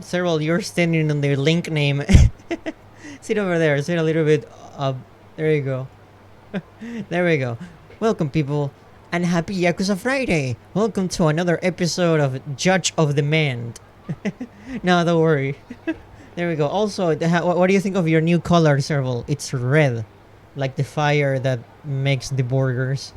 Cyril, you're standing on the link name. Sit over there. Sit a little bit up. There you go. There we go. Welcome, people, and happy Yakuza Friday. Welcome to another episode of Judge of Demand. No, don't worry. There we go. Also, what do you think of your new color, Cyril? It's red, like the fire that makes the burgers.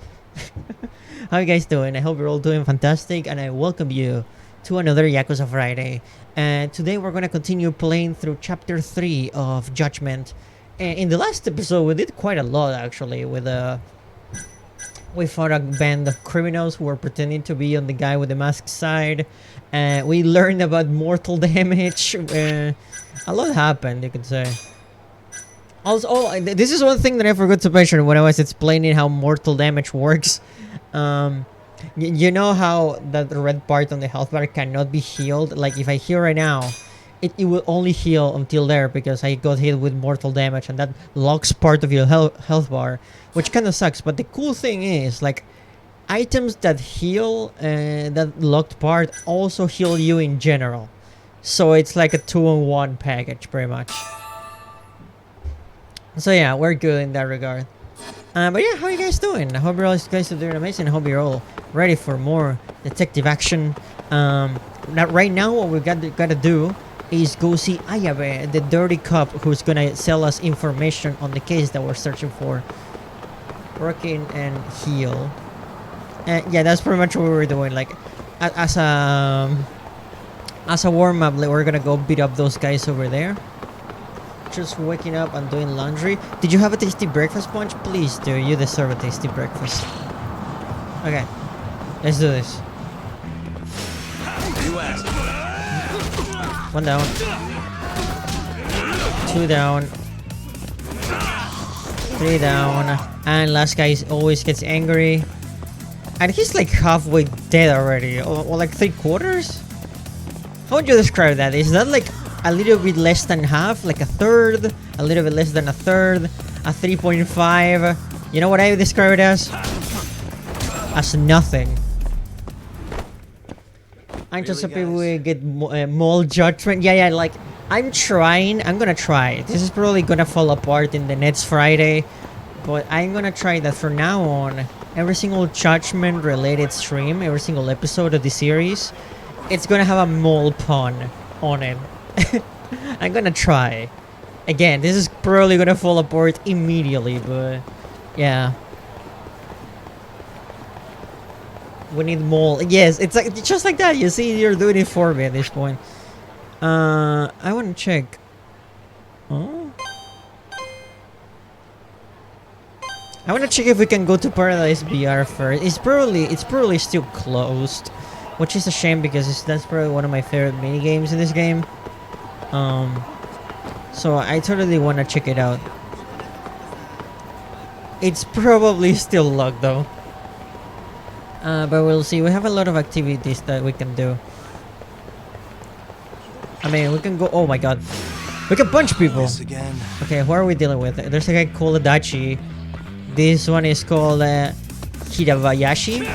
How you guys doing? I hope you're all doing fantastic, and I welcome you to another Yakuza Friday. And today we're gonna continue playing through Chapter 3 of Judgment. And in the last episode, we did quite a lot actually. We fought a band of criminals who were pretending to be on the guy with the mask side. And we learned about mortal damage. A lot happened, you could say. Also, this is one thing that I forgot to mention when I was explaining how mortal damage works. You know how that red part on the health bar cannot be healed? Like if I heal right now, it will only heal until there because I got hit with mortal damage, and that locks part of your health bar, which kind of sucks. But the cool thing is, like, items that heal that locked part also heal you in general. So it's like a 2-in-1 package pretty much. So yeah, we're good in that regard. But yeah, how are you guys doing? I hope you guys are doing amazing. I hope you're all ready for more detective action. Now, right now, what we gotta do is go see Ayabe, the dirty cop who's gonna sell us information on the case that we're searching for. Working and heal. Yeah, that's pretty much what we were doing. Like, as a warm up, like, we're gonna go beat up those guys over there. Just waking up and doing laundry. Did you have a tasty breakfast, Punch? Please do. You deserve a tasty breakfast. Okay, let's do this. One down. 2 down. 3 down. And last guy always gets angry. And he's like halfway dead already. Or like 3/4? How would you describe that? Is that like a little bit less than half? Like a third? A little bit less than a third? A 3.5? You know what I would describe it as? As nothing. I'm just happy we get more judgment. Yeah, like, I'm gonna try. This is probably gonna fall apart in the next Friday. But I'm gonna try that from now on. Every single judgment related stream, every single episode of the series, it's gonna have a mole pun on it. I'm gonna try. Again, this is probably gonna fall apart immediately, but yeah. We need more. Yes, it's like just like that. You see, you're doing it for me at this point. I want to check. Oh. I want to check if we can go to Paradise BR first. It's probably still closed, which is a shame because that's probably one of my favorite mini games in this game. So I totally want to check it out. It's probably still locked though. But we'll see. We have a lot of activities that we can do. I mean, we can go. Oh my god, we can punch people. Okay, who are we dealing with? There's a guy called Adachi. This one is called Hirabayashi.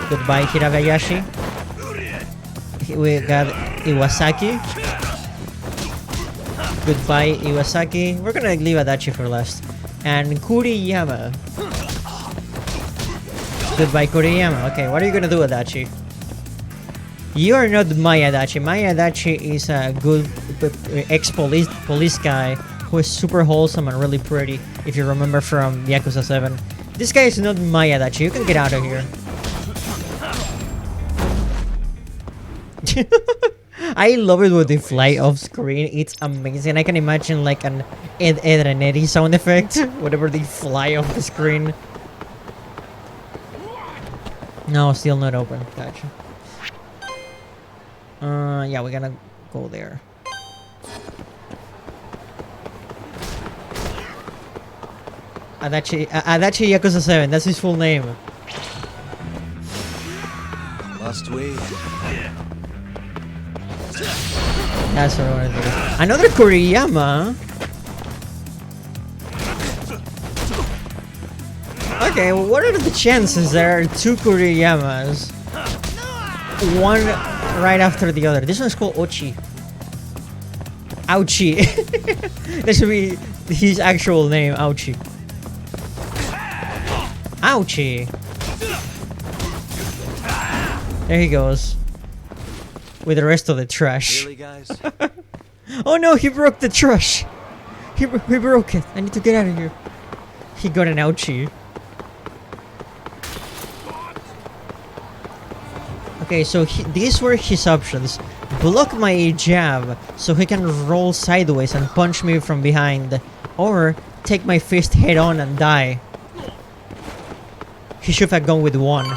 Goodbye, Hirabayashi. We got Iwasaki. Goodbye, Iwasaki. We're gonna leave Adachi for last. And Kuriyama. Goodbye, Kuriyama. Okay, what are you gonna do, Adachi? You are not my Adachi. My Adachi is a good ex-police guy who is super wholesome and really pretty, if you remember from Yakuza 7. This guy is not my Adachi. You can get out of here. I love it when they fly off screen. It's amazing. I can imagine like an Ed and Eddie sound effect whenever they fly off the screen. No, still not open. Gotcha. Yeah, we're gonna go there. Adachi Yakuza 7. That's his full name. Must we? That's what I wanted to do. Another Kuriyama. Okay, well, what are the chances there are 2 Kuriyamas? right after the other. This one's called Ochi. Ouchie. That should be his actual name, Ouchie. Ouchie. There he goes. With the rest of the trash. Really, guys? Oh no, he broke the trash. He broke it. I need to get out of here. He got an ouchie. Okay, so these were his options. Block my jab so he can roll sideways and punch me from behind. Or take my fist head on and die. He should have gone with one.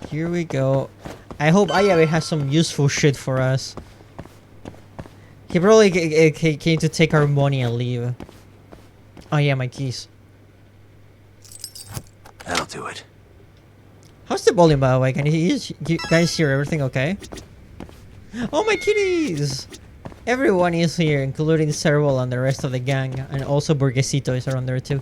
Here we go. I hope Ayabe has some useful shit for us. He probably came to take our money and leave. Oh yeah, my keys. That'll do it. How's the volume, by the way? Can you guys hear everything okay? Oh, my kitties! Everyone is here, including Serval and the rest of the gang. And also Burguesito is around there too.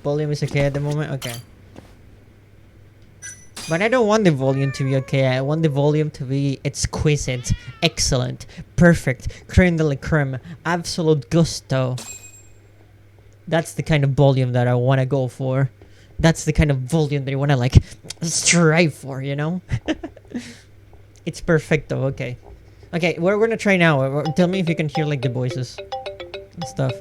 Volume is okay at the moment? Okay. But I don't want the volume to be okay. I want the volume to be exquisite, excellent, perfect, creme de la creme, absolute gusto. That's the kind of volume that I want to go for. That's the kind of volume that I want to like strive for, you know? It's perfecto, okay. Okay, we're gonna try now. Tell me if you can hear like the voices and stuff.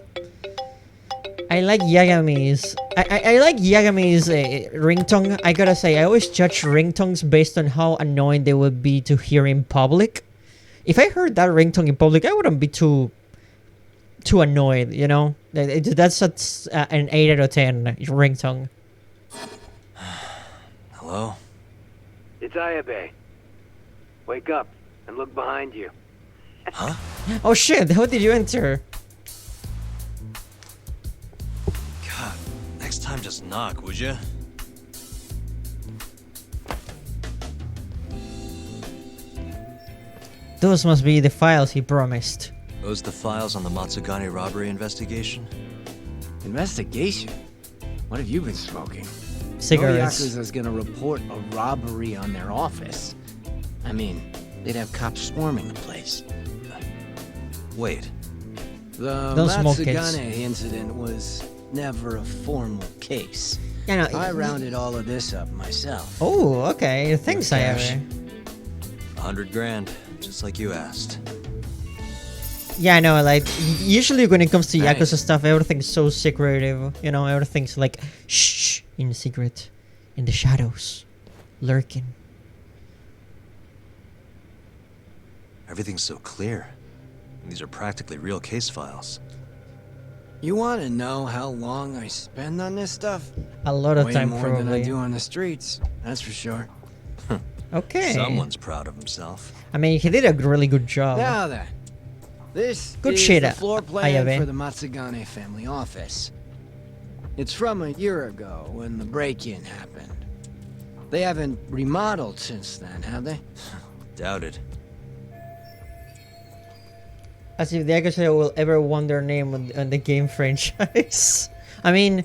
I like Yagami's. I like Yagami's ringtone. I gotta say, I always judge ringtones based on how annoying they would be to hear in public. If I heard that ringtone in public, I wouldn't be too annoyed, you know? That's an 8 out of 10 ringtone. Hello? It's Ayabe. Wake up and look behind you. Huh? Oh shit, how did you enter? God, next time just knock, would you? Those must be the files he promised. Those the files on the Matsugane robbery investigation? Investigation? What have you been smoking? Cigarettes. No Yakuza's gonna report a robbery on their office. I mean, they'd have cops swarming the place. Wait, The Don't smoke, kids. Matsugane incident was never a formal case. Yeah, no, I rounded all of this up myself. Oh, okay. Thanks, Cash. Ayabe. 100 grand, just like you asked. Yeah, I know, like, usually when it comes to Nice. Yakuza stuff, everything's so secretive, you know, everything's like, shh, in secret, in the shadows, lurking. Everything's so clear. These are practically real case files. You want to know how long I spend on this stuff? A lot of Way time, more than I probably. do on the streets, that's for sure. Okay. Someone's proud of himself. I mean, he did a really good job. Now then, this Good is shit, the floor plan Ayabe. for the Matsugane family office. It's from a year ago when the break-in happened. They haven't remodeled since then, have they? Doubted. As if the Yakuza will ever want their name on the game franchise. I mean,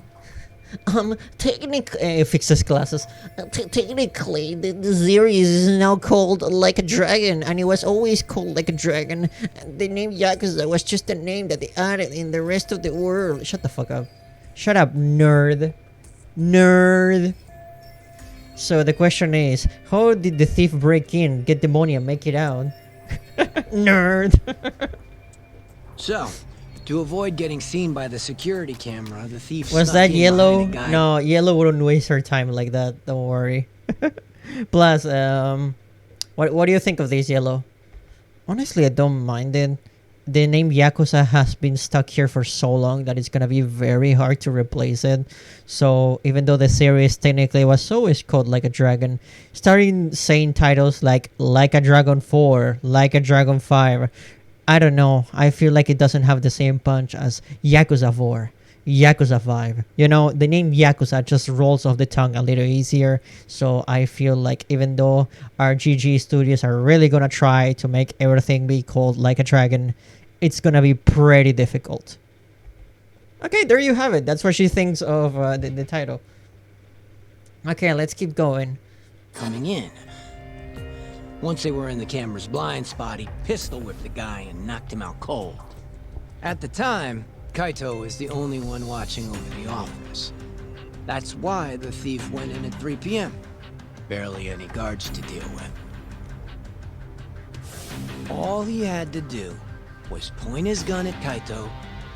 technically, fixes glasses. Technically, the series is now called Like a Dragon, and it was always called Like a Dragon. And the name Yakuza was just a name that they added in the rest of the world. Shut the fuck up. Shut up, nerd. Nerd. So the question is, how did the thief break in, get the money, and make it out? Nerd. So, to avoid getting seen by the security camera, the thief Was snuck that in yellow? behind a guy. No, yellow wouldn't waste her time like that. Don't worry. Plus, what do you think of this yellow? Honestly, I don't mind it. The name Yakuza has been stuck here for so long that it's gonna be very hard to replace it. So even though the series technically was always called Like a Dragon, starting saying titles like a Dragon 4, Like a Dragon 5, I don't know. I feel like it doesn't have the same punch as Yakuza 4, Yakuza vibe. You know, the name Yakuza just rolls off the tongue a little easier. So I feel like even though our GG studios are really gonna try to make everything be called like a dragon, it's gonna be pretty difficult. Okay, there you have it. That's what she thinks of the title. Okay, let's keep going. Coming in. Once they were in the camera's blind spot, he pistol whipped the guy and knocked him out cold. At the time, Kaito was the only one watching over the office. That's why the thief went in at 3 p.m. Barely any guards to deal with. All he had to do was point his gun at Kaito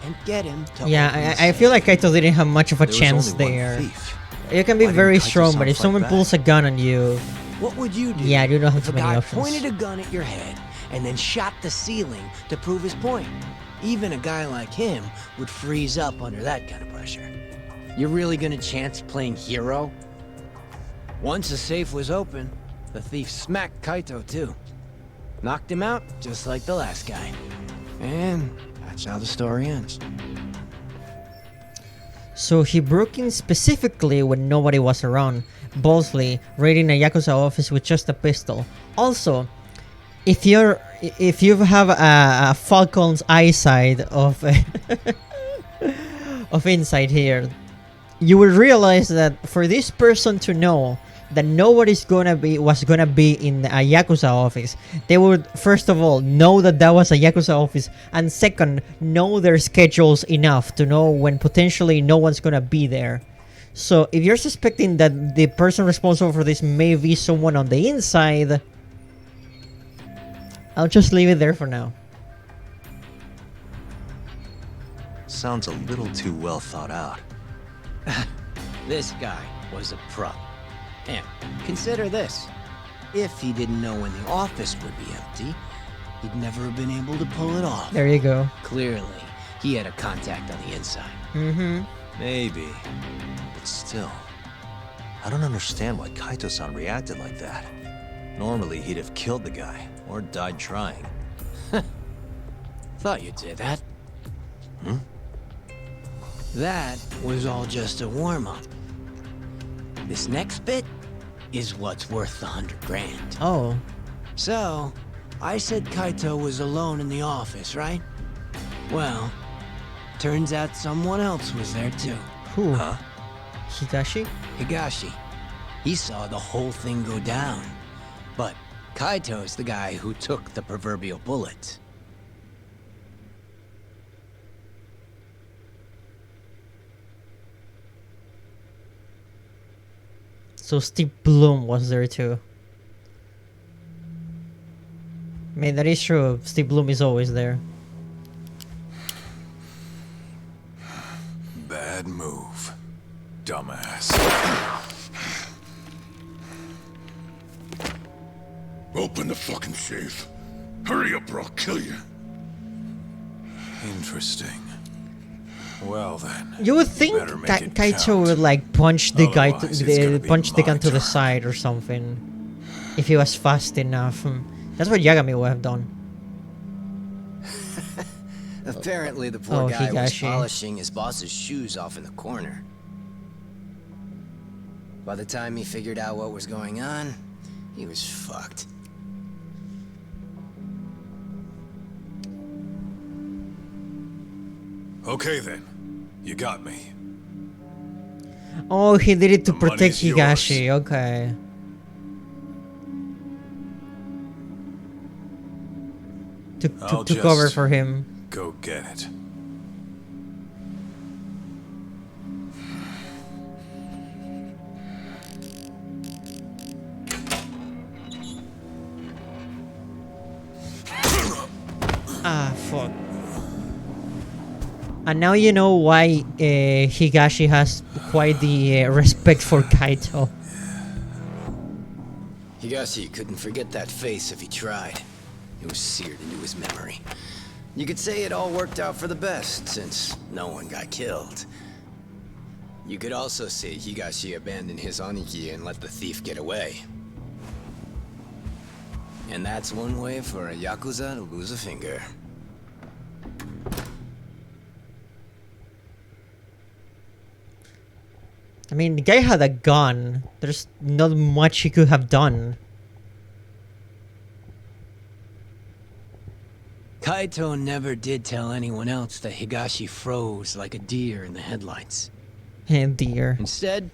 and get him to open the Yeah, I safe. feel like Kaito didn't have much of a There was chance only one there. thief. You can be Why didn't very Kaito strong, sound but if fight someone back? pulls a gun on you, What would you do? yeah, you don't have if too a many guy options. pointed a gun at your head and then shot the ceiling to prove his point? Even a guy like him would freeze up under that kind of pressure. You're really gonna chance playing hero? Once the safe was open, the thief smacked Kaito too. Knocked him out just like the last guy. And that's how the story ends. So he broke in specifically when nobody was around, boldly raiding a Yakuza office with just a pistol. Also, if you have a Falcon's eyesight of of insight here, you will realize that for this person to know that was gonna be in a Yakuza office, they would first of all know that was a Yakuza office, and second, know their schedules enough to know when potentially no one's gonna be there. So if you're suspecting that the person responsible for this may be someone on the inside, I'll just leave it there for now. Sounds a little too well thought out. This guy was a pro. And consider this. If he didn't know when the office would be empty, he'd never have been able to pull it off. There you go. Clearly, he had a contact on the inside. Mm-hmm. Maybe. But still, I don't understand why Kaito-san reacted like that. Normally, he'd have killed the guy, or died trying. Thought you did that. Hmm? That was all just a warm-up. This next bit is what's worth the 100 grand. Oh. So, I said Kaito was alone in the office, right? Well, turns out someone else was there too. Who? Huh? Higashi? Higashi. He saw the whole thing go down. But Kaito's the guy who took the proverbial bullet. So Steve Bloom was there too. I mean, that is true. Steve Bloom is always there. Bad move, dumbass. Open the fucking safe. Hurry up or I'll kill you. Interesting. Well then. You would think better make it Kaito count. would like punch the guy, Otherwise, it's gonna be punch the my gun to the turn. side or something, if he was fast enough. That's what Yagami would have done. Apparently the poor Oh, guy was Higashi. polishing his boss's shoes off in the corner. By the time he figured out what was going on, he was fucked. Okay then. You got me. Oh, he did it to The protect money's yours. Higashi. Okay. I'll To cover just- for him. Go get it. Ah, fuck. And now you know why Higashi has quite the respect for Kaito. Higashi couldn't forget that face if he tried. It was seared into his memory. You could say it all worked out for the best, since no one got killed. You could also say Higashi abandoned his Aniki and let the thief get away. And that's one way for a Yakuza to lose a finger. I mean, the guy had a gun. There's not much he could have done. Kaito never did tell anyone else that Higashi froze like a deer in the headlights. And dear. Instead,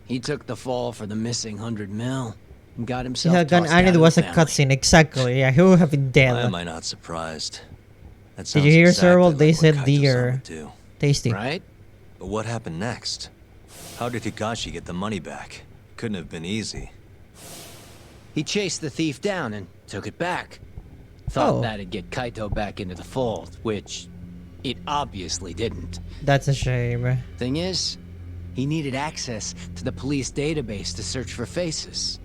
he took the fall for the missing 100 mil and got He himself had a gun tossed and out it of was the a family. cutscene. Exactly. Yeah, he would have been Why dead. am I not surprised? That Did you hear, sounds Serval? exactly They like said what Kaito-san deer. would do. Tasty. Right? But what happened next? How did Higashi get the money back? Couldn't have been easy. He chased the thief down and took it back. Thought Oh. that'd get Kaito back into the fold, which it obviously didn't. That's a shame. Thing is, he needed access to the police database to search for faces.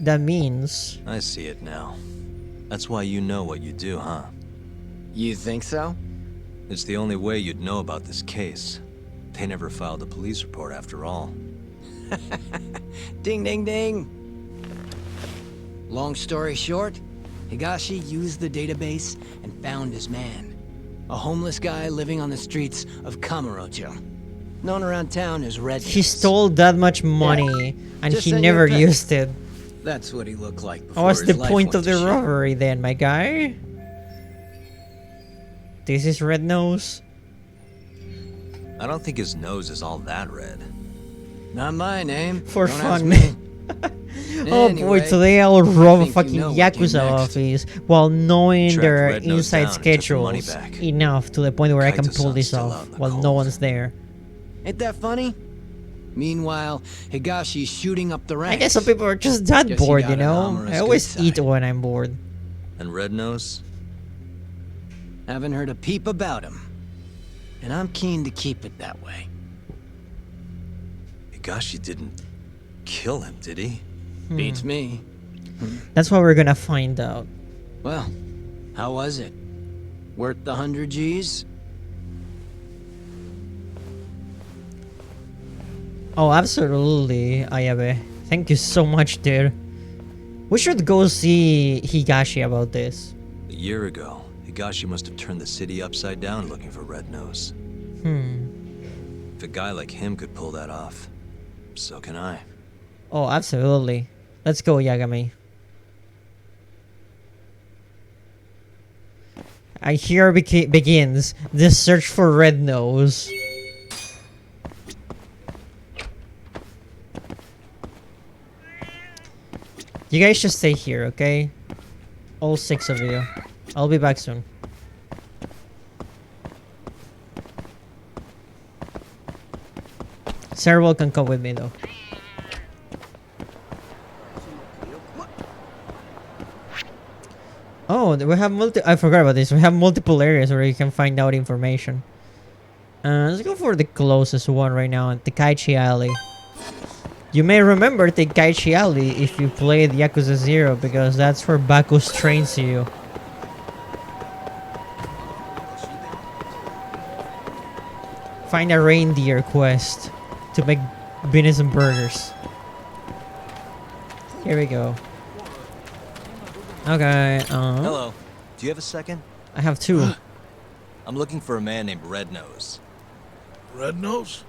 That means... I see it now. That's why you know what you do, huh? You think so? It's the only way you'd know about this case. They never filed a police report after all. Ding, ding, ding. Long story short, Higashi used the database and found his man. A homeless guy living on the streets of Kamurocho. Known around town as Red He Nose. stole that much money and Just he send never your pic. used it. That's what he looked like before What's his the life point went of to the shit. robbery then, my guy? This is Red Nose? I don't think his nose is all that red. Not my name. For Don't fun. ask me. Oh boy, Anyway, today I'll rob a think you fucking know what came Yakuza next. office while knowing Tracked their Red Nose inside down and took the money schedules back. enough to the point where I can pull Kaito-san's this still out off in the while no cold. one's there. Ain't that funny? Meanwhile, Higashi's shooting up the ranks. I guess some people are just that Guess you bored, got you an know? amorous I always good eat side. when I'm bored. And Red Nose? Haven't heard a peep about him. And I'm keen to keep it that way. Higashi didn't kill him, did he? Beats me. That's what we're gonna find out. Well, how was it? Worth the 100 G's? Oh, absolutely, Ayabe. Thank you so much, dude. We should go see Higashi about this. A year ago, Higashi must have turned the city upside down looking for Red Nose. If a guy like him could pull that off, so can I. Oh, absolutely. Let's go, Yagami. I here begins the search for Red Nose. You guys just stay here, okay? All 6 of you. I'll be back soon. Sarah can come with me though. Oh, we have I forgot about this. We have multiple areas where you can find out information. Let's go for the closest one right now, Tenkaichi Alley. You may remember Tenkaichi Alley if you played Yakuza 0 because that's where Bacchus trains you. Find a reindeer quest to make venison burgers. Here we go. Okay, Hello. Do you have a second? I have 2. I'm looking for a man named Red Nose. Red Nose?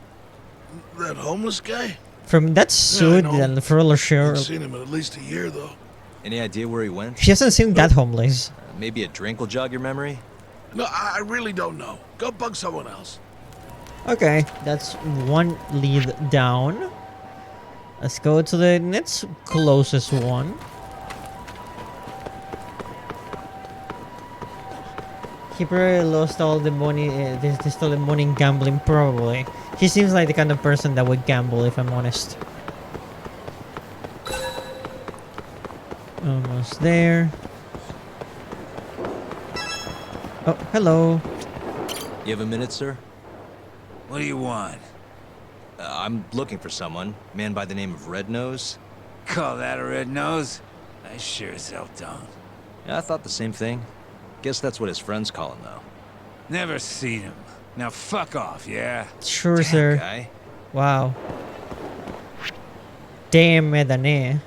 That homeless guy? From that suit know. and Thriller shirt, Haven't seen him in at least a year, though. Any idea where he went? she hasn't seemed that homeless. Maybe a drink will jog your memory? No, I really don't know. Go bug someone else. Okay, that's 1 lead down. Let's go to the next closest one. He probably lost all the money, they stole the money in gambling, probably. He seems like the kind of person that would gamble, if I'm honest. Almost there. Oh, hello. You have a minute, sir? What do you want? I'm looking for someone. Man by the name of Red Nose. Call that a red nose? I sure as hell don't. Yeah, I thought the same thing. Guess that's what his friends call him, though. Never seen him. Now fuck off, yeah? Sure, Damn, sir. guy. Wow. Damn, Medane.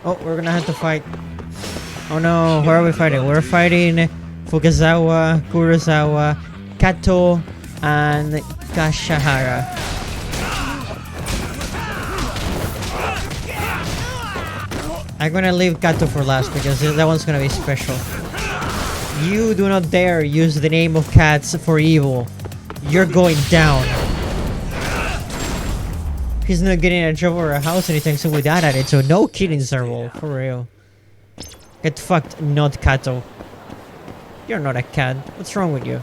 Oh, we're gonna have to fight. Oh no, where are we fighting? We're fighting Fukazawa, Kurosawa, Kato, and Kashahara. I'm gonna leave Kato for last because that one's gonna be special. You do not dare use the name of cats for evil. You're going down. He's not getting a job or a house anytime soon with that attitude, so no kidding, Zerwolf, for real. Get fucked, not Kato. You're not a cat. What's wrong with you?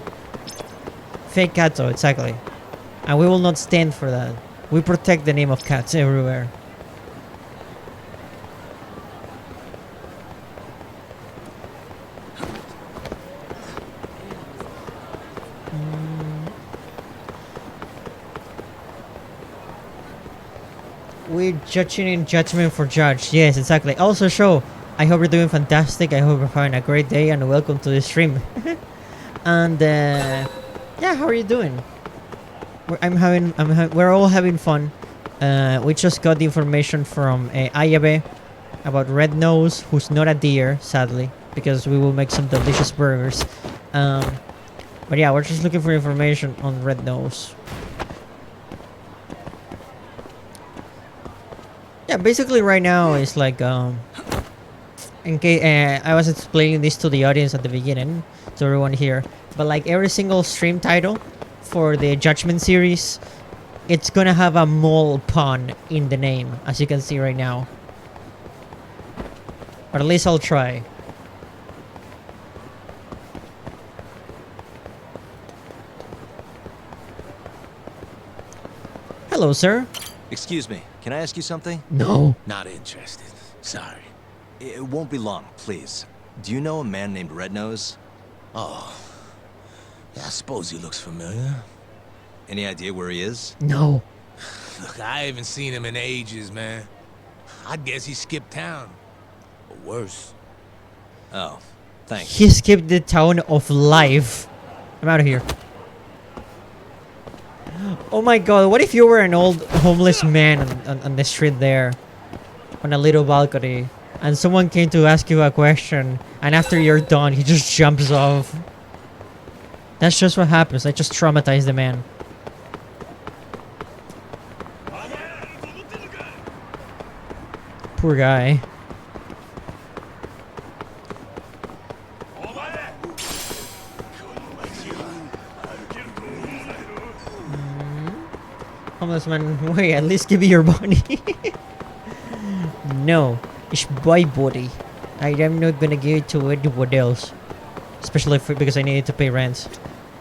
Fake Kato, exactly. And we will not stand for that. We protect the name of cats everywhere. We're judging in judgment for judge. Yes, exactly. Also, show. I hope you're doing fantastic. I hope you're having a great day, and welcome to the stream. And yeah, how are you doing? We're all having fun. We just got the information from Ayabe about Red Nose, who's not a deer, sadly, because we will make some delicious burgers. But yeah, we're just looking for information on Red Nose. Yeah, basically right now it's like in case I was explaining this to the audience at the beginning, to everyone here, but like every single stream title for the Judgment series, it's gonna have a mole pun in the name, as you can see right now. Or at least I'll try. Hello, sir. Excuse me, can I ask you something? No. Not interested. Sorry. It won't be long, please. Do you know a man named Red Nose? Oh. Yeah, I suppose he looks familiar. Any idea where he is? No. Look, I haven't seen him in ages, man. I'd guess he skipped town. Or worse. Oh, thanks. He skipped the town of life. I'm out of here. Oh my god, what if you were an old homeless man on the street there? On a little balcony. And someone came to ask you a question. And after you're done, he just jumps off. That's just what happens. I just traumatized the man. Poor guy. Homeless man, wait, at least give me your money. No, it's my body. I am not gonna give it to anyone else. Especially because I needed to pay rent.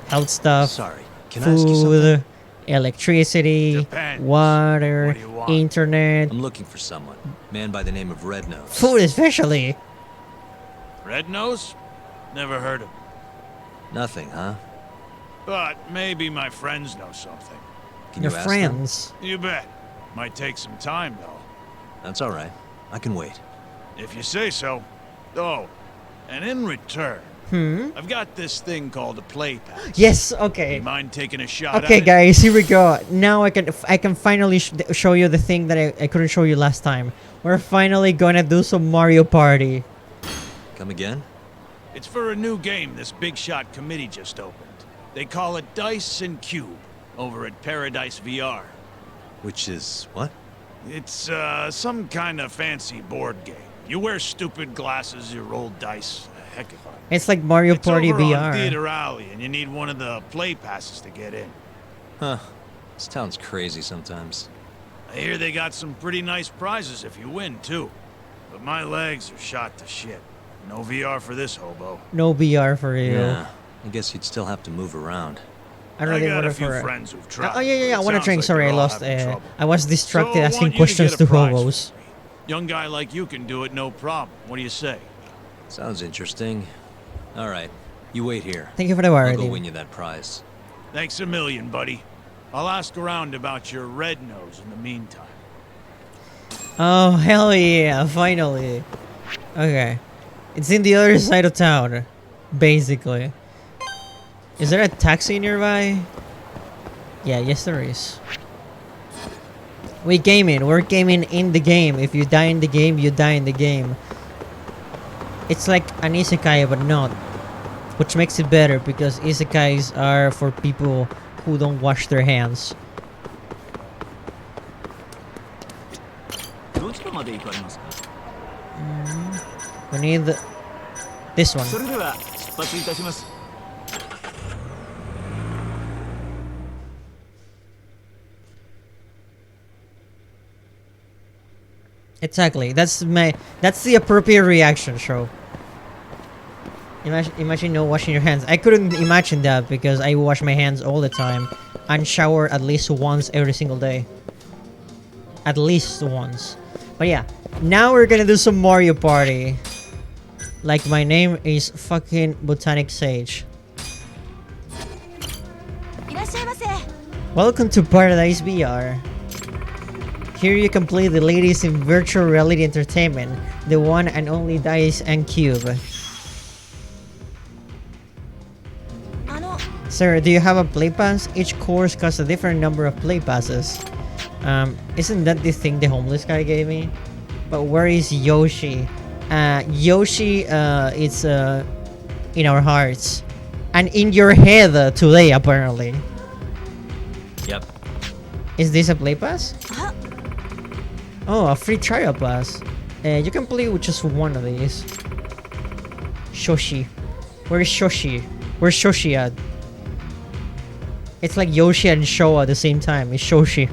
Health stuff, Sorry, can I ask you something? food, electricity, Depends. water, What do you want? internet, I'm looking for someone. Man by the name of Red Nose. food especially. Red Nose? Never heard of him. Nothing, huh? But maybe my friends know something. Can Your you ask them? friends. You bet. Might take some time, though. That's all right. I can wait. If you say so. Oh, and in return, I've got this thing called a play pass. Yes, okay. You mind taking a shot Okay, at it? guys, here we go. Now I can finally show you the thing that I couldn't show you last time. We're finally gonna do some Mario Party. Come again? It's for a new game this big shot committee just opened. They call it Dice and Cube over at Paradise VR. Which is what? It's some kind of fancy board game. You wear stupid glasses, you roll dice. Heck if I. It's like Mario It's Party over on VR. Theater Alley, and you need one of the play passes to get in. Huh. This town's crazy sometimes. I hear they got some pretty nice prizes if you win, too. But my legs are shot to shit. No VR for this hobo. No VR for you. Yeah. I guess you'd still have to move around. I don't I think got a what few for. friends who've tried. Oh yeah. I but it want to sounds drink. like Sorry, I they're all lost. having trouble. I was distracted So I asking want you to questions get to a prize for hobos. me. Young guy like you can do it, no problem. What do you say? Sounds interesting. All right. You wait here. Thank you for the I'll word. go win you that prize. Thanks a million, buddy. I'll ask around about your red nose in the meantime. Oh hell yeah! Finally. Okay, it's in the other side of town, basically. Is there a taxi nearby? Yeah, yes there is. We gaming. We're gaming in the game. If you die in the game, you die in the game. It's like an isekai, but not. Which makes it better because isekais are for people who don't wash their hands. We need this one. Exactly. That's the appropriate reaction, show. Imagine no washing your hands. I couldn't imagine that because I wash my hands all the time and shower at least once every single day. At least once. But yeah, now we're gonna do some Mario Party. Like my name is fucking Botanic Sage. Welcome to Paradise VR. Here you can play the latest in virtual reality entertainment, the one and only Dice and Cube. Sir, do you have a play pass? Each course costs a different number of play passes. Isn't that the thing the homeless guy gave me? But where is Yoshi? Yoshi is in our hearts. And in your head today, apparently. Yep. Is this a play pass? Oh, a free trial pass. You can play with just one of these. Shoshi. Where's Shoshi? Where's Shoshi at? It's like Yoshi and Sho at the same time. It's Shoshi.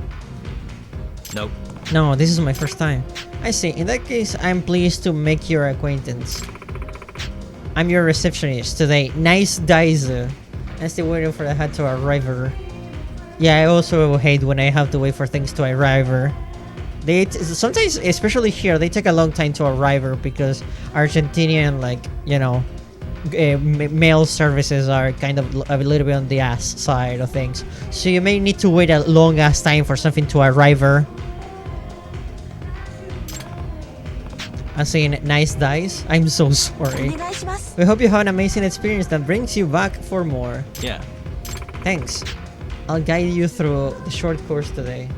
Nope. No, this is my first time. I see. In that case, I'm pleased to make your acquaintance. I'm your receptionist today. Nice Dice. I'm still waiting for the hat to arrive. Yeah, I also hate when I have to wait for things to arrive. They sometimes, especially here, they take a long time to arrive because Argentinian, like, you know, mail services are kind of a little bit on the ass side of things. So you may need to wait a long ass time for something to arrive. I'm saying nice Dice. I'm so sorry. We hope you have an amazing experience that brings you back for more. Yeah. Thanks. I'll guide you through the short course today.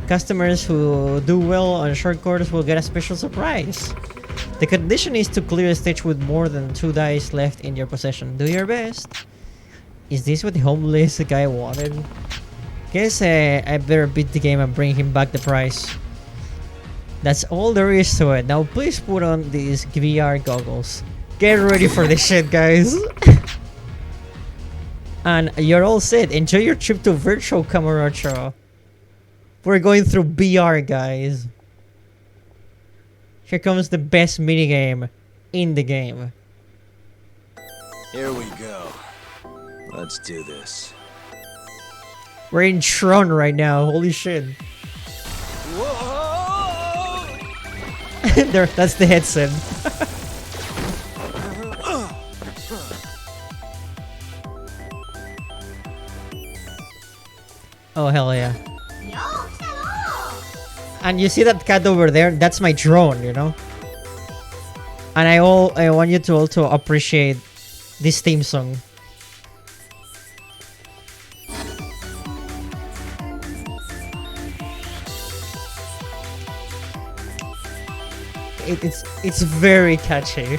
Customers who do well on a short course will get a special surprise. The condition is to clear a stage with more than 2 dice left in your possession. Do your best. Is this what the homeless guy wanted? Guess I better beat the game and bring him back the prize. That's all there is to it. Now please put on these VR goggles. Get ready for this shit, guys. And you're all set. Enjoy your trip to Virtual Camarocho. We're going through VR, guys. Here comes the best minigame in the game. Here we go. Let's do this. We're in Tron right now. Holy shit. There, that's the headset. Oh, hell yeah. And you see that cat over there? That's my drone, you know? And I want you to also appreciate this theme song. It's very catchy.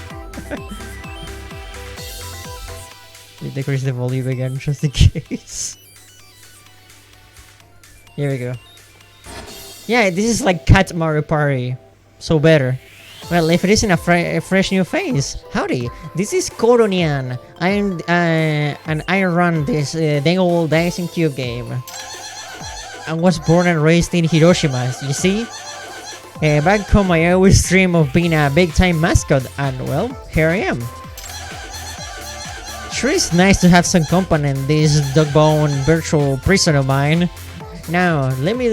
We decrease the volume again just in case. Here we go. Yeah, this is like Cat Mario Party. So better. Well, if it isn't a fresh new face. Howdy, this is Koronian. And I run this dang old Dice and Cube game. I was born and raised in Hiroshima, you see? Back home I always dream of being a big time mascot, and well, here I am. Sure is nice to have some company in this dog-bone virtual prison of mine. Now, let me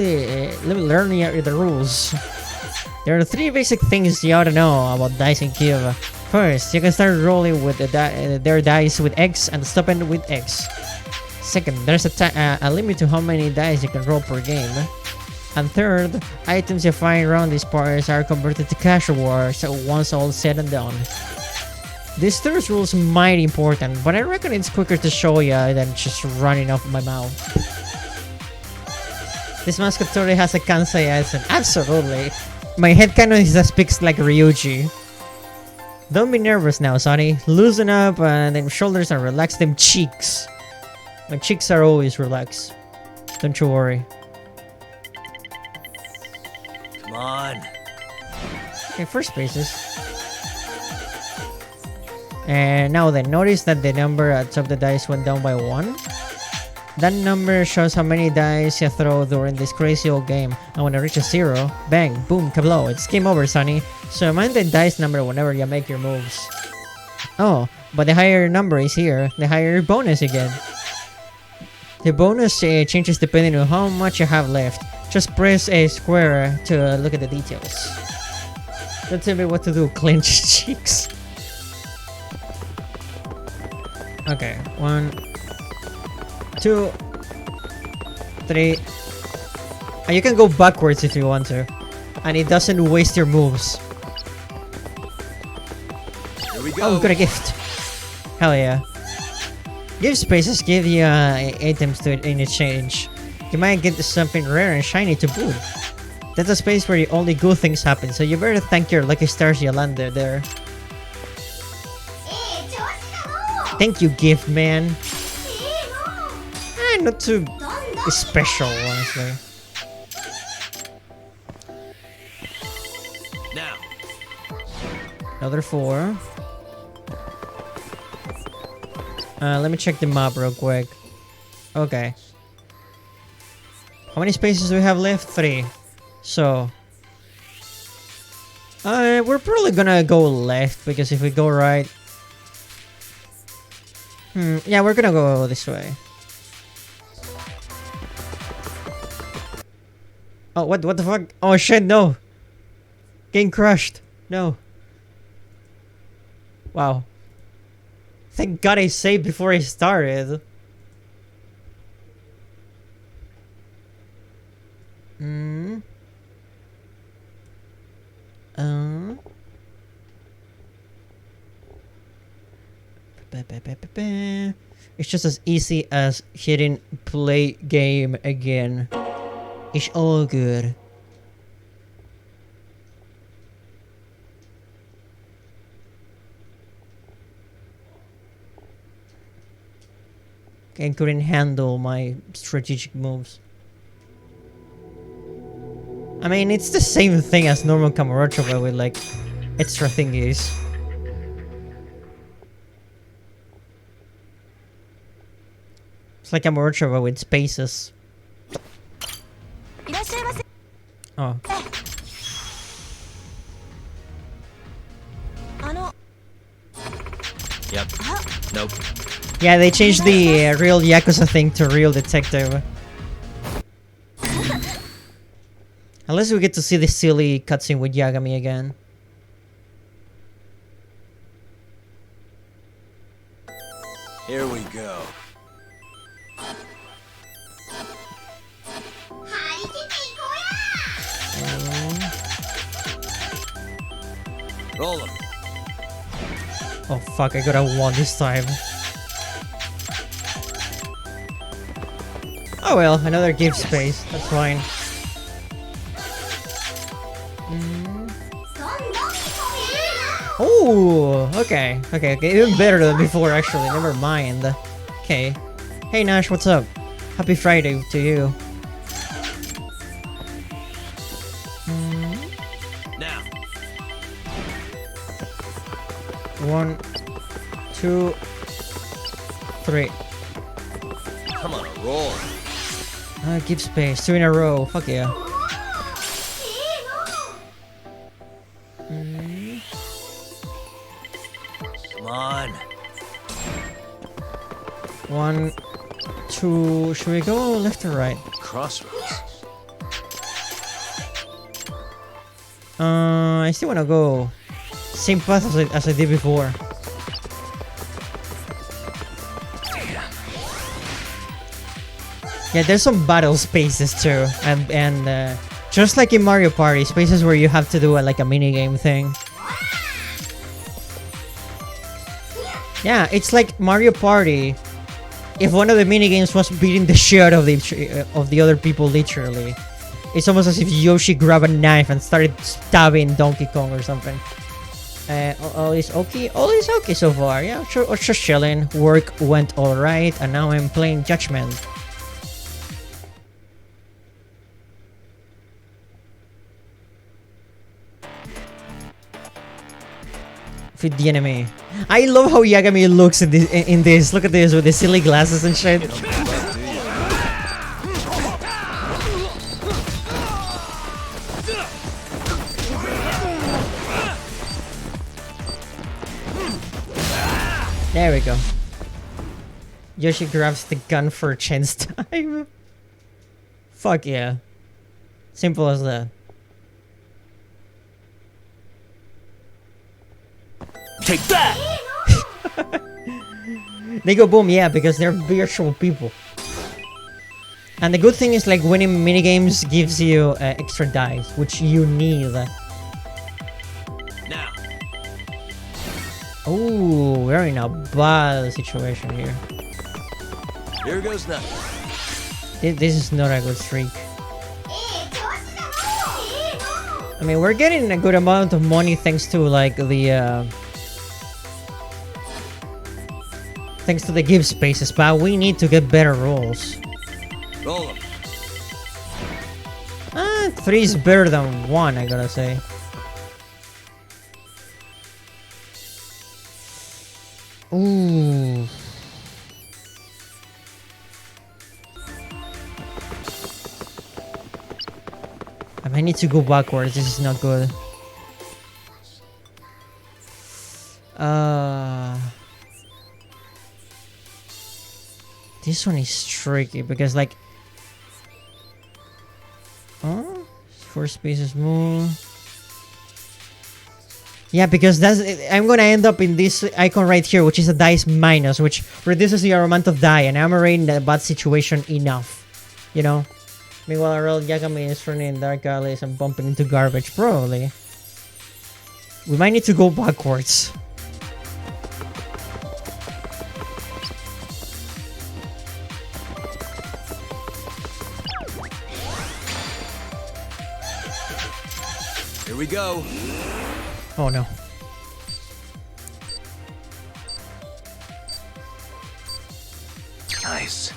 learn the rules. There are 3 basic things you ought to know about Dice and Cube. First, you can start rolling with their dice with X and stop it with X. Second, there's a limit to how many dice you can roll per game. And third, items you find around these parts are converted to cash rewards once all said and done. This third rule is mighty important, but I reckon it's quicker to show ya than just running off my mouth. This mascot totally has a Kansai accent. Absolutely. My headcanon is that speaks like Ryuji. Don't be nervous now, Sonny. Loosen up and them shoulders and relax them cheeks. My cheeks are always relaxed. Don't you worry. Come on. Okay, first bases. And now then, notice that the number at top of the dice went down by 1. That number shows how many dice you throw during this crazy old game. And when it reaches 0, bang, boom, kablow. It's game over, Sonny. So mind the dice number whenever you make your moves. Oh, but the higher number is here, the higher your bonus you get. The bonus changes depending on how much you have left. Just press a square to look at the details. Don't tell me what to do, clench cheeks. Okay, 1, 2, 3. And you can go backwards if you want to. And it doesn't waste your moves. Here we go. Oh, we got a gift. Hell yeah. Gift spaces give you items to in exchange. You might get something rare and shiny to boot. That's a space where only good things happen, so you better thank your lucky stars you landed there. Thank you, gift man. Not too special, honestly. Now. Another 4. Let me check the map real quick. Okay. How many spaces do we have left? 3. So we're probably gonna go left, because if we go right, yeah, we're gonna go this way. Oh, what the fuck? Oh shit, no. Getting crushed. No. Wow. Thank God I saved before I started. It's just as easy as hitting play game again. It's all good. I couldn't handle my strategic moves. I mean, it's the same thing as normal Kamurocho, but with like extra thingies. It's like Kamurocho, but with spaces. Oh. Yep. Nope. Yeah, they changed the real Yakuza thing to real detective. Unless we get to see the silly cutscene with Yagami again. Here we go. Roll him. Oh fuck, I got a 1 this time. Oh well, another gift space. That's fine. Oh, okay. Okay, even better than before actually. Never mind. Okay. Hey Nash, what's up? Happy Friday to you. Now. 1, 2, 3. Come on, a roll. Gift space. 2 in a row. Fuck yeah. Come on. 1, 2. Should we go left or right? Crossroads. I still wanna go same path as I did before. Yeah, there's some battle spaces too, and just like in Mario Party, spaces where you have to do like a mini game thing. Yeah, it's like Mario Party if one of the minigames was beating the shit out of the other people, literally. It's almost as if Yoshi grabbed a knife and started stabbing Donkey Kong or something. All is okay. All is okay so far. Yeah, sure. Just chilling. Work went alright, and now I'm playing Judgment. Fit the enemy. I love how Yagami looks in this. Look at this with the silly glasses and shit. There we go. Yoshi grabs the gun for a chance time. Fuck yeah. Simple as that. Take that! They go boom, yeah, because they're virtual people. And the good thing is, like, winning minigames gives you extra dice, which you need. Now. Oh, we're in a bad situation here. Here goes nothing. This is not a good streak. I mean, we're getting a good amount of money thanks to, like, the thanks to the give spaces, but we need to get better rolls. Roll them. 3 is better than 1, I gotta say. Ooh. I might need to go backwards. This is not good. This one is tricky because, like, 4 spaces more. Yeah, because I'm gonna end up in this icon right here, which is a dice minus, which reduces your amount of die, and I'm already in a bad situation enough, you know. Meanwhile, Yagami is running in dark alleys and bumping into garbage, probably. We might need to go backwards. Here we go. Oh no. Nice.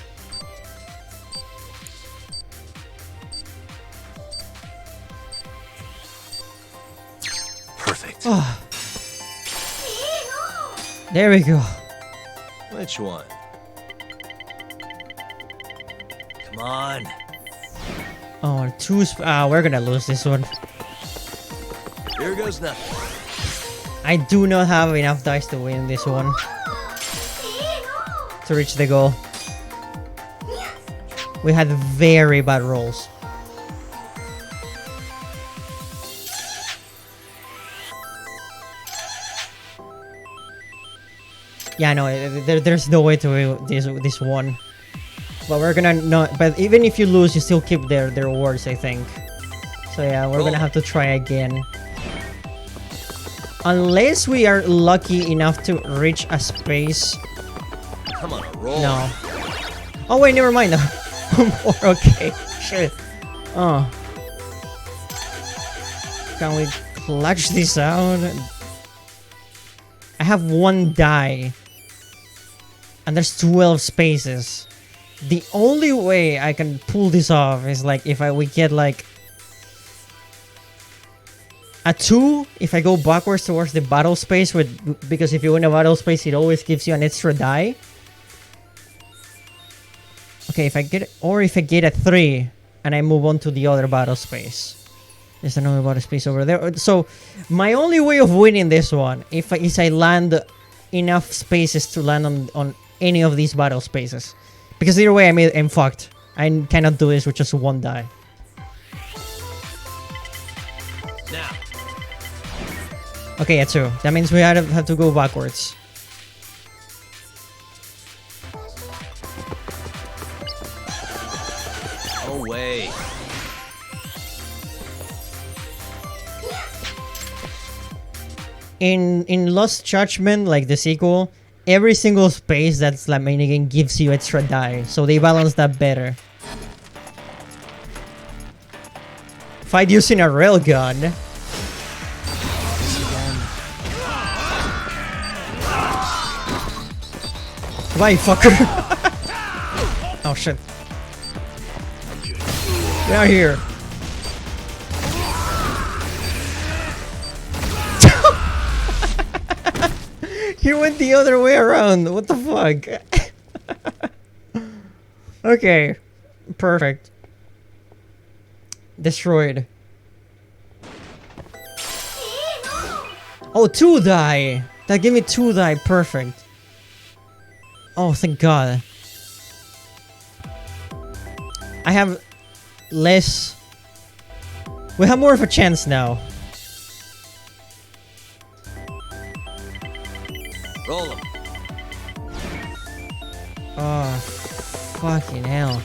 Perfect. Oh. There we go. Which one? Come on. Oh, we're gonna lose this one. Here goes nothing. I do not have enough dice to win this one. To reach the goal. We had very bad rolls. Yeah, no, there's no way to win this one. But we're gonna not. But even if you lose, you still keep their rewards, I think. So yeah, we're gonna have to try again. Unless we are lucky enough to reach a space. Come on, roll. No. Oh wait, never mind. Okay, shit. Oh. Can we clutch this out? I have 1 die. And there's 12 spaces. The only way I can pull this off is like if we get like a 2 if I go backwards towards the battle space because if you win a battle space it always gives you an extra die. Okay, if I get a 3 and I move on to the other battle space. There's another battle space over there. So my only way of winning this one is I land enough spaces to land on any of these battle spaces. Because either way I'm fucked. I cannot do this with just 1 die. Now. Okay, yeah, 2. That means we have to go backwards. Oh, way. In Lost Judgment, like the sequel, every single space that's like minigame gives you extra die, so they balance that better. Fight using a railgun. Bye, fucker. Oh shit. Get out here. He went the other way around. What the fuck? Okay. Perfect. Destroyed. Oh, 2 die. That gave me 2 die. Perfect. Oh, thank God. I have less. We have more of a chance now. Roll him. Oh, fucking hell.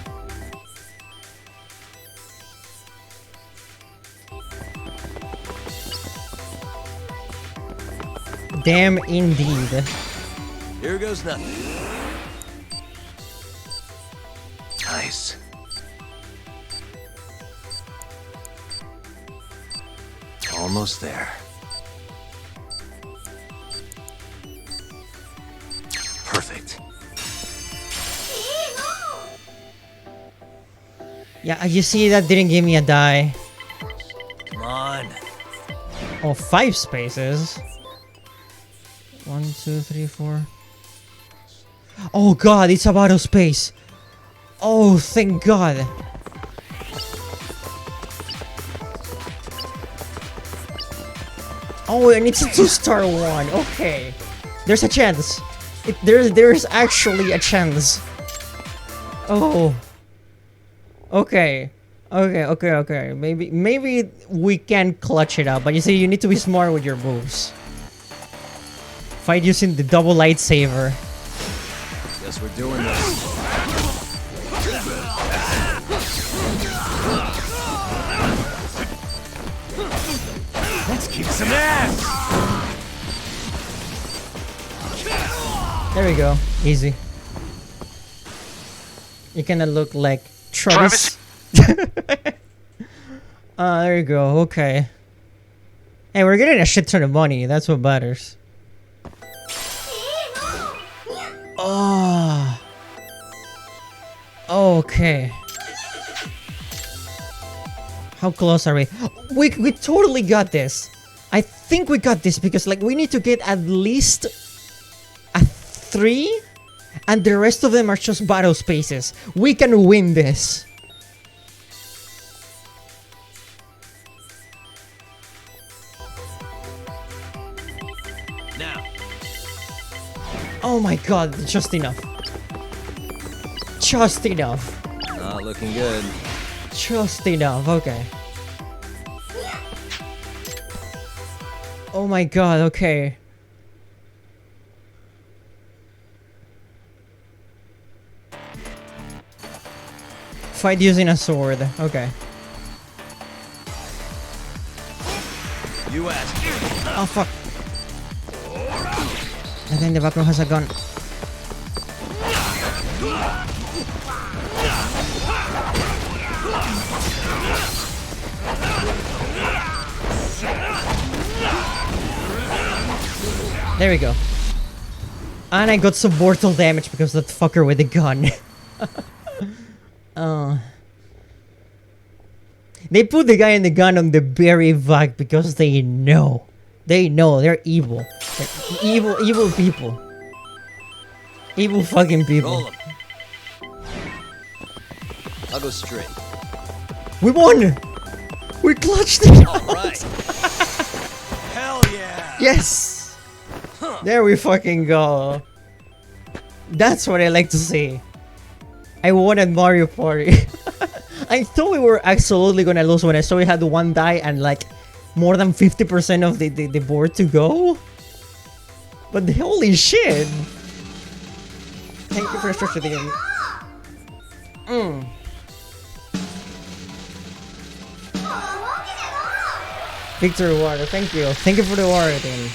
Damn indeed. Here goes nothing. Nice. Almost there. Perfect. Yeah, you see that didn't give me a die. Come on. Oh, 5 spaces. 1, 2, 3, 4. Oh God, it's a battle space. Oh, thank God. Oh, and it's a 2-star one. Okay, there's a chance. There's actually a chance. Oh. Okay. Okay. Maybe we can clutch it up, but you see, you need to be smart with your moves. Fight using the double lightsaber. Guess we're doing this. Let's kick some ass! There we go. Easy. You kinda look like Travis. There you go. Okay. Hey, we're getting a shit ton of money. That's what matters. Oh. Okay. How close are we? We totally got this. I think we got this because like we need to get at least a 3 and the rest of them are just battle spaces. We can win this. Now. Oh my God, just enough. Just enough. Not looking good. Just enough, okay. Oh my God, okay. Fight using a sword, okay. You asked. Oh fuck. I think the back row has a gun. There we go. And I got some mortal damage because of that fucker with the gun. They put the guy in the gun on the very back because they know. They know. They're evil. They're evil people. Evil fucking people. Roll him. I'll go straight. We won! We clutched it All out! right. Hell yeah. Yes! There we fucking go. That's what I like to see. I won at Mario Party. I thought we were absolutely gonna lose when I saw we had one die and like more than 50% of the board to go. But holy shit! Thank you for the structure again. Victory Award, thank you. Thank you for the award again.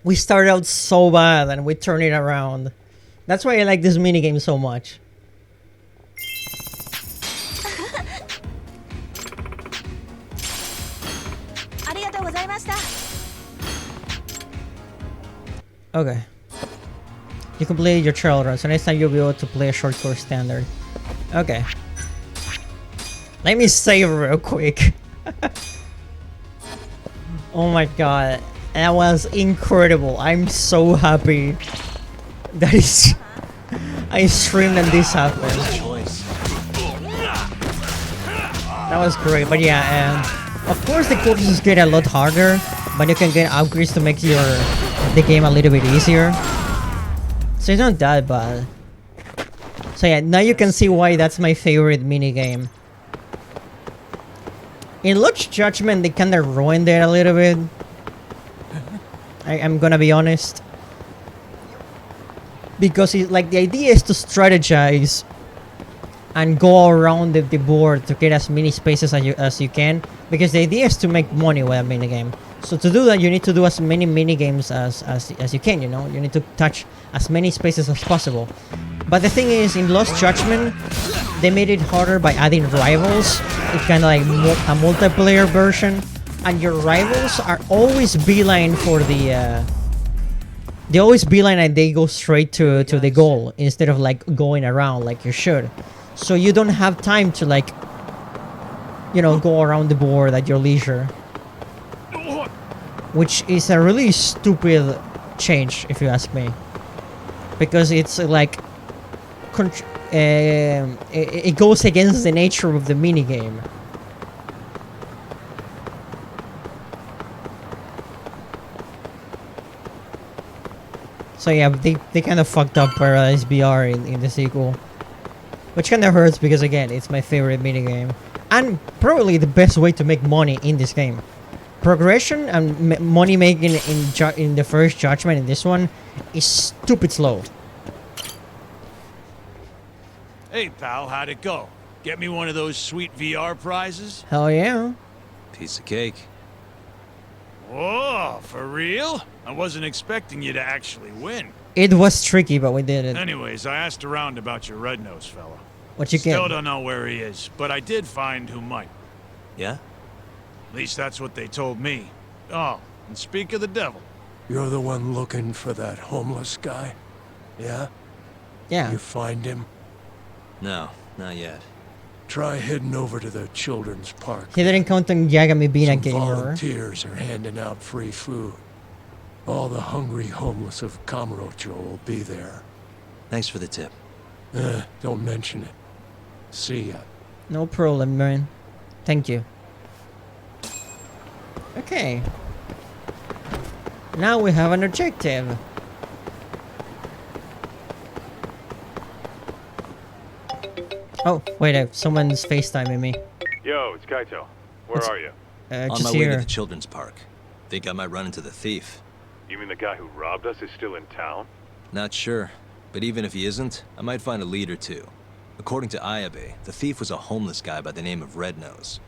We started out so bad and we turn it around. That's why I like this minigame so much. Okay. You completed your trail run, so next time you'll be able to play a short course standard. Okay. Let me save real quick. Oh my god. That was incredible. I'm so happy. That is... I streamed and this happened. Choice. That was great, but yeah, and of course the courses get a lot harder, but you can get upgrades to make the game a little bit easier. So it's not that bad. So yeah, now you can see why that's my favorite minigame. In Lost Judgment, they kinda ruined it a little bit. I'm gonna be honest. Because like the idea is to strategize and go around the board to get as many spaces as you can, because the idea is to make money with a minigame. So to do that, you need to do as many minigames as you can, you know? You need to touch as many spaces as possible. But the thing is, in Lost Judgment, they made it harder by adding rivals. It's kind of like a multiplayer version. And your rivals are always beeline for the... they always beeline and they go straight to the goal, instead of like going around like you should. So you don't have time to like, you know, go around the board at your leisure. Which is a really stupid change, if you ask me. Because it's like... it goes against the nature of the minigame. So yeah, they kind of fucked up Paradise BR in the sequel. Which kind of hurts because, again, it's my favorite minigame. And probably the best way to make money in this game. Progression and money making in the first Judgment in this one is stupid slow. Hey, pal, how'd it go? Get me one of those sweet VR prizes? Hell yeah. Piece of cake. Whoa, for real? I wasn't expecting you to actually win. It was tricky, but we did it. Anyways, I asked around about your red-nosed fella. What you Still get? don't know where he is, but I did find who might. Yeah? At least that's what they told me. Oh, and speak of the devil. You're the one looking for that homeless guy? Yeah? Yeah. You find him? No, not yet. Try heading over to the children's park. He didn't count on Yagami being a Some gamer. volunteers are handing out free food. All the hungry homeless of Kamurocho will be there. Thanks for the tip. Don't mention it. See ya. No problem, man. Thank you. Okay. Now we have an objective. Oh, wait, someone's FaceTiming me. Yo, it's Kaito. Where What's- are you? On Just my way here. to the children's park. Think I might run into the thief. You mean the guy who robbed us is still in town? Not sure, but even if he isn't, I might find a lead or two. According to Ayabe, the thief was a homeless guy by the name of Rednose.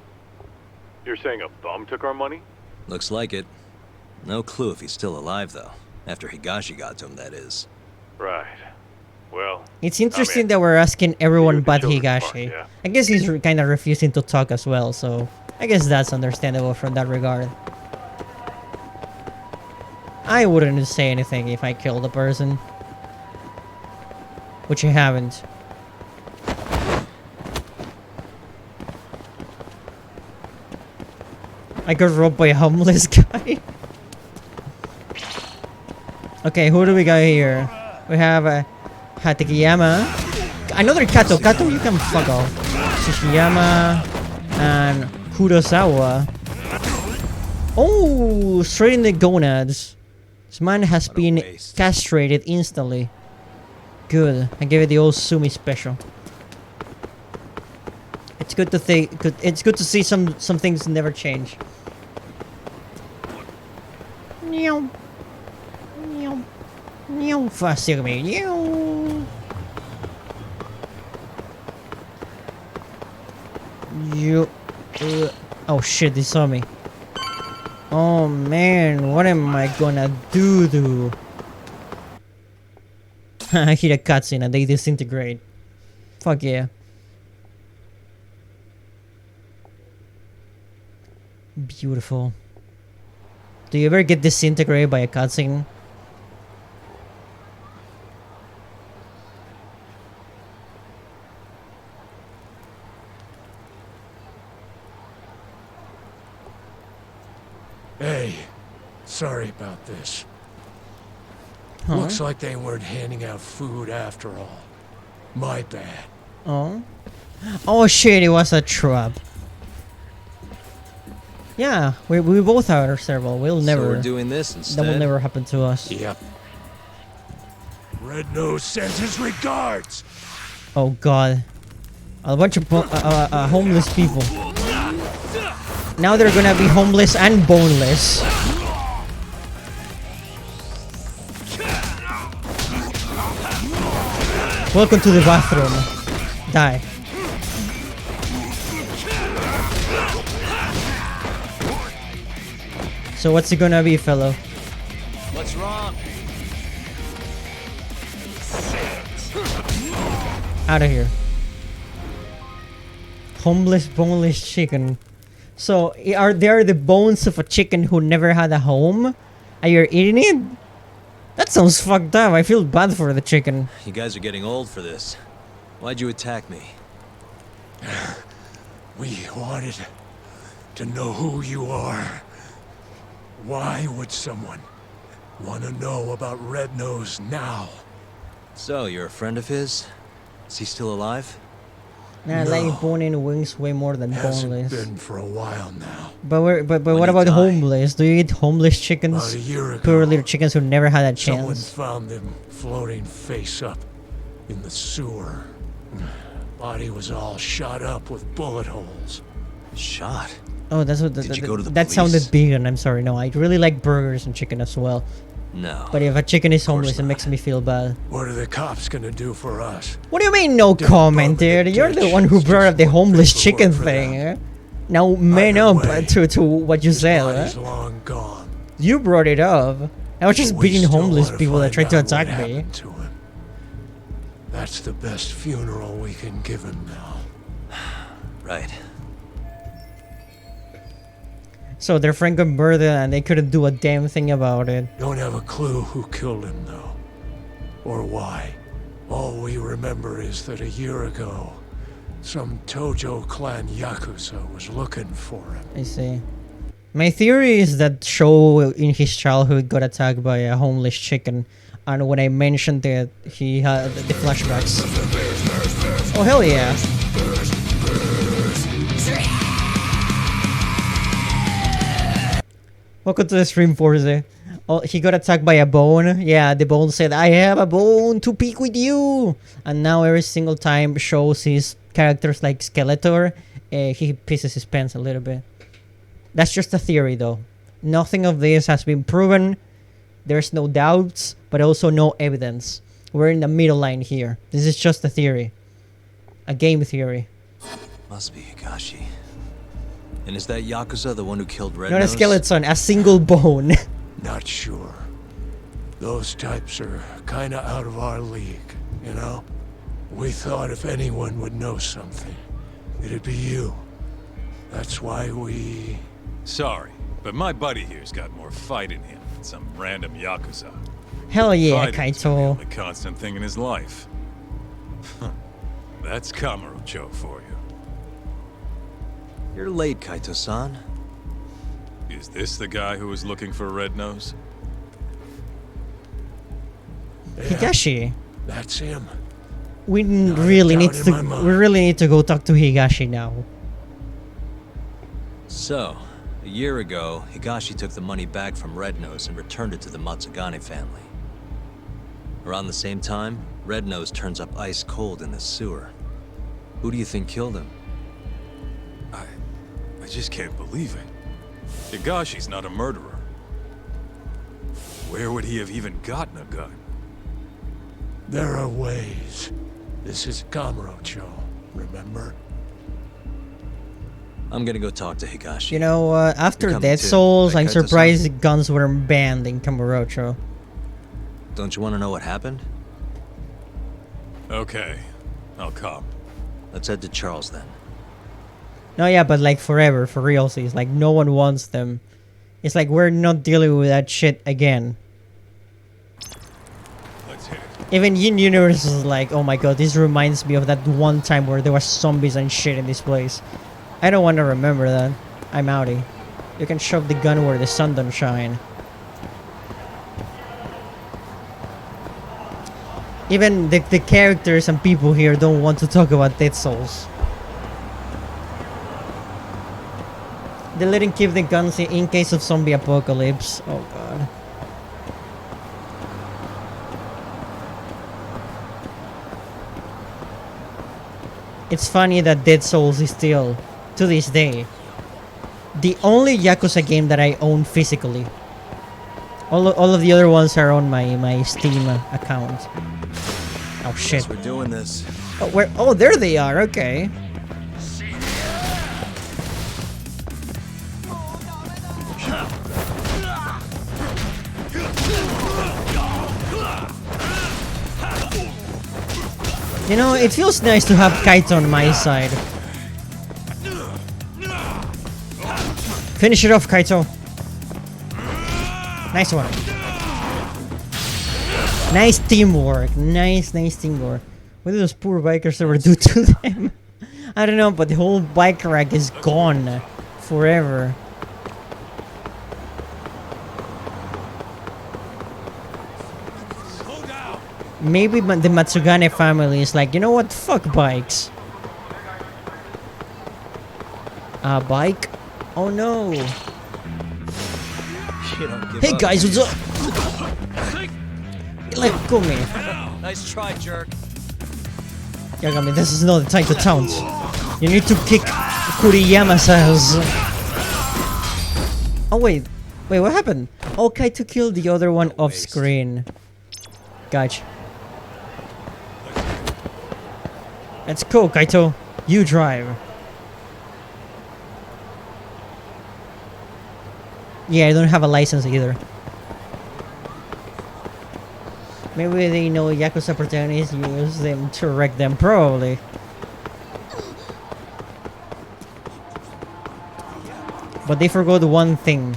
You're saying a bum took our money? Looks like it. No clue if he's still alive, though. After Higashi got to him, that is. Right. Well, It's interesting in. that we're asking everyone With the but children's Higashi. park, yeah. I guess he's kind of refusing to talk as well, so I guess that's understandable from that regard. I wouldn't say anything if I killed a person. Which I haven't. I got robbed by a homeless guy. Okay, who do we got here? We have Hatakeyama. Another Kato. Kato, you can fuck off. Tsushiyama and Kurosawa. Oh, straight in the gonads. This man has What a been waste. castrated instantly. Good. I gave it the old Sumi special. It's good to think. It's good to see some things never change. Meow. Meow. Meow. Faster me. Meow. You. Oh shit! They saw me. Oh man, what am I gonna do? I hit a cutscene and they disintegrate. Fuck yeah. Beautiful. Do you ever get disintegrated by a cutscene? Hey, sorry about this. Huh? Looks like they weren't handing out food after all. My bad. Oh. Oh shit, it was a trap. Yeah, we both are several. We'll So never. we're doing this instead. That will never happen to us. Yep. Red Nose sends his regards! Oh god. A bunch of homeless people. Now they're gonna be homeless and boneless. Welcome to the bathroom. Die. So what's it gonna be, fellow? What's wrong? Out of here. Homeless boneless chicken. So are there the bones of a chicken who never had a home? And you're eating it? That sounds fucked up. I feel bad for the chicken. You guys are getting old for this. Why'd you attack me? We wanted to know who you are. Why would someone want to know about Red Nose now? So, you're a friend of his? Is he still alive? Nah, No. like bone in wings way more than Hasn't boneless. been for a while now. But what When about he died. homeless? Do you eat homeless About chickens? a year ago, Poor little chickens who never had a someone chance. found them floating face up in the sewer. Body was all shot up with bullet holes. Shot? Oh, that's what. Did you go to the that police? sounded vegan. I'm sorry. No, I really like burgers and chicken as well. No. But if a chicken is homeless, it not. makes me feel bad. What are the cops gonna do for us? What do you mean, no Dump comment, them in dude? the You're the ditch. one who It's brought just up the more homeless paperwork chicken for thing. them. Now man Either up way, to what you said. Body's Huh? long gone. You brought it up. I was just We beating still homeless wanna people that find tried to out what attack me. happened to him. That's the best funeral we can give him now. Right. So their friend got murdered and they couldn't do a damn thing about it. Don't have a clue who killed him, though. Or why. All we remember is that a year ago, some Tojo clan Yakuza was looking for him. I see. My theory is that Sho in his childhood got attacked by a homeless chicken, and when I mentioned that he had the flashbacks. Oh hell yeah! Welcome to the stream, Forze. Oh, he got attacked by a bone. Yeah, the bone said, "I have a bone to pick with you." And now every single time Sho sees characters like Skeletor, he pisses his pants a little bit. That's just a theory, though. Nothing of this has been proven. There's no doubts, but also no evidence. We're in the middle line here. This is just a theory. A game theory. Must be Higashi. And is that Yakuza the one who killed Red Not a Nose? skeleton, a single bone. Not sure. Those types are kinda out of our league, you know? We thought if anyone would know something, it'd be you. That's why we... Sorry, but my buddy here's got more fight in him than some random Yakuza. Hell yeah, Fighting's been the Kaito. only constant thing in his life. That's Kamurocho for you. You're late, Kaito-san. Is this the guy who was looking for Red Nose? Yeah, Higashi. that's him. We Not a really doubt need in to. my mind. We really need to go talk to Higashi now. So, a year ago, Higashi took the money back from Red Nose and returned it to the Matsugane family. Around the same time, Red Nose turns up ice cold in the sewer. Who do you think killed him? I just can't believe it. Higashi's not a murderer. Where would he have even gotten a gun? There are ways. This is Kamurocho, remember? I'm gonna go talk to Higashi. You know, after You're coming Dead too, Souls, right, I'm Kaito-san? surprised guns weren't banned in Kamurocho. Don't you want to know what happened? Okay, I'll come. Let's head to Charles then. No, yeah, but like forever, for realsies. Like, no one wants them. It's like we're not dealing with that shit again. Let's hit it. Even Universe is like, oh my god, this reminds me of that one time where there was zombies and shit in this place. I don't want to remember that. I'm outie. You can shove the gun where the sun don't shine. Even the characters and people here don't want to talk about Dead Souls. They let him keep the guns in case of zombie apocalypse. Oh god. It's funny that Dead Souls is still, to this day, the only Yakuza game that I own physically. All of the other ones are on my Steam account. Oh shit. Guess we're doing this. Oh, where? Oh, there they are. Okay. You know, it feels nice to have Kaito on my side. Finish it off, Kaito. Nice one. Nice teamwork. Nice teamwork. What did those poor bikers ever do to them? I don't know, but the whole bike rack is gone forever. Maybe the Matsugane family is like, you know what? Fuck bikes. A bike? Oh no. Hey guys, what's up? Let go me. Nice try, jerk. Yagami, this is not the time to taunt. You need to kick Kuriyama's ass. Oh wait, what happened? Oh, Kaito killed the other one off screen. Gotcha. Let's go, Kaito. You drive. Yeah, I don't have a license either. Maybe they know Yakuza protagonists use them to wreck them, probably. But they forgot one thing.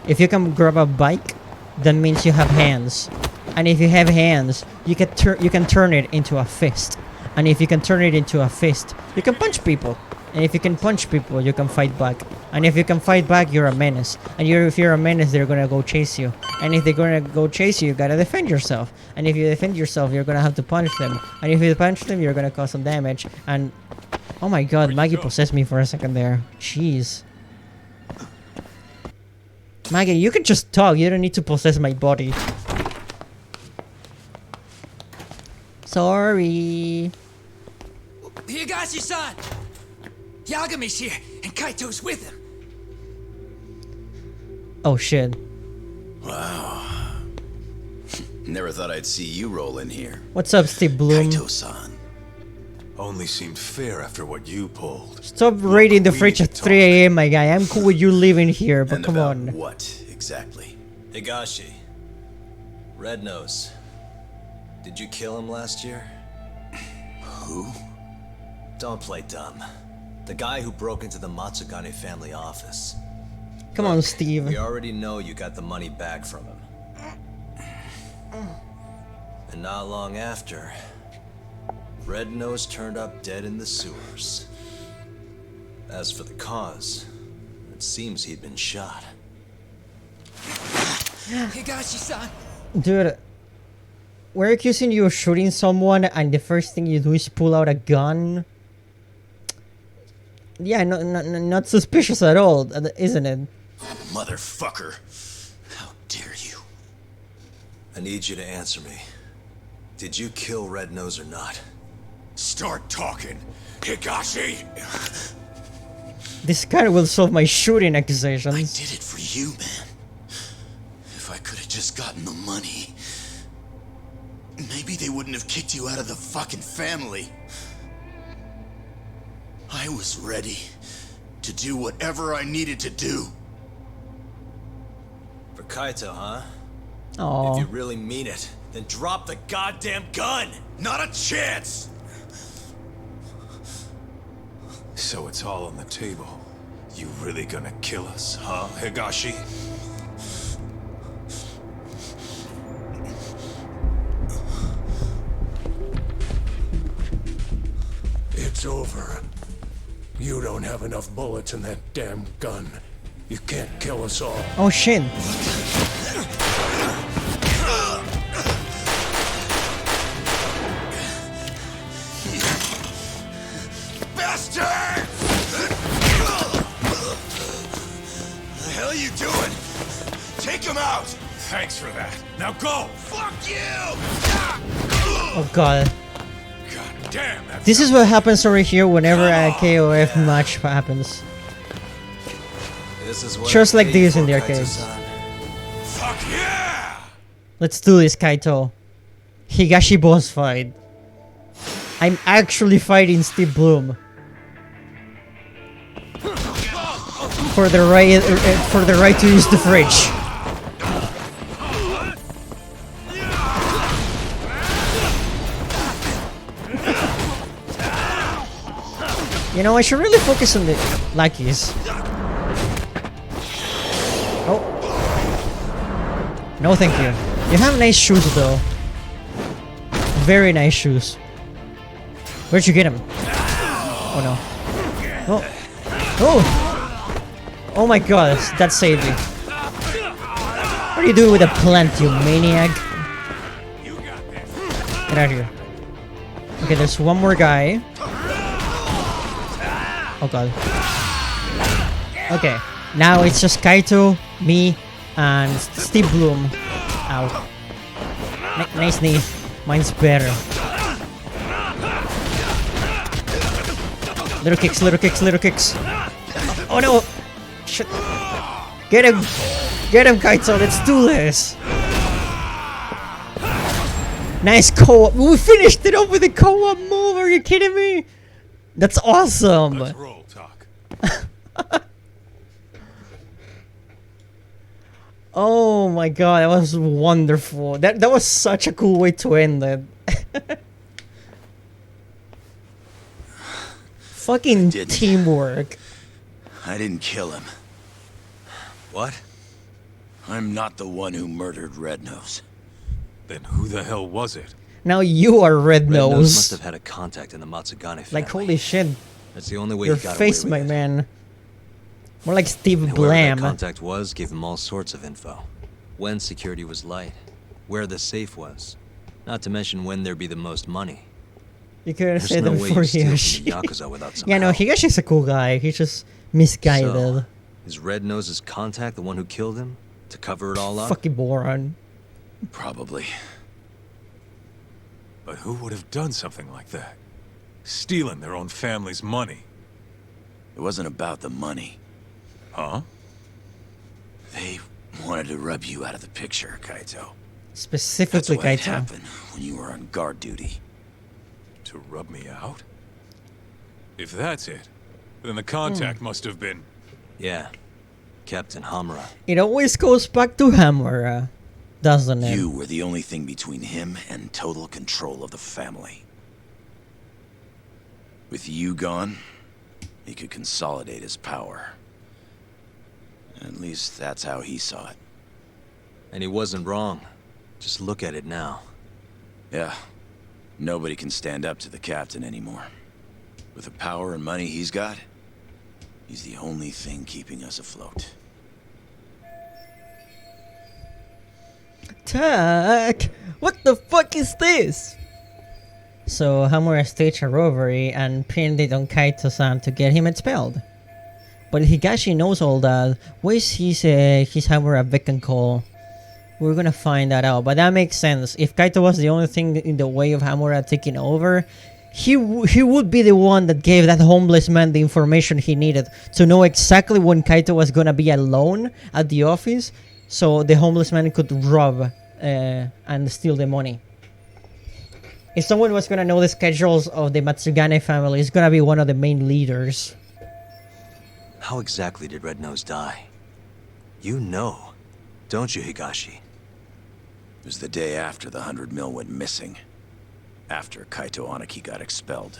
If you can grab a bike, that means you have hands. And if you have hands, you can turn it into a fist. And if you can turn it into a fist, you can punch people. And if you can punch people, you can fight back. And if you can fight back, you're a menace. And if you're a menace, they're gonna go chase you. And if they're gonna go chase you, you gotta defend yourself. And if you defend yourself, you're gonna have to punch them. And if you punch them, you're gonna cause some damage. And oh my god, Maggie possessed me for a second there. Jeez. Maggie, you can just talk. You don't need to possess my body. Sorry. Higashi-san! Yagami's here, and Kaito's with him. Oh shit. Wow. Never thought I'd see you roll in here. What's up, Steve Bloom? Kaito-san. Only seemed fair after what you pulled. Stop raiding the fridge at 3 a.m., my guy. I'm cool with you living here, but And come about on. what, exactly? Higashi. Red Nose. Did you kill him last year? Who? Don't play dumb. The guy who broke into the Matsugane family office. Come on, Steve. We already know you got the money back from him. And not long after, Red Nose turned up dead in the sewers. As for the cause, it seems he'd been shot. Higashi-san! Dude, we're accusing you of shooting someone and the first thing you do is pull out a gun? Yeah, not suspicious at all, isn't it? Motherfucker. How dare you? I need you to answer me. Did you kill Red Nose or not? Start talking, Higashi! This guy will solve my shooting I accusations. did it for you, man. If I could have just gotten the money, maybe they wouldn't have kicked you out of the fucking family. I was ready to do whatever I needed to do. For Kaito, huh? Oh. If you really mean it, then drop the goddamn gun! Not a chance! So it's all on the table. You really gonna kill us, huh, Higashi? It's over. You don't have enough bullets in that damn gun. You can't kill us all. Oh shit. Bastard! The hell are you doing? Take him out! Thanks for that. Now go! Fuck you! Oh god. God damn, that This is what happens over here whenever a KOF match happens. This is what Just I like paid this in for, the arcades. Kaito-san. Fuck yeah! Let's do this, Kaito. Higashi boss fight. I'm actually fighting Steve Bloom. For the right to use the fridge. You know, I should really focus on the lackeys. Oh. No, thank you. You have nice shoes, though. Very nice shoes. Where'd you get them? Oh no. Oh. Oh! Oh my god, that saved me. What are you doing with a plant, you maniac? Get out of here. Okay, there's one more guy. Oh god. Okay, now it's just Kaito, me, and Steve Bloom. Ow. Nice knee. Mine's better. Little kicks, little kicks, little kicks. Oh no! Shit. Get him! Get him, Kaito, let's do this! Nice co-op. We finished it off with a co-op move, are you kidding me? That's awesome! Let's roll, Talk. Oh my god, that was wonderful. That was such a cool way to end it. Fucking teamwork. I didn't kill him. What? I'm not the one who murdered Red Nose. Then who the hell was it? Now you are Red Red Nose Nose. must have had a contact in the Matsugane family. Like holy shit. That's the only way Your he got face, away my with it. man. More like Steve Whoever that Blam. contact was gave him all sorts of info. When security was light, where the safe was, not to mention when there'd be the most money. You could have There's said no that way for you steal from Higashi. the Yakuza without some Yeah, no, help. Higashi's a cool guy. He's just misguided. So, is Red Nose's contact the one who killed him? To cover it all up? Fucking moron. Probably. But who would have done something like that? Stealing their own family's money. It wasn't about the money. Huh? They wanted to rub you out of the picture, Kaito. Specifically, That's what Kaito. happened when you were on guard duty. To rub me out? If that's it, then the contact must have been... Yeah. Captain Hamura. It always goes back to Hamura, doesn't it? You were the only thing between him and total control of the family. With you gone, he could consolidate his power. At least that's how he saw it. And he wasn't wrong. Just look at it now. Yeah. Nobody can stand up to the captain anymore. With the power and money he's got, he's the only thing keeping us afloat. Tak! What the fuck is this? So Hamura staged a robbery and pinned it on Kaito-san to get him expelled. But Higashi knows all that. What is his Hamura beacon call? We're gonna find that out, but that makes sense. If Kaito was the only thing in the way of Hamura taking over, he would be the one that gave that homeless man the information he needed to know exactly when Kaito was gonna be alone at the office, so the homeless man could rob and steal the money. If someone was gonna know the schedules of the Matsugane family, it's gonna be one of the main leaders. How exactly did Red Nose die? You know, don't you, Higashi? It was the day after the 100 mil went missing. After Kaito Aniki got expelled.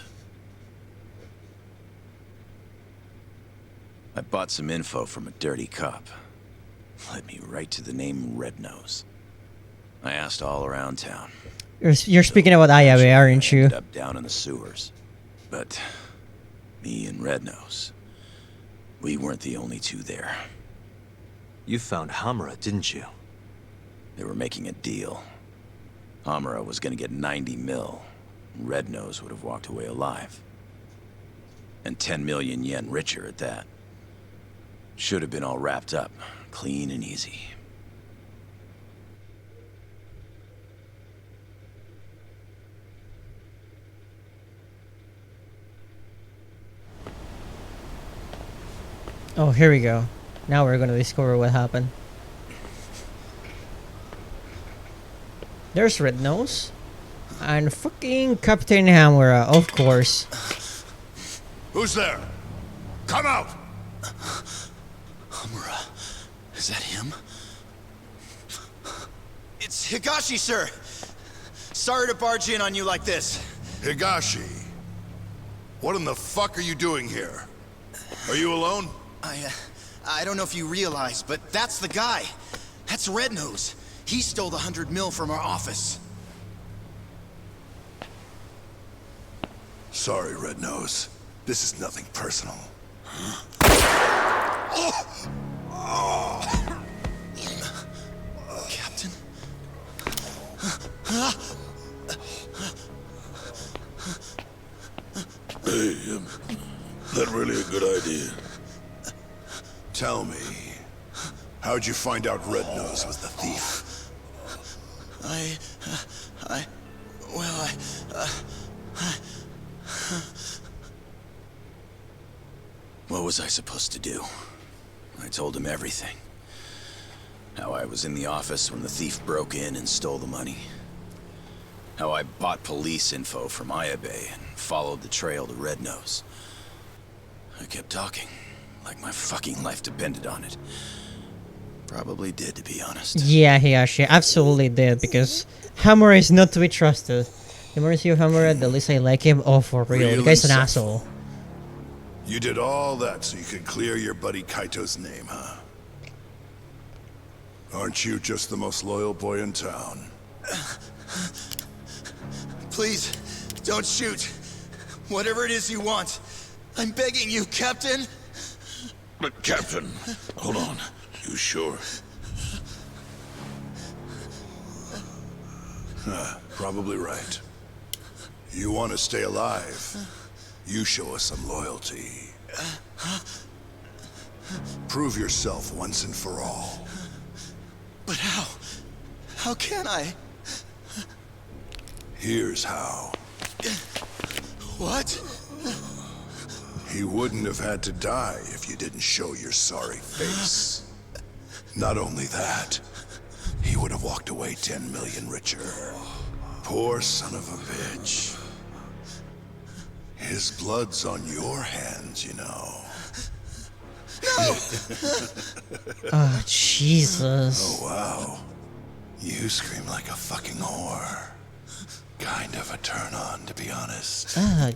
I bought some info from a dirty cop. Led me right to the name Red Nose. I asked all around town. You're speaking about Ayabe, aren't you? Ended up down in the sewers. But me and Red Nose, we weren't the only two there. You found Hamura, didn't you? They were making a deal. Hamura was gonna get 90 mil. Red Nose would have walked away alive. And 10 million yen richer at that. Should have been all wrapped up, clean and easy. Oh, here we go. Now we're gonna discover what happened. There's Red Nose. And fucking Captain Hamura, of course. Who's there? Come out! Hamura, is that him? It's Higashi, sir. Sorry to barge in on you like this. Higashi. What in the fuck are you doing here? Are you alone? I don't know if you realize, but that's the guy. That's Red Nose. He stole the 100 mil from our office. Sorry, Red Nose. This is nothing personal. Captain? Hey, that really a good idea? Tell me, how'd you find out Red Nose was the thief? What was I supposed to do? I told him everything. How I was in the office when the thief broke in and stole the money. How I bought police info from Ayabe and followed the trail to Red Nose. I kept talking, like my fucking life depended on it. Probably did, to be honest. Yeah, he actually absolutely did, because Hamura is not to be trusted. The more you see Hamura, the least I like him. Oh, for real. The Real guy's an insightful. asshole. You did all that so you could clear your buddy Kaito's name, huh? Aren't you just the most loyal boy in town? Please, don't shoot. Whatever it is you want. I'm begging you, Captain. But Captain, hold on. You sure? Probably right. You want to stay alive? You show us some loyalty. Prove yourself once and for all. But how? How can I? Here's how. What? He wouldn't have had to die if you didn't show your sorry face. Not only that, he would have walked away 10 million richer. Poor son of a bitch. His blood's on your hands, you know. No! Oh, Jesus. Oh, wow. You scream like a fucking whore. Kind of a turn on, to be honest. Ah,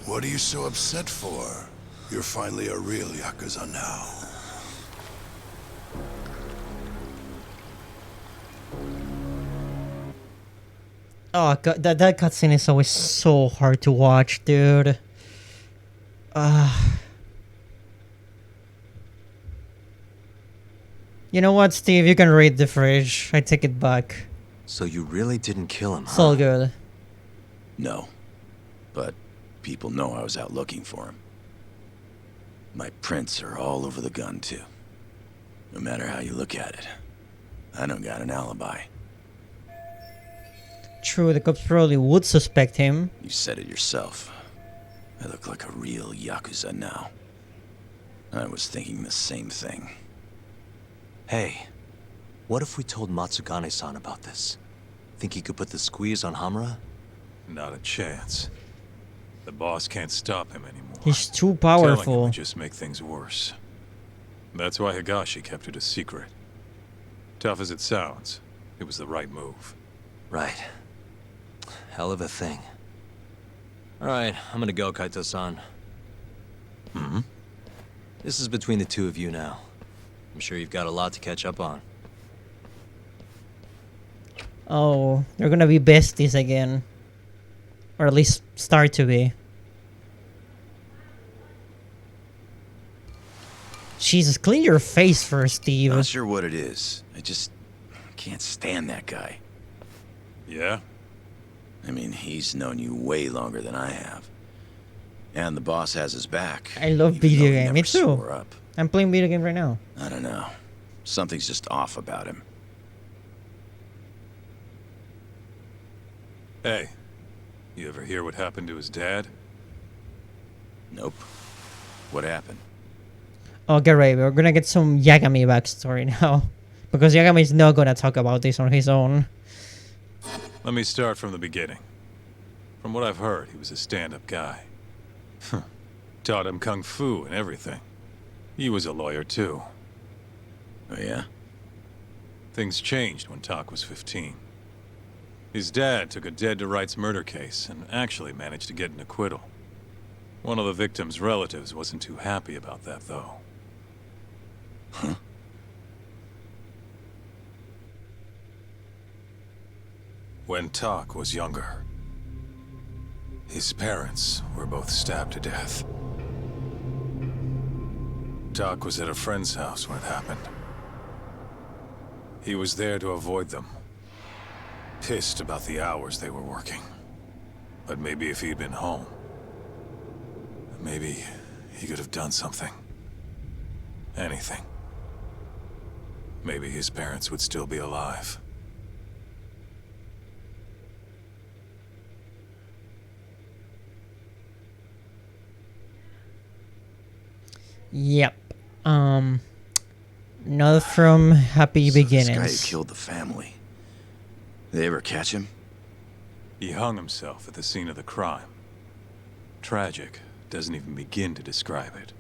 What are you so upset for? You're finally a real Yakuza now. Oh god, that cutscene is always so hard to watch, dude. You know what, Steve? You can raid the fridge. I take it back. So you really didn't kill him, It's all good. No. But people know I was out looking for him. My prints are all over the gun, too. No matter how you look at it, I don't got an alibi. True, the cops probably would suspect him. You said it yourself. I look like a real Yakuza now. I was thinking the same thing. Hey, what if we told Matsugane-san about this? Think he could put the squeeze on Hamura? Not a chance. The boss can't stop him anymore. He's too Telling him powerful. would just make things worse. That's why Higashi kept it a secret. Tough as it sounds, it was the right move. Right. Hell of a thing. Alright, I'm gonna go, Kaito-san. Hmm? This is between the two of you now. I'm sure you've got a lot to catch up on. Oh, they're gonna be besties again. Or at least start to be. Jesus, clean your face first, Steve. Not sure what it is. I just can't stand that guy. Yeah? I mean, he's known you way longer than I have. And the boss has his back. I love even though video he game. never Me too. swore up. I'm playing video game right now. I don't know. Something's just off about him. Hey, you ever hear what happened to his dad? Nope. What happened? Oh, get ready. We're gonna get some Yagami backstory now. Because Yagami is not gonna talk about this on his own. Let me start from the beginning. From what I've heard, he was a stand-up guy. Taught him kung fu and everything. He was a lawyer too. Oh yeah? Things changed when Tak was 15. His dad took a dead-to-rights murder case and actually managed to get an acquittal. One of the victim's relatives wasn't too happy about that, though. Huh? When Tak was younger, his parents were both stabbed to death. Tak was at a friend's house when it happened. He was there to avoid them. Pissed about the hours they were working. But maybe if he'd been home, maybe he could have done something. Anything. Maybe his parents would still be alive. Yep. Not from Happy So Beginnings. this guy who killed the family. They ever catch him? He hung himself at the scene of the crime. Tragic. Doesn't even begin to describe it.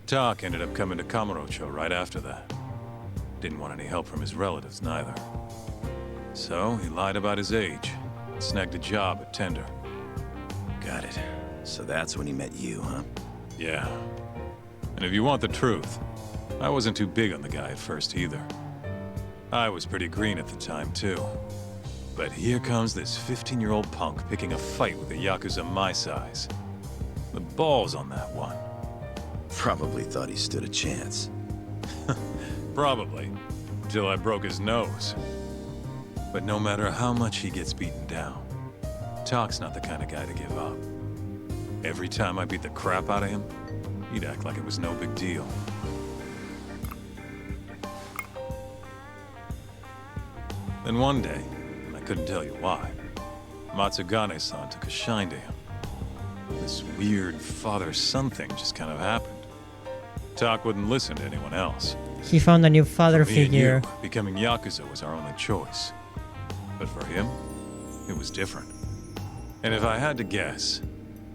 Tak ended up coming to Kamurocho right after that. Didn't want any help from his relatives, neither. So he lied about his age, and snagged a job at Tender. Got it. So that's when he met you, huh? Yeah. And if you want the truth, I wasn't too big on the guy at first either. I was pretty green at the time, too. But here comes this 15-year-old punk picking a fight with a Yakuza my size. The balls on that one. Probably thought he stood a chance. Probably. Until I broke his nose. But no matter how much he gets beaten down, Tak's not the kind of guy to give up. Every time I beat the crap out of him, he'd act like it was no big deal. Then one day, and I couldn't tell you why, Matsugane-san took a shine to him. This weird father-son thing just kind of happened. Tak wouldn't listen to anyone else. He found a new father For me and figure. you, becoming Yakuza was our only choice. But for him, it was different. And if I had to guess,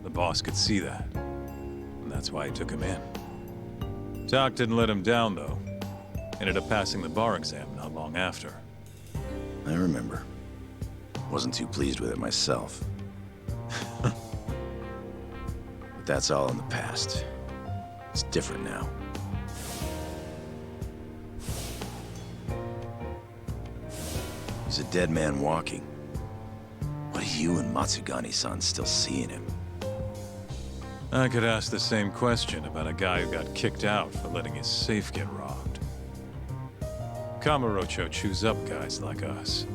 the boss could see that. And that's why he took him in. Tak didn't let him down, though. Ended up passing the bar exam not long after. I remember. Wasn't too pleased with it myself. But that's all in the past. It's different now. He's a dead man walking. What do you and Matsugane-san still see in him? I could ask the same question about a guy who got kicked out for letting his safe get robbed. Kamurocho chews up guys like us.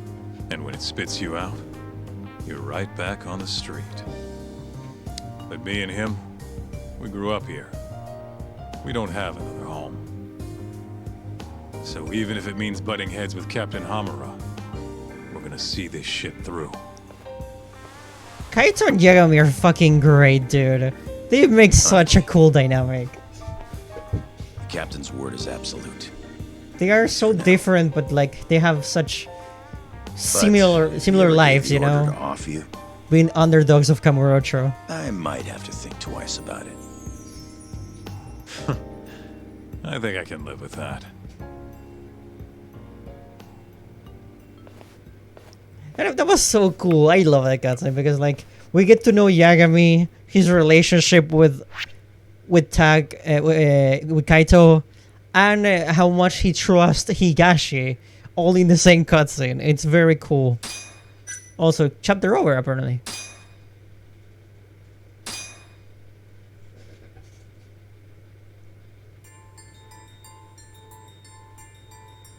And when it spits you out, you're right back on the street. But me and him, we grew up here. We don't have another home. So even if it means butting heads with Captain Hamura, we're gonna see this shit through. Kaito and Yagami are fucking great, dude. They make such a cool dynamic. Captain's word is absolute. They are so different, but like they have such But similar you ever gave lives, the you order know, to off you? being underdogs of Kamurocho. I might have to think twice about it. I think I can live with that. That was so cool. I love that cutscene because like we get to know Yagami, his relationship with Tag, with Kaito, and how much he trusts Higashi, all in the same cutscene. It's very cool. Also, chapter over apparently.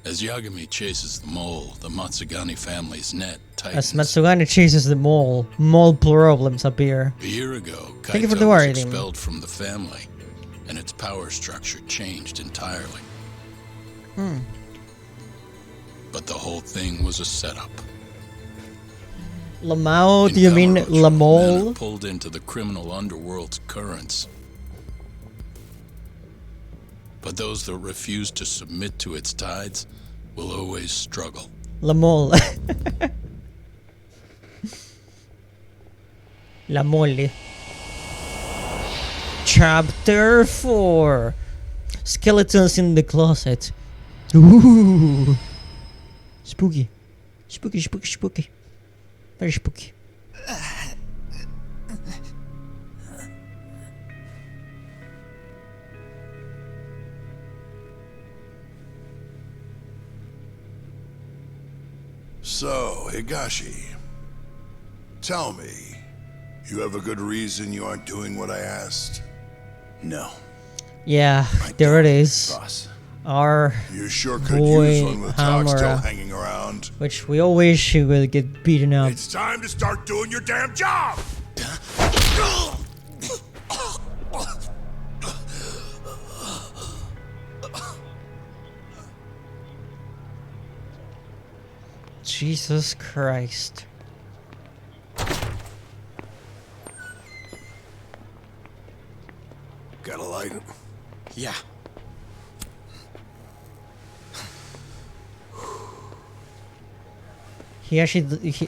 As Yagami chases the mole, the Matsugani family's net As tightens. Matsugani chases the mole problems appear. A year ago, Thank you for Kaito the was wording. expelled from the family, and its power structure changed entirely. But the whole thing was a setup. Lamau, do you mean Men Lamole? are pulled into the criminal underworld's currents. But those that refuse to submit to its tides will always struggle. Lamole. La Mole. Chapter 4. Skeletons in the closet. Ooh. Spooky. Spooky, spooky, spooky. Very spooky. So, Higashi, tell me, you have a good reason you aren't doing what I asked? No. Yeah, there it is. Boss. Our You sure could boy use one with Talk still Hamura, hanging around. which we all wish he would get beaten up. It's time to start doing your damn job! Jesus Christ. Got a light? Yeah. He actually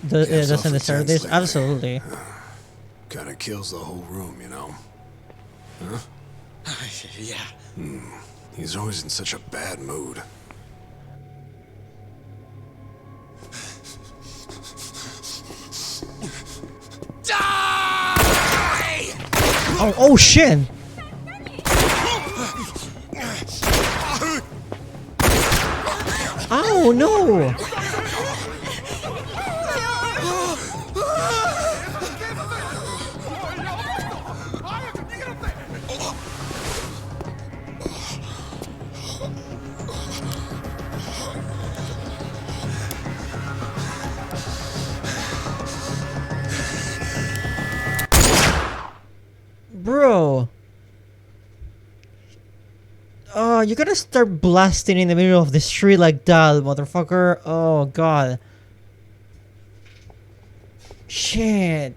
doesn't deserve this? Absolutely. Kinda kills the whole room, you know? Huh? Yeah. He's always in such a bad mood. Oh shit! Oh no! Bro. Oh, you gotta start blasting in the middle of the street like that, motherfucker. Oh, God. Shit.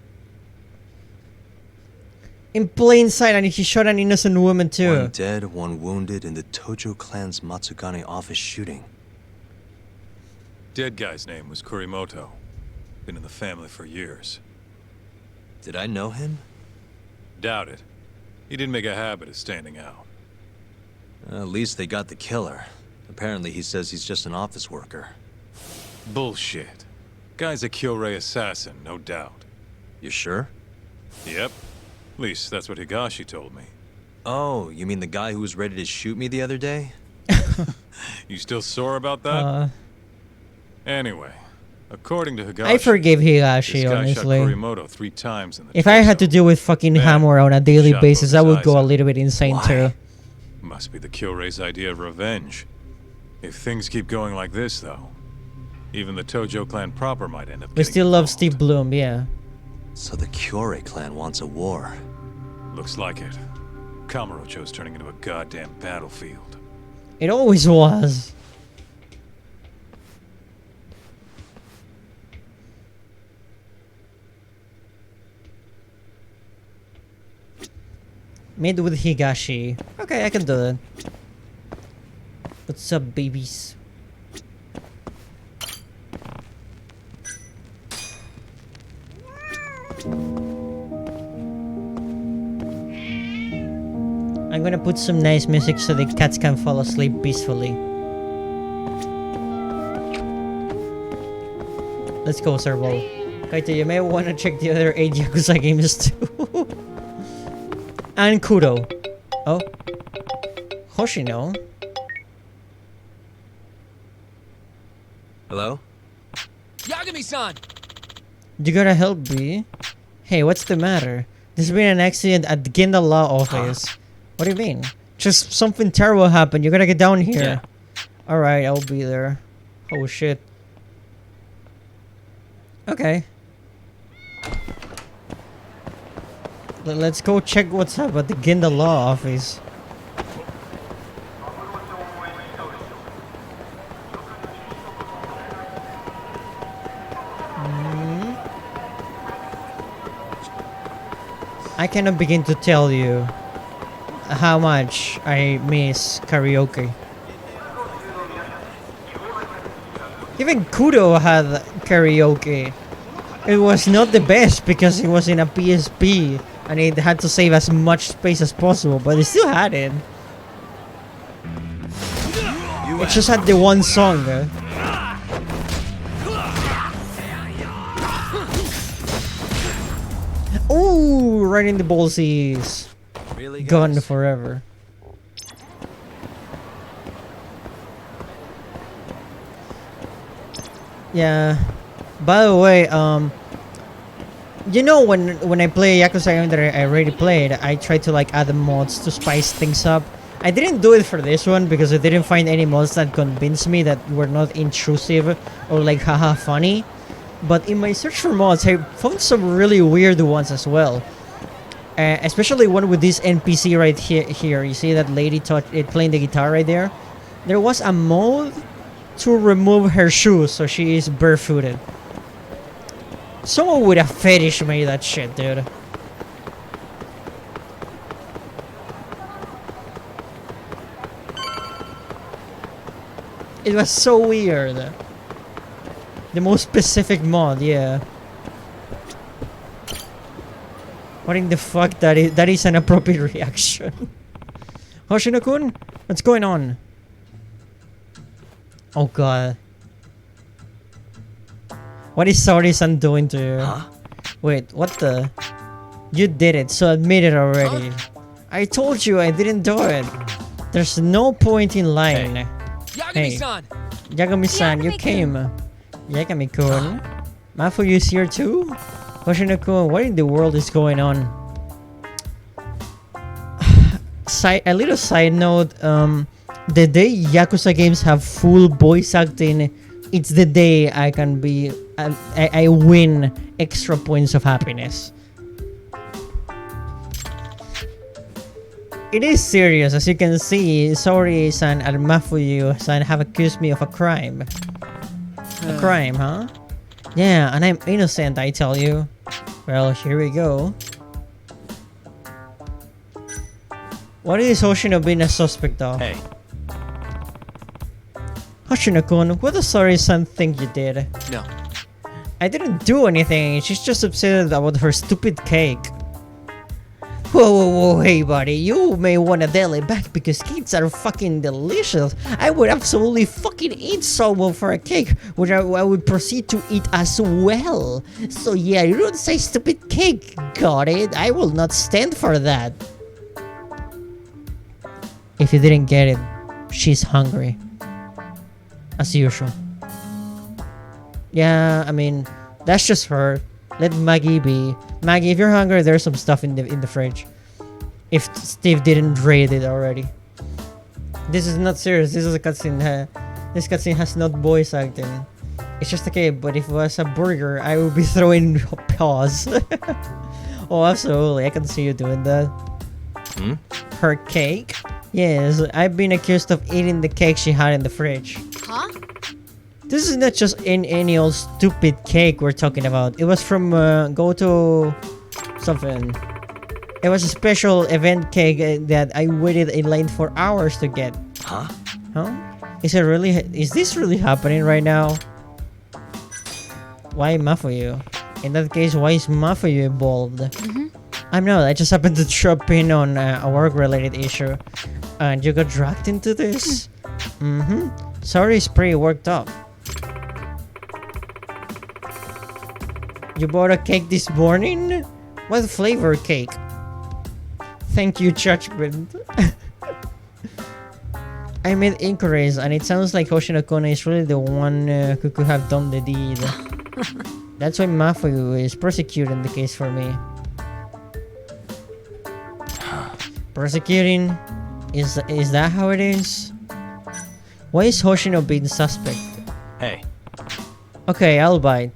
In plain sight, and he shot an innocent woman too. One dead, one wounded in the Tojo clan's Matsugani office shooting. Dead guy's name was Kurimoto. Been in the family for years. Did I know him? Doubt it. He didn't make a habit of standing out. At least they got the killer. Apparently he says he's just an office worker. Bullshit. Guy's a Kyorei assassin, no doubt. You sure? Yep. At least that's what Higashi told me. Oh, you mean the guy who was ready to shoot me the other day? You still sore about that? Anyway, according to Higashi, I forgive Higashi, this guy honestly. shot Kurimoto 3 times in the If I had to deal with fucking Hamura on a daily shot basis, both I would his go a eyes little bit insane too. Must be the Kyorei's idea of revenge. If things keep going like this, though, even the Tojo clan proper might end up We getting still love Steve Bloom, yeah. So the Kyorei clan wants a war. Looks like it. Kamurocho's turning into a goddamn battlefield. It always was. Made with Higashi. Okay, I can do that. What's up, babies? I'm gonna put some nice music so the cats can fall asleep peacefully. Let's go, Servo. Kaito, you may wanna check the other 8 Yakuza games too. And Kudo. Oh. Hoshino. Hello? Yagami-san! You gotta help me. Hey, what's the matter? There's been an accident at the Ginda Law office. What do you mean? Just something terrible happened. You gotta get down here. Yeah. Alright, I'll be there. Oh shit. Okay. Let's go check what's up at the Ginda Law office. I cannot begin to tell you how much I miss karaoke. Even Kudo had karaoke. It was not the best because it was in a PSP and it had to save as much space as possible, but it still had it. It just had the one song. Ooh, right in the ballsies. Really, Gone guys? forever. Yeah. By the way, you know when I play Yakuza game that I already played, I try to like add mods to spice things up. I didn't do it for this one because I didn't find any mods that convinced me that were not intrusive or like haha funny. But in my search for mods, I found some really weird ones as well. Especially one with this NPC right here. You see that lady playing the guitar right there? There was a mod to remove her shoes so she is barefooted. Someone with a fetish made that shit, dude. It was so weird. The most specific mod, yeah. What in the fuck? That is an appropriate reaction. Hoshino-kun, what's going on? Oh god. What is Saori-san doing to you? Huh? Wait, what the? You did it, so admit it already. I told you I didn't do it. There's no point in lying. Hey, Yagami-san! Yagami-san, you came. Yagami-kun? Mafuyu's here too? Hoshino-kun, what in the world is going on? A little side note, the day Yakuza games have full voice acting, it's the day I can be... I win extra points of happiness. It is serious, as you can see. Saori-san and Mafuyu-san have accused me of a crime. A crime, huh? Yeah, and I'm innocent, I tell you. Well, here we go. What is Hoshino being a suspect of? Hey. Hoshino-kun, what does Saori-san think you did? No. I didn't do anything, she's just upset about her stupid cake. Whoa, hey buddy, you may want to dial it back because cakes are fucking delicious. I would absolutely fucking eat someone for a cake, which I would proceed to eat as well. So yeah, you don't say stupid cake, got it? I will not stand for that. If you didn't get it, she's hungry. As usual. Yeah, I mean, that's just her. Let Maggie be. Maggie, if you're hungry, there's some stuff in the fridge. If Steve didn't raid it already. This is not serious. This is a cutscene. This cutscene has not voice acting. It's just a cake, but if it was a burger, I would be throwing paws. Oh, absolutely. I can see you doing that. Hmm? Her cake? Yes, I've been accused of eating the cake she had in the fridge. Huh? This is not just any old stupid cake we're talking about. It was from Goto something. It was a special event cake that I waited in line for hours to get. Huh? Huh? Is it really? Is this really happening right now? Why Mafuyu? In that case, why is Mafuyu involved? I'm not. I just happened to drop in on a work-related issue, and you got dragged into this. Sorry, it's pretty worked up. You bought a cake this morning? What flavor cake? Thank you, judgment. I made inquiries, and it sounds like Hoshinokone is really the one who could have done the deed. That's why Mafuyu is prosecuting the case for me. Prosecuting? Is that how it is? Why is Hoshino being suspect? Hey. Okay, I'll bite.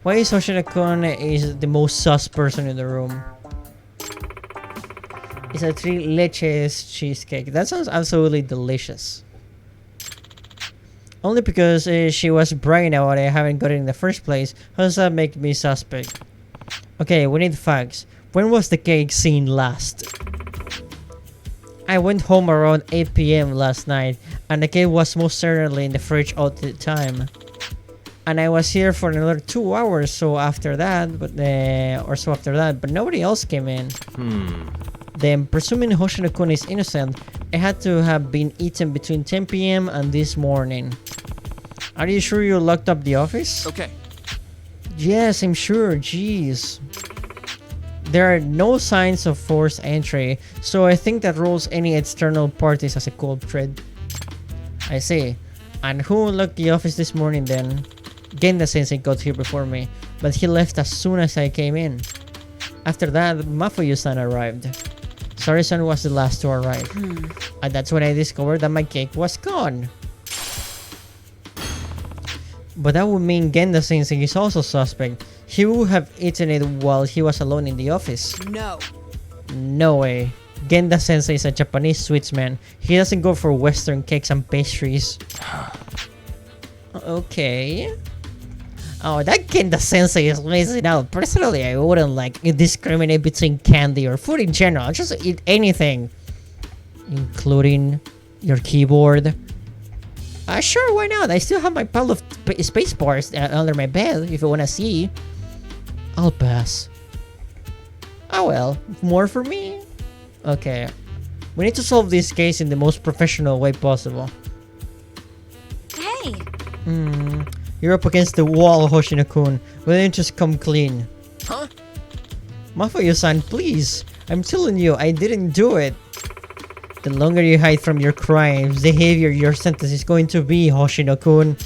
Why is Hoshinokone is the most sus person in the room? It's a 3 leches cheesecake. That sounds absolutely delicious. Only because she was bragging about it, I haven't got it in the first place. How does that make me suspect? Okay, we need facts. When was the cake seen last? I went home around 8 PM last night, and the cake was most certainly in the fridge all the time. And I was here for another 2 hours so after that, but nobody else came in. Then, presuming Hoshinokune is innocent, it had to have been eaten between 10 PM and this morning. Are you sure you locked up the office? Okay. Yes, I'm sure. Jeez. There are no signs of forced entry, so I think that rules any external parties as a culprit. I see. And who locked the office this morning then? Genda Sensei got here before me, but he left as soon as I came in. After that, Mafuyu-san arrived. Sari-san was the last to arrive. And that's when I discovered that my cake was gone. But that would mean Genda Sensei is also suspect. He would have eaten it while he was alone in the office. No. No way. Genda Sensei is a Japanese sweets man. He doesn't go for Western cakes and pastries. Okay. Oh, that Genda Sensei is missing out. Personally, I wouldn't like discriminate between candy or food in general. Just eat anything. Including your keyboard. Sure, why not? I still have my pile of space bars under my bed if you wanna see. I'll pass. Oh well, more for me? Okay. We need to solve this case in the most professional way possible. Hey! You're up against the wall, Hoshino-kun. Why don't you just come clean? Huh? Mafuyu-san, please. I'm telling you, I didn't do it. The longer you hide from your crimes, the heavier your sentence is going to be, Hoshino-kun.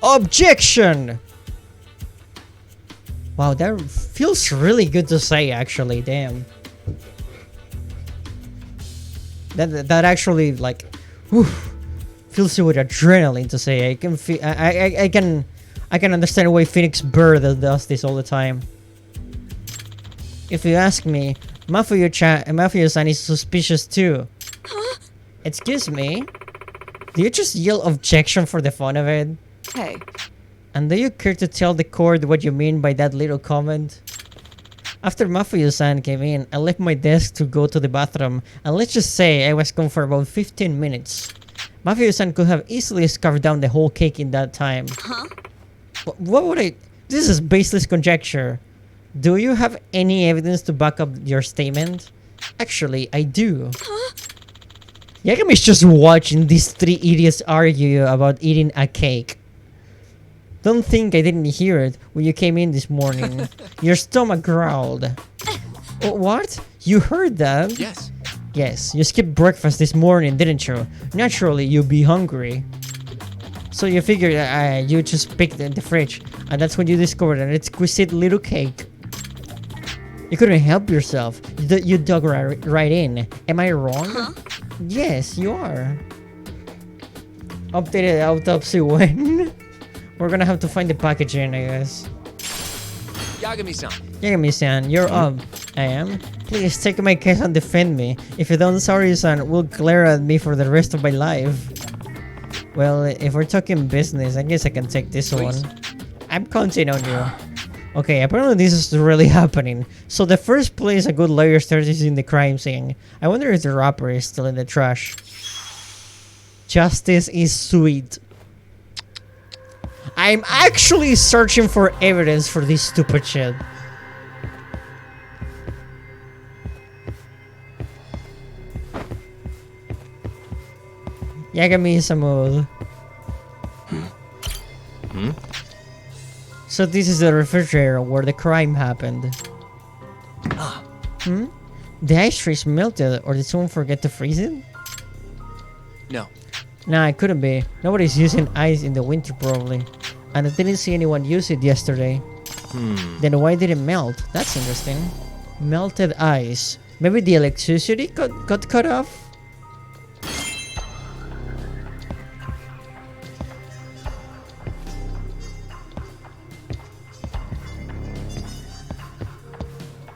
Objection! Wow, that feels really good to say, actually. Damn. That actually, like, whew, fills you with adrenaline to say. I can feel. I can understand why Phoenix Bird does this all the time. If you ask me, Mafuyu-san is suspicious too. Huh? Excuse me? Do you just yell objection for the fun of it? Hey. And do you care to tell the court what you mean by that little comment? After Mafuyu-san came in, I left my desk to go to the bathroom, and let's just say I was gone for about 15 minutes. Mafuyu-san could have easily scarfed down the whole cake in that time. Huh? What would I... This is baseless conjecture. Do you have any evidence to back up your statement? Actually, I do. Huh? Yagami's just watching these 3 idiots argue about eating a cake. Don't think I didn't hear it when you came in this morning. Your stomach growled. Oh, what? You heard that? Yes. Yes, you skipped breakfast this morning, didn't you? Naturally, you'd be hungry. So you figured you just picked the fridge, and that's when you discovered an exquisite little cake. You couldn't help yourself. You dug right in. Am I wrong? Huh? Yes, you are. Updated autopsy when? We're gonna have to find the packaging, I guess. Yagami-san. Yagami-san, you're up. I am. Please take my case and defend me. If you don't, Sari-san will glare at me for the rest of my life. Well, if we're talking business, I guess I can take this one. I'm counting on you. Okay, apparently this is really happening. So the first place a good lawyer starts is in the crime scene. I wonder if the rapper is still in the trash. Justice is sweet. I'm actually searching for evidence for this stupid shit. Yagami Samud. So this is the refrigerator where the crime happened. The ice trays melted, or did someone forget to freeze it? No. Nah, it couldn't be. Nobody's using ice in the winter probably. And I didn't see anyone use it yesterday. Then why did it melt? That's interesting. Melted ice. Maybe the electricity got cut off?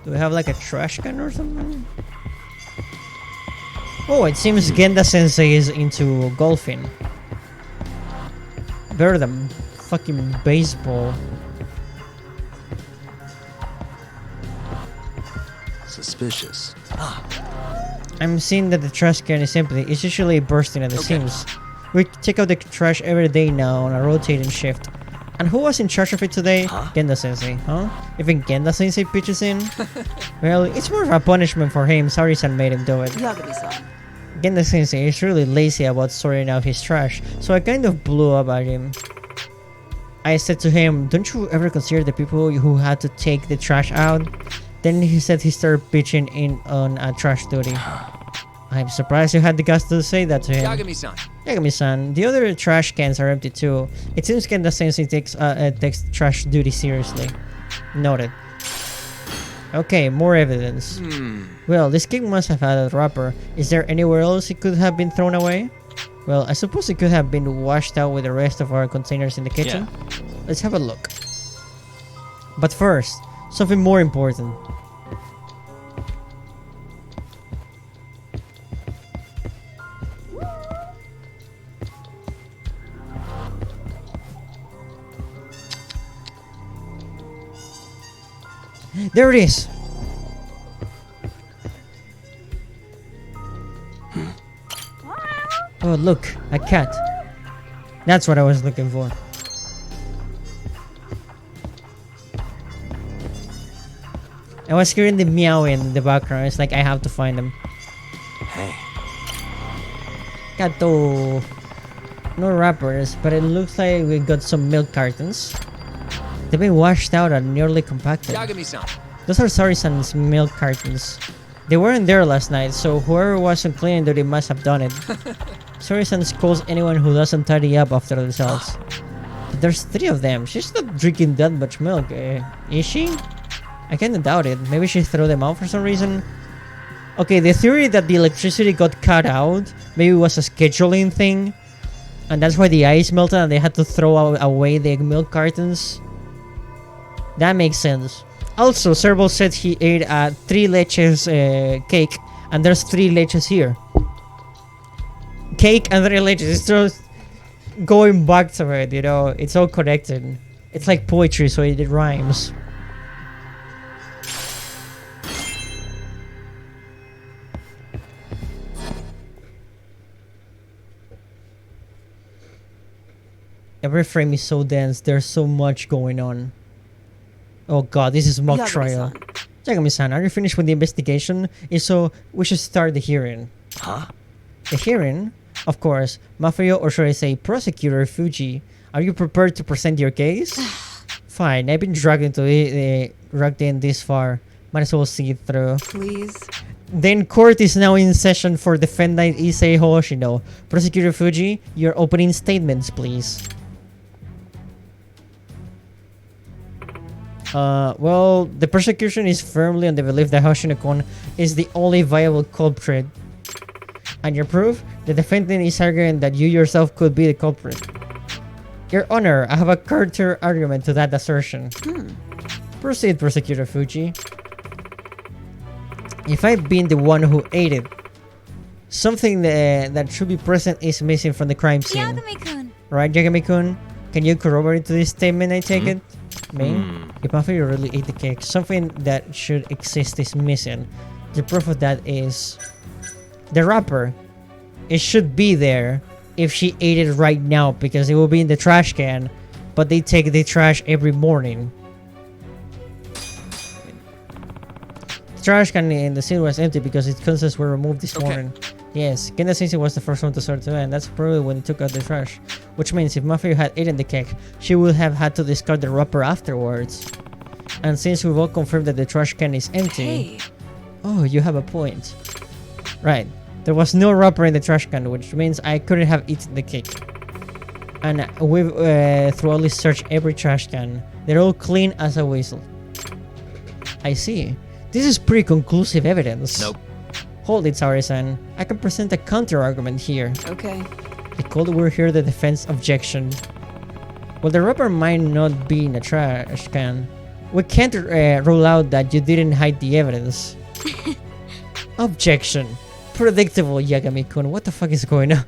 Do we have like a trash can or something? Oh, it seems Genda Sensei is into golfing. Better than fucking baseball. Suspicious. I'm seeing that the trash can is empty. It's usually bursting at the seams. We take out the trash every day now on a rotating shift. And who was in charge of it today? Genda Sensei, huh? Even Genda Sensei pitches in? Well, it's more of a punishment for him. Sari-san made him do it. Genda Sensei is really lazy about sorting out his trash, so I kind of blew up at him. I said to him, don't you ever consider the people who had to take the trash out? Then he said he started pitching in on a trash duty. I'm surprised you had the guts to say that to him. Yagami-san. Yagami-san, the other trash cans are empty too. It seems Genda Sensei takes trash duty seriously. Noted. Okay, more evidence. Well, this cake must have had a wrapper. Is there anywhere else it could have been thrown away? Well, I suppose it could have been washed out with the rest of our containers in the kitchen. Let's have a look. But first, something more important. There it is! Oh look, a cat. That's what I was looking for. I was hearing the meowing in the background. It's like I have to find them. Hey. Gato. No wrappers, but it looks like we got some milk cartons. They've been washed out and nearly compacted. Yagami-san. Those are Sari-san's milk cartons. They weren't there last night, so whoever wasn't cleaning duty must have done it. Sari-san scolds anyone who doesn't tidy up after themselves. But there's 3 of them. She's not drinking that much milk, is she? I kinda doubt it. Maybe she threw them out for some reason. Okay, the theory that the electricity got cut out maybe was a scheduling thing. And that's why the ice melted and they had to throw away the milk cartons. That makes sense. Also, Servo said he ate a 3 leches cake, and there's 3 leches here. Cake and 3 leches. It's just going back to it, you know. It's all connected. It's like poetry, so it rhymes. Every frame is so dense. There's so much going on. Oh god, this is mock trial. Yagami-san, are you finished with the investigation? If so, we should start the hearing. Huh? The hearing? Of course. Mafio, or should I say Prosecutor Fuji, are you prepared to present your case? Fine, I've been dragged in this far. Might as well see it through. Please. Then court is now in session for defendant Issei Hoshino. Prosecutor Fuji, your opening statements, please. Well, the prosecution is firmly on the belief that Hoshino-kun is the only viable culprit. And your proof? The defendant is arguing that you yourself could be the culprit. Your Honor, I have a counter argument to that assertion. Proceed, Prosecutor Fuji. If I've been the one who ate it, something that should be present is missing from the crime scene. Yagami-kun. Right, Yagami-kun? Can you corroborate to this statement, I take it? Me? If Mafia really ate the cake, something that should exist is missing. The proof of that is the wrapper. It should be there if she ate it right now because it will be in the trash can, but they take the trash every morning. The trash can in the scene was empty because its contents were removed this morning. Yes, Kenda Sensei was the first one to start to end. That's probably when he took out the trash. Which means if Mafia had eaten the cake, she would have had to discard the wrapper afterwards. And since we've all confirmed that the trash can is empty... Oh, you have a point. Right. There was no wrapper in the trash can, which means I couldn't have eaten the cake. And we've thoroughly searched every trash can. They're all clean as a whistle. I see. This is pretty conclusive evidence. Nope. Hold it, Sari-san. I can present a counter-argument here. Okay. I called over here the defense objection. Well, the wrapper might not be in a trash can. We can't rule out that you didn't hide the evidence. Objection. Predictable, Yagami-kun. What the fuck is going on?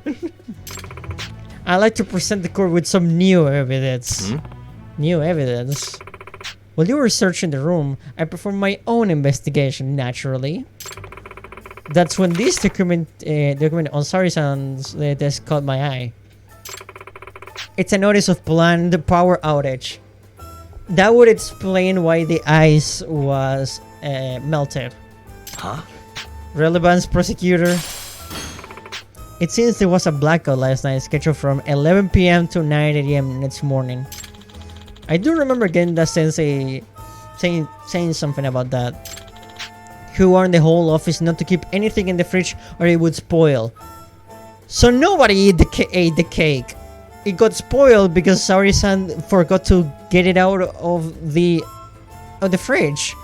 I'd like to present the court with some new evidence. New evidence? While you were searching the room, I performed my own investigation, naturally. That's when this document on Sari-san's desk caught my eye. It's a notice of planned power outage. That would explain why the ice was melted. Huh? Relevance, prosecutor. It seems there was a blackout last night scheduled from 11 p.m. to 9 a.m. next morning. I do remember Genda Sensei saying something about that. He warned the whole office not to keep anything in the fridge or it would spoil. So nobody ate the cake. It got spoiled because Sari-san forgot to get it out of the fridge,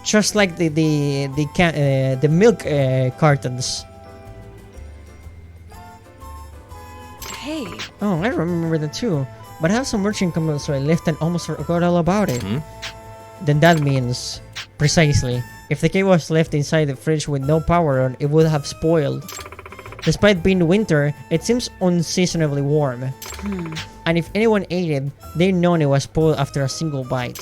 just like the milk cartons. Hey. Oh, I remember that too. But I have some merchant comments so I left and almost forgot all about it. Then that means, precisely, if the cake was left inside the fridge with no power on, it would have spoiled. Despite being winter, it seems unseasonably warm. And if anyone ate it, they'd known it was spoiled after a single bite.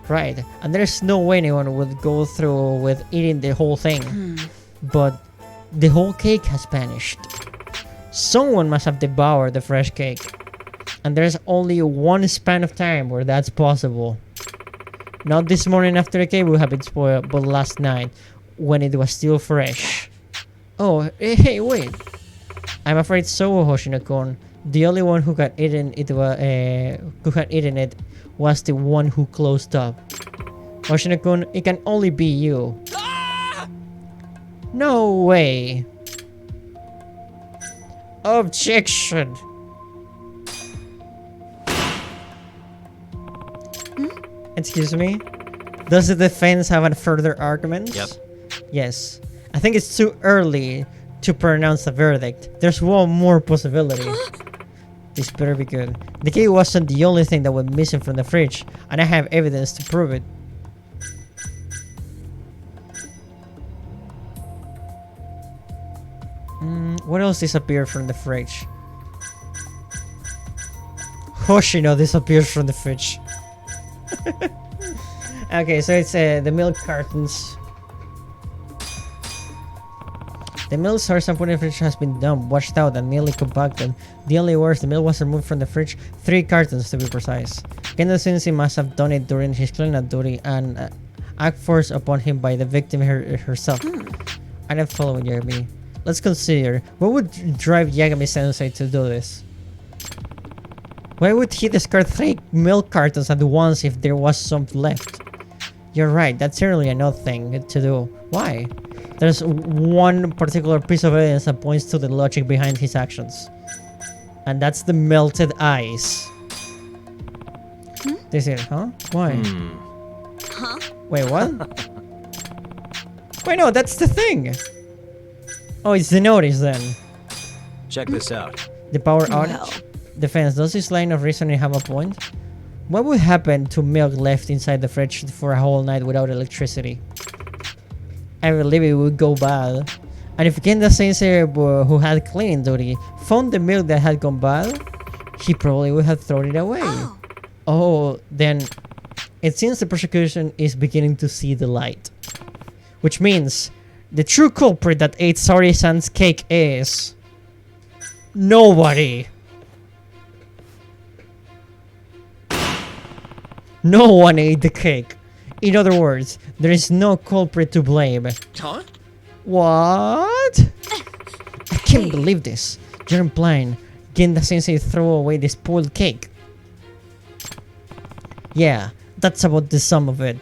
Right, and there's no way anyone would go through with eating the whole thing. But the whole cake has vanished. Someone must have devoured the fresh cake. And there's only one span of time where that's possible. Not this morning after the cake would have been spoiled, but last night, when it was still fresh. Oh, hey, wait. I'm afraid so, Hoshino-kun. The only one who had eaten it was the one who closed up. Hoshino-kun, it can only be you. No way. Objection. Excuse me? Does the defense have a further argument? Yep. Yes. I think it's too early to pronounce a verdict. There's one more possibility. This better be good. The cake wasn't the only thing that went missing from the fridge, and I have evidence to prove it. What else disappeared from the fridge? Hoshino disappears from the fridge. Okay, so it's the milk cartons. The milk source and put in the fridge has been dumped, washed out, and nearly compacted. The only worse, the milk was removed from the fridge, 3 cartons to be precise. Kendo Sensei must have done it during his cleanup duty and act forced upon him by the victim herself. I'm not following Yagami. Let's consider, what would drive Yagami Sensei to do this? Why would he discard 3 milk cartons at once if there was some left? You're right, that's certainly an odd thing to do. Why? There's one particular piece of evidence that points to the logic behind his actions. And that's the melted ice. This is, huh? Why? Huh? Wait, what? Wait, no, that's the thing! Oh, it's the notice then. Check this out. The power outage? Defense, does this line of reasoning have a point? What would happen to milk left inside the fridge for a whole night without electricity? I believe it would go bad. And if Kenda Sensei, who had cleaning duty, found the milk that had gone bad, he probably would have thrown it away. Oh, then It seems the prosecution is beginning to see the light. Which means the true culprit that ate Saori-san's cake is... nobody. No one ate the cake. In other words, there is no culprit to blame. Huh? What? I can't believe this. You're implying Genda-sensei threw away the spoiled cake. Yeah, that's about the sum of it.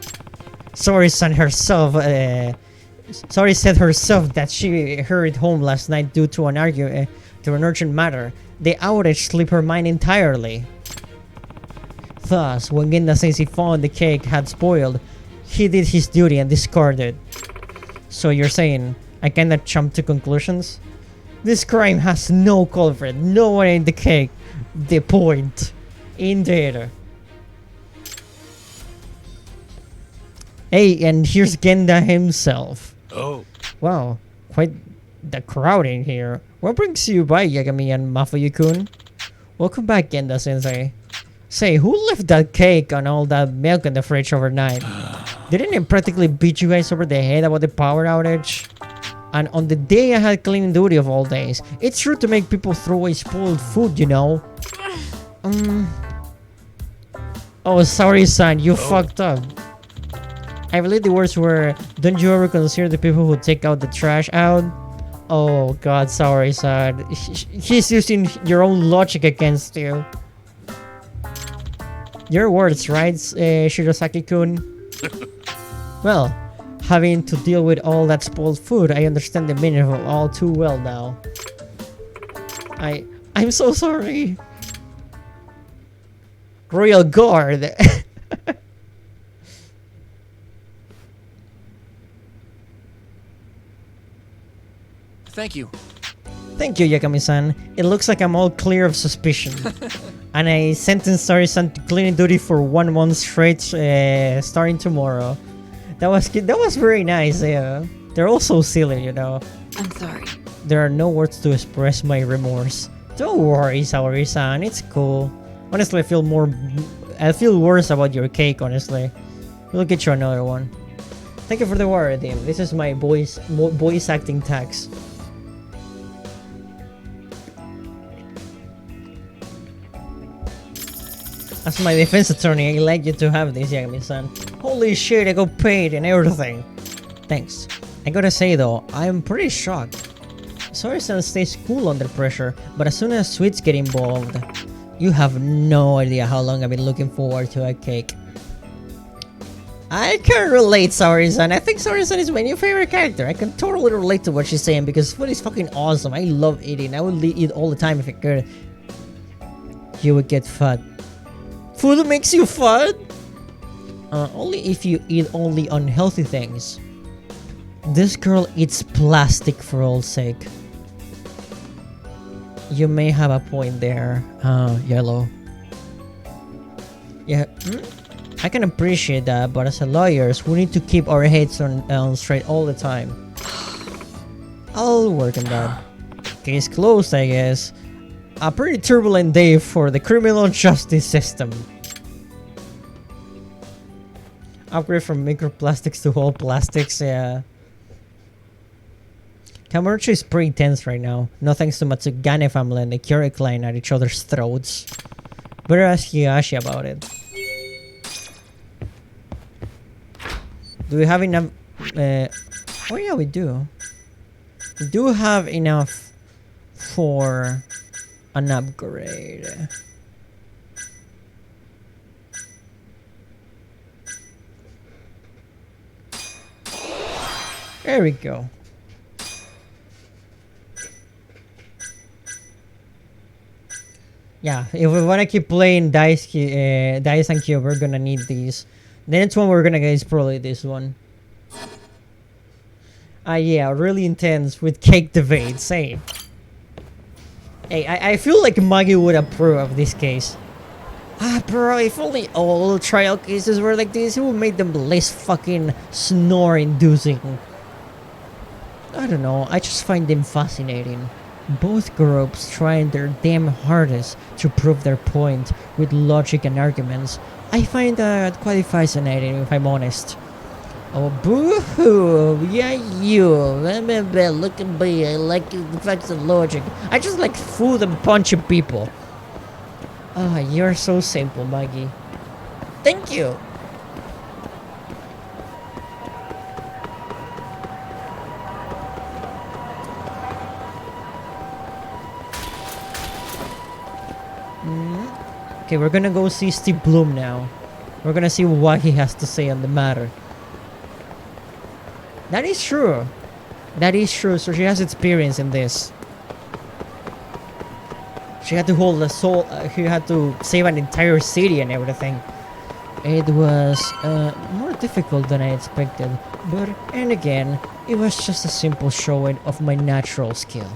Saori-san herself, Saori said herself that she hurried home last night due to an to an urgent matter. The outage slipped her mind entirely. Thus, when Genda-sensei found the cake had spoiled, he did his duty and discarded. So you're saying I cannot jump to conclusions? This crime has no culprit, no one in the cake. The point. Indeed. Hey, and here's Genda himself. Oh. Wow, quite the crowd in here. What brings you by, Yagami and Mafuyu-kun? Welcome back, Genda-sensei. Say, who left that cake and all that milk in the fridge overnight? Didn't it practically beat you guys over the head about the power outage? And on the day I had cleaning duty of all days, it's rude to make people throw away spoiled food, you know? Oh, sorry, son, you fucked up. I believe the words were, don't you ever consider the people who take out the trash out? Oh god, sorry, son. He's using your own logic against you. Your words, right, Shirosaki-kun? Well, having to deal with all that spoiled food, I understand the meaning of it all too well now. I'm so sorry. Royal Guard. Thank you. Thank you, Yakami-san. It looks like I'm all clear of suspicion. And I sentenced Saori-san to cleaning duty for 1 month straight, starting tomorrow. That was very nice. Yeah, they're all so silly, you know. I'm sorry. There are no words to express my remorse. Don't worry, Saori-san. It's cool. Honestly, I feel worse about your cake. Honestly, we'll get you another one. Thank you for the word, Redeem. This is my voice acting tax. As my defense attorney, I'd like you to have this, Yagami-san. Holy shit, I got paid and everything. Thanks. I gotta say though, I'm pretty shocked. Saori-san stays cool under pressure, but as soon as sweets get involved, you have no idea how long I've been looking forward to a cake. I can relate, Saori-san. I think Saori-san is my new favorite character. I can totally relate to what she's saying because food is fucking awesome. I love eating. I would eat all the time if I could. You would get fat. Food makes you fat? Only if you eat only unhealthy things. This girl eats plastic for all sake. You may have a point there, Yellow. Yeah, I can appreciate that, but as a lawyers, we need to keep our heads on straight all the time. I'll work on that. Case closed, I guess. A pretty turbulent day for the criminal justice system. Upgrade from microplastics to all plastics, yeah. Kamurocho is pretty tense right now. No thanks to Matsugane family and the Kyorai clan at each other's throats. Better ask Higashi about it. Do we have enough? Oh yeah, we do. We do have enough for an upgrade. There we go. Yeah, if we want to keep playing Dice and Cube, we're gonna need these. The next one we're gonna get is probably this one. Yeah, really intense with cake debates, same. Hey, I feel like Maggie would approve of this case. Bro, if only all trial cases were like this, it would make them less fucking snore-inducing. I don't know, I just find them fascinating. Both groups trying their damn hardest to prove their point with logic and arguments, I find that quite fascinating, if I'm honest. Oh, boo-hoo! Yeah, you! Look at me, I like the facts and logic. I just like food and punching people. Ah, you're so simple, Maggie. Thank you! Okay, we're gonna go see Steve Bloom now. We're gonna see what he has to say on the matter. That is true. That is true. So she has experience in this. She had to hold a soul. She had to save an entire city and everything. It was more difficult than I expected. But, and again, it was just a simple showing of my natural skill.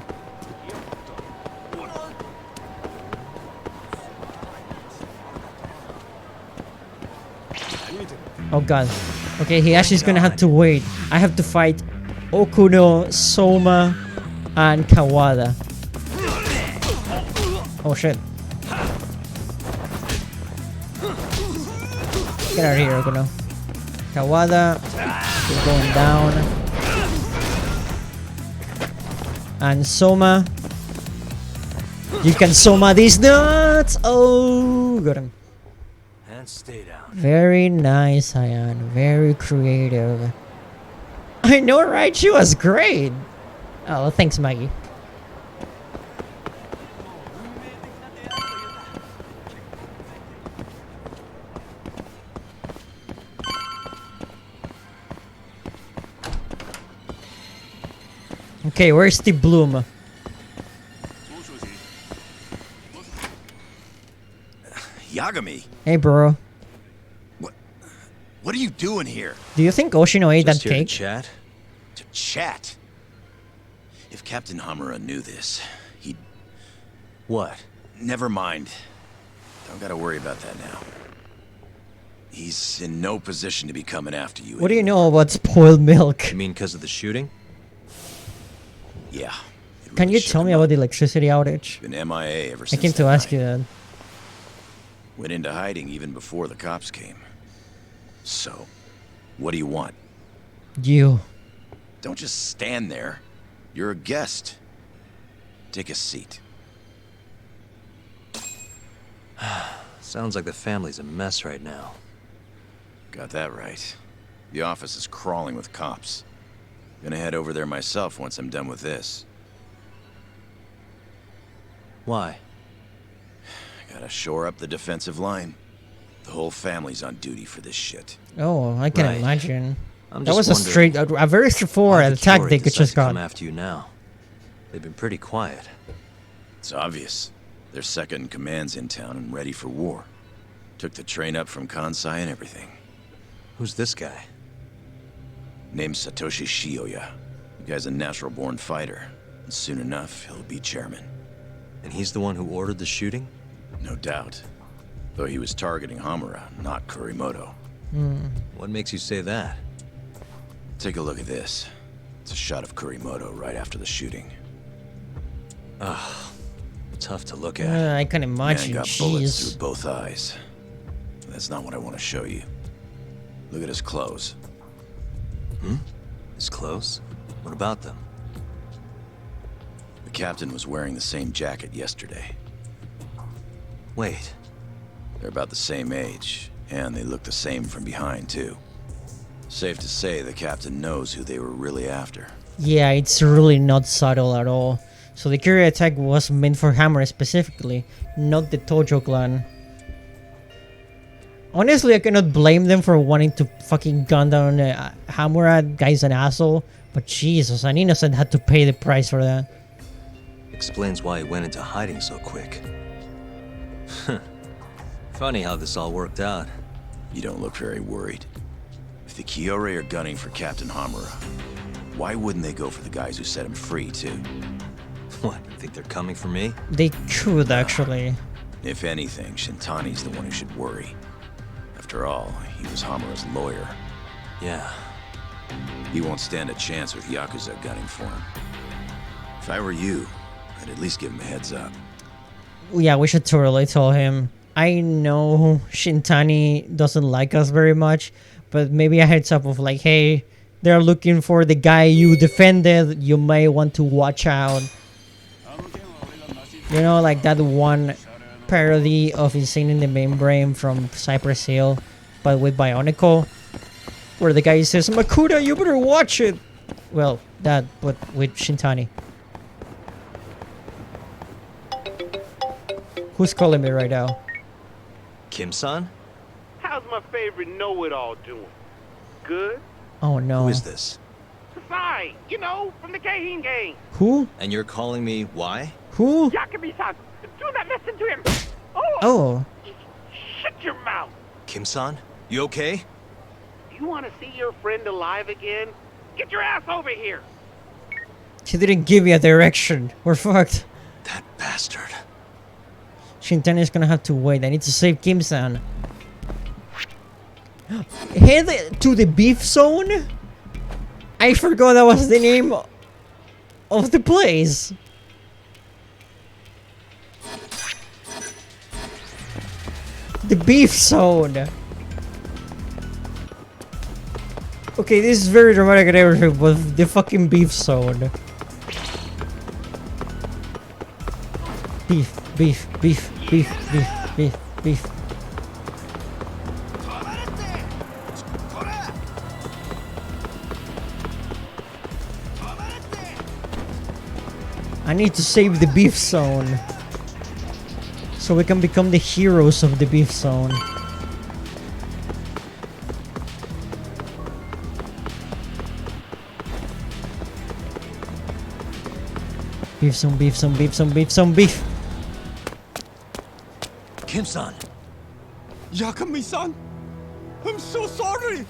Oh god. Okay, he actually is gonna have to wait. I have to fight Okuno, Soma, and Kawada. Oh shit. Get out of here, Okuno. Kawada is going down. And Soma. You can Soma these nuts! Oh, got him. And stay down. Very nice, Hyan. Very creative. I know, right? She was great. Oh, thanks, Maggie. Okay, where's Steve Bloom? Yagami, Hey, bro. what are you doing here? Do you think Oshino ate that Just here to cake? chat? To chat? If Captain Hamura knew this, he'd... What? Never mind. Don't gotta worry about that now. He's in no position to be coming after you. What do you know about spoiled milk? You mean because of the shooting? Yeah. Can you tell me about the electricity outage? Been MIA ever I since came to ask you that. Went into hiding even before the cops came. So, what do you want? You. Don't just stand there. You're a guest. Take a seat. Sounds like the family's a mess right now. Got that right. The office is crawling with cops. Gonna head over there myself once I'm done with this. Why? Gotta shore up the defensive line. The whole family's on duty for this shit. Oh, I can Right. imagine. I'm That just was a wondering straight, a very straightforward why the attack Kiori they could decide just to come got. after you now. They've been pretty quiet. It's obvious. Their second in command's in town and ready for war. Took the train up from Kansai and everything. Who's this guy? Name's Satoshi Shioya. The guy's a natural-born fighter. And soon enough, he'll be chairman. And he's the one who ordered the shooting? No doubt. Though he was targeting Hamura, not Kurimoto. What makes you say that? Take a look at this. It's a shot of Kurimoto right after the shooting. Ugh. Tough to look at. I can imagine. Man got bullets Jeez. through both eyes. That's not what I want to show you. Look at his clothes. His clothes? What about them? The captain was wearing the same jacket yesterday. Wait. They're about the same age, and they look the same from behind, too. Safe to say the captain knows who they were really after. Yeah, it's really not subtle at all. So the Kiori attack was meant for Hamura specifically, not the Tojo clan. Honestly, I cannot blame them for wanting to fucking gun down Hamura. Guy's an asshole. But Jesus, an innocent had to pay the price for that. Explains why he went into hiding so quick. Funny how this all worked out. You don't look very worried. If the Kiori are gunning for Captain Hamura, why wouldn't they go for the guys who set him free, too? What, you think they're coming for me? They could, actually. If anything, Shintani's the one who should worry. After all, he was Hamura's lawyer. Yeah. He won't stand a chance with Yakuza gunning for him. If I were you, I'd at least give him a heads up. Yeah, we should totally tell him. I know Shintani doesn't like us very much, but maybe a heads up of like, hey, they're looking for the guy you defended. You may want to watch out. You know, like that one parody of Insane in the Membrane from Cypress Hill, but with Bionicle, where the guy says, Makuta, you better watch it. Well, that, but with Shintani. Who's calling me right now? Kim-san? How's my favorite know-it-all doing? Good? Oh no. Who is this? Sai, you know, from the Keihin gang. Who? And you're calling me why? Who? Yakami-san, do not listen to him. Oh. Shut your mouth. Kim-san? You okay? You want to see your friend alive again? Get your ass over here. She didn't give me a direction. We're fucked. That bastard. Shintani is gonna have to wait. I need to save Kim-san. Head to the beef zone? I forgot that was the name of the place. The beef zone. Okay, this is very dramatic and everything, but the fucking beef zone. Beef, beef, beef, beef, beef, beef, beef. I need to save the beef zone so we can become the heroes of the beef zone. Beef zone, beef zone, beef zone, beef zone, beef. Kim-san. Yakami-san, I'm so sorry.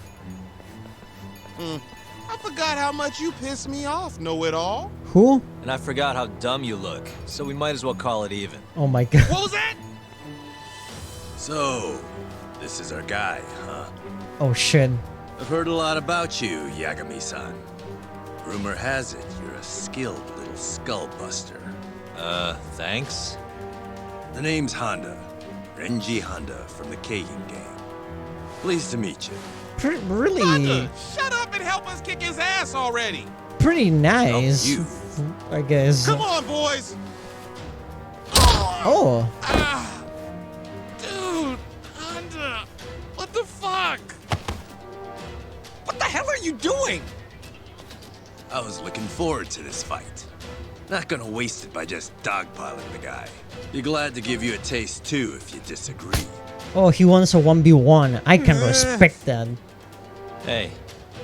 I forgot how much you pissed me off, know-it-all. Who? And I forgot how dumb you look, so we might as well call it even. Oh my god. What was that? So, this is our guy, huh? Oh shit. I've heard a lot about you, Yagami-san. Rumor has it you're a skilled little skull buster. Thanks? The name's Honda. Renji Honda from the Keihin gang. Pleased to meet you. Really? Honda, shut up and help us kick his ass already. Pretty nice. You. I guess. Come on, boys. Oh. Dude, Honda, what the fuck? What the hell are you doing? I was looking forward to this fight. Not gonna waste it by just dogpiling the guy. Be glad to give you a taste too if you disagree. Oh, he wants a 1v1. I can respect that. Hey,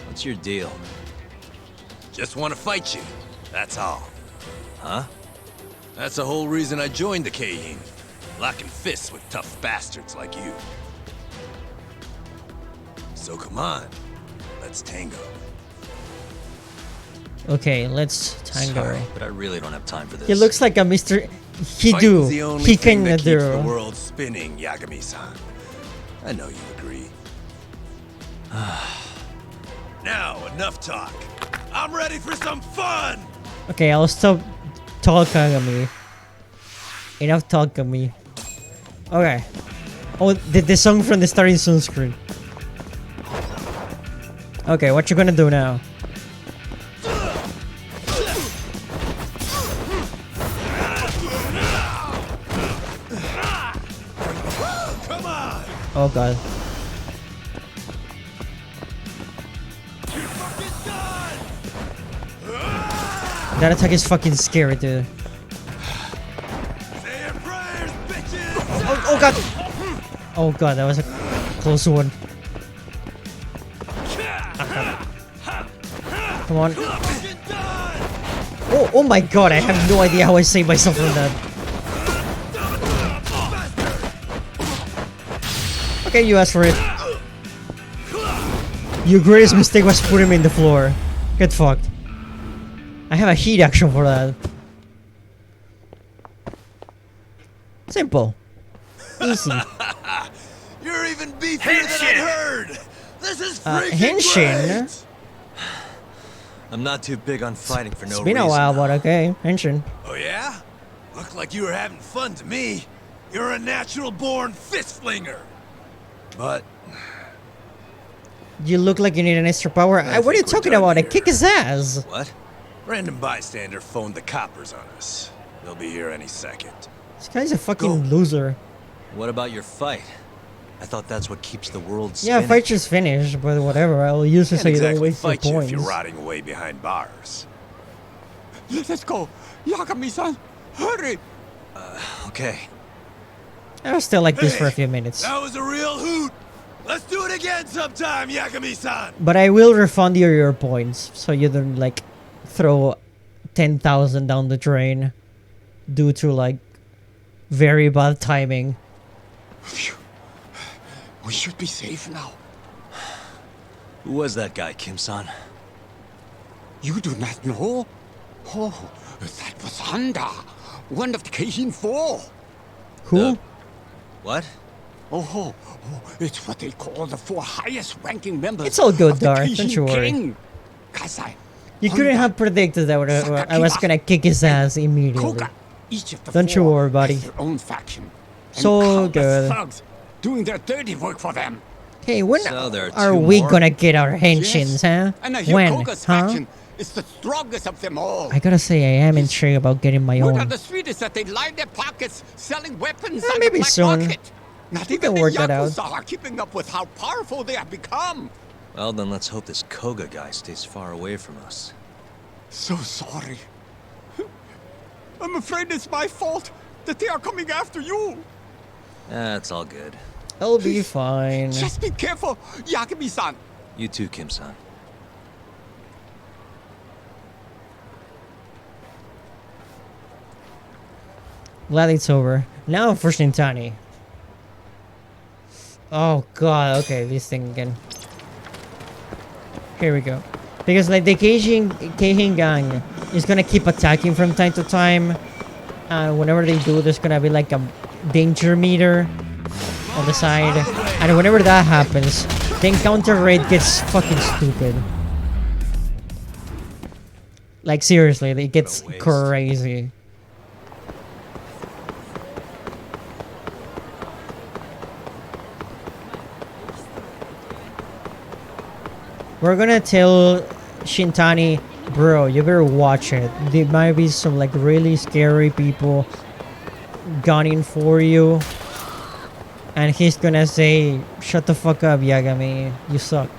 what's your deal? Just want to fight you, that's all. Huh? That's the whole reason I joined the Keihin. Locking fists with tough bastards like you. So come on, let's tango. Okay, let's tango. Sorry, but I really don't have time for this. He looks like a Mr. He Fighting's do. the only He thing can that keeps the do. world spinning, Yagami-san. I know you agree. Now, enough talk. I'm ready for some fun! Okay, I'll stop talking to me. Enough talking to me. Okay. Oh, the song from the starting soon screen. Okay, what you gonna do now? Come on! Oh god. That attack is fucking scary, dude. Oh god! Oh god, that was a close one. Come on. Oh my god, I have no idea how I saved myself from that. Okay, you asked for it. Your greatest mistake was putting him in the floor. Get fucked. I have a heat action for that. Simple. Easy. You're even beefier than I'd heard! This is freaking Henshin? great! I'm not too big on fighting for no It's reason. been a while, but okay. Henshin. Oh yeah? Looked like you were having fun to me. You're a natural-born fist-flinger. But You look like you need an extra power. What are you talking about? I kick his ass. what? Random bystander phoned the coppers on us. They'll be here any second. This guy's a fucking loser. What about your fight? I thought that's what keeps the world Yeah, spinning. fight just finished, but whatever. I'll use it so Can't you don't exactly waste your fight you if you're points. rotting away behind bars. Let's go. Yagami-san, hurry. Okay. I was still like this for a few minutes. That was a real hoot. Let's do it again sometime, Yagami-san. But I will refund you your points, so you don't like throw 10,000 down the drain due to like very bad timing. We should be safe now. Who was that guy, Kim-san? You do not know? Oh, that was Honda, one of the Keijin Four. Who? What? Oh, it's what they call the four highest-ranking members. It's all good, of the Darth. Keijin Don't you worry. Gang. Kasai, You couldn't have predicted that I was gonna kick his ass immediately. Koga, each of the Don't you four worry, buddy. has their own faction. And So countless good. thugs doing their dirty work for them. Hey, when So there are are two we more? gonna get our henshins, huh? And I hear When, Koga's huh? faction is the strongest of them all. I gotta say, I am intrigued about getting my Word on own. the street is that they line their pockets selling weapons Eh, on maybe the black soon. market. Not We even can the work that out. Yakuza are keeping up with how powerful they have become. Well, then let's hope this Koga guy stays far away from us. So sorry. I'm afraid it's my fault that they are coming after you. That's all good. I'll be fine. Just be careful, Yagami-san. You too, Kim-san. Glad it's over. Now for Shintani. Oh god, okay, this thing again. Here we go. Because like the Keijin gang is gonna keep attacking from time to time. And whenever they do, there's gonna be like a danger meter on the side. And whenever that happens, the encounter rate gets fucking stupid. Like seriously, it gets crazy. We're gonna tell Shintani, bro, you better watch it. There might be some like really scary people gunning for you. And he's gonna say, shut the fuck up, Yagami. You suck.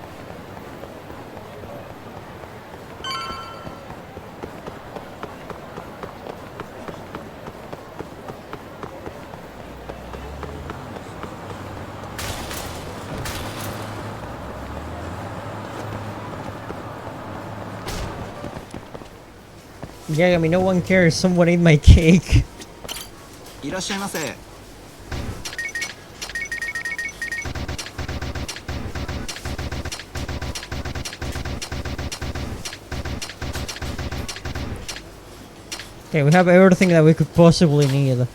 Yagami, no one cares. Someone ate my cake. いらっしゃいませ。 Okay, we have everything that we could possibly need.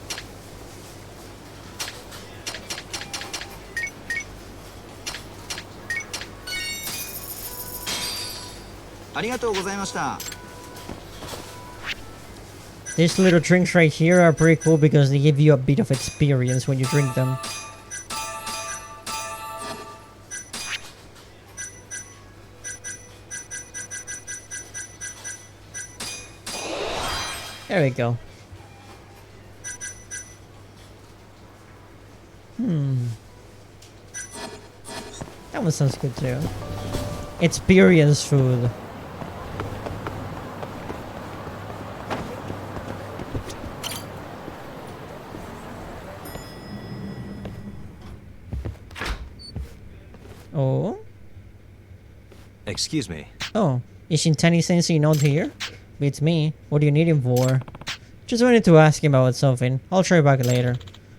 These little drinks right here are pretty cool because they give you a bit of experience when you drink them. There we go. That one sounds good too. Experience food. Oh? Excuse me. Oh, is Shintani Sensei not here? It's me. What do you need him for? Just wanted to ask him about something. I'll try back later.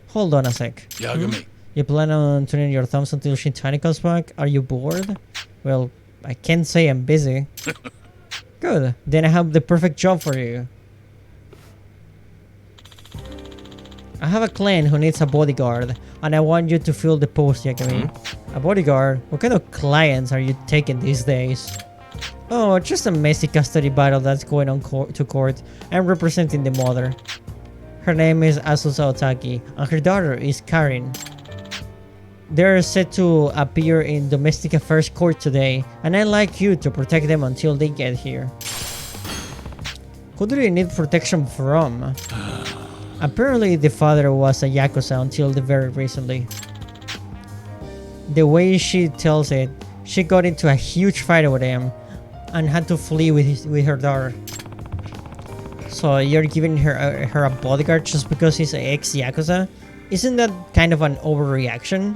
Hold on a sec. Yagami. You plan on turning your thumbs until Shintani comes back? Are you bored? Well, I can't say I'm busy. Good. Then I have the perfect job for you. I have a client who needs a bodyguard, and I want you to fill the post, Yagami. A bodyguard? What kind of clients are you taking these days? Oh, just a messy custody battle that's going on to court. I'm representing the mother. Her name is Azusa Otaki, and her daughter is Karin. They're set to appear in Domestic Affairs Court today, and I'd like you to protect them until they get here. Who do you need protection from? Apparently the father was a Yakuza until very recently. The way she tells it, she got into a huge fight with him and had to flee with her daughter. So you're giving her a bodyguard just because he's an ex-Yakuza? Isn't that kind of an overreaction?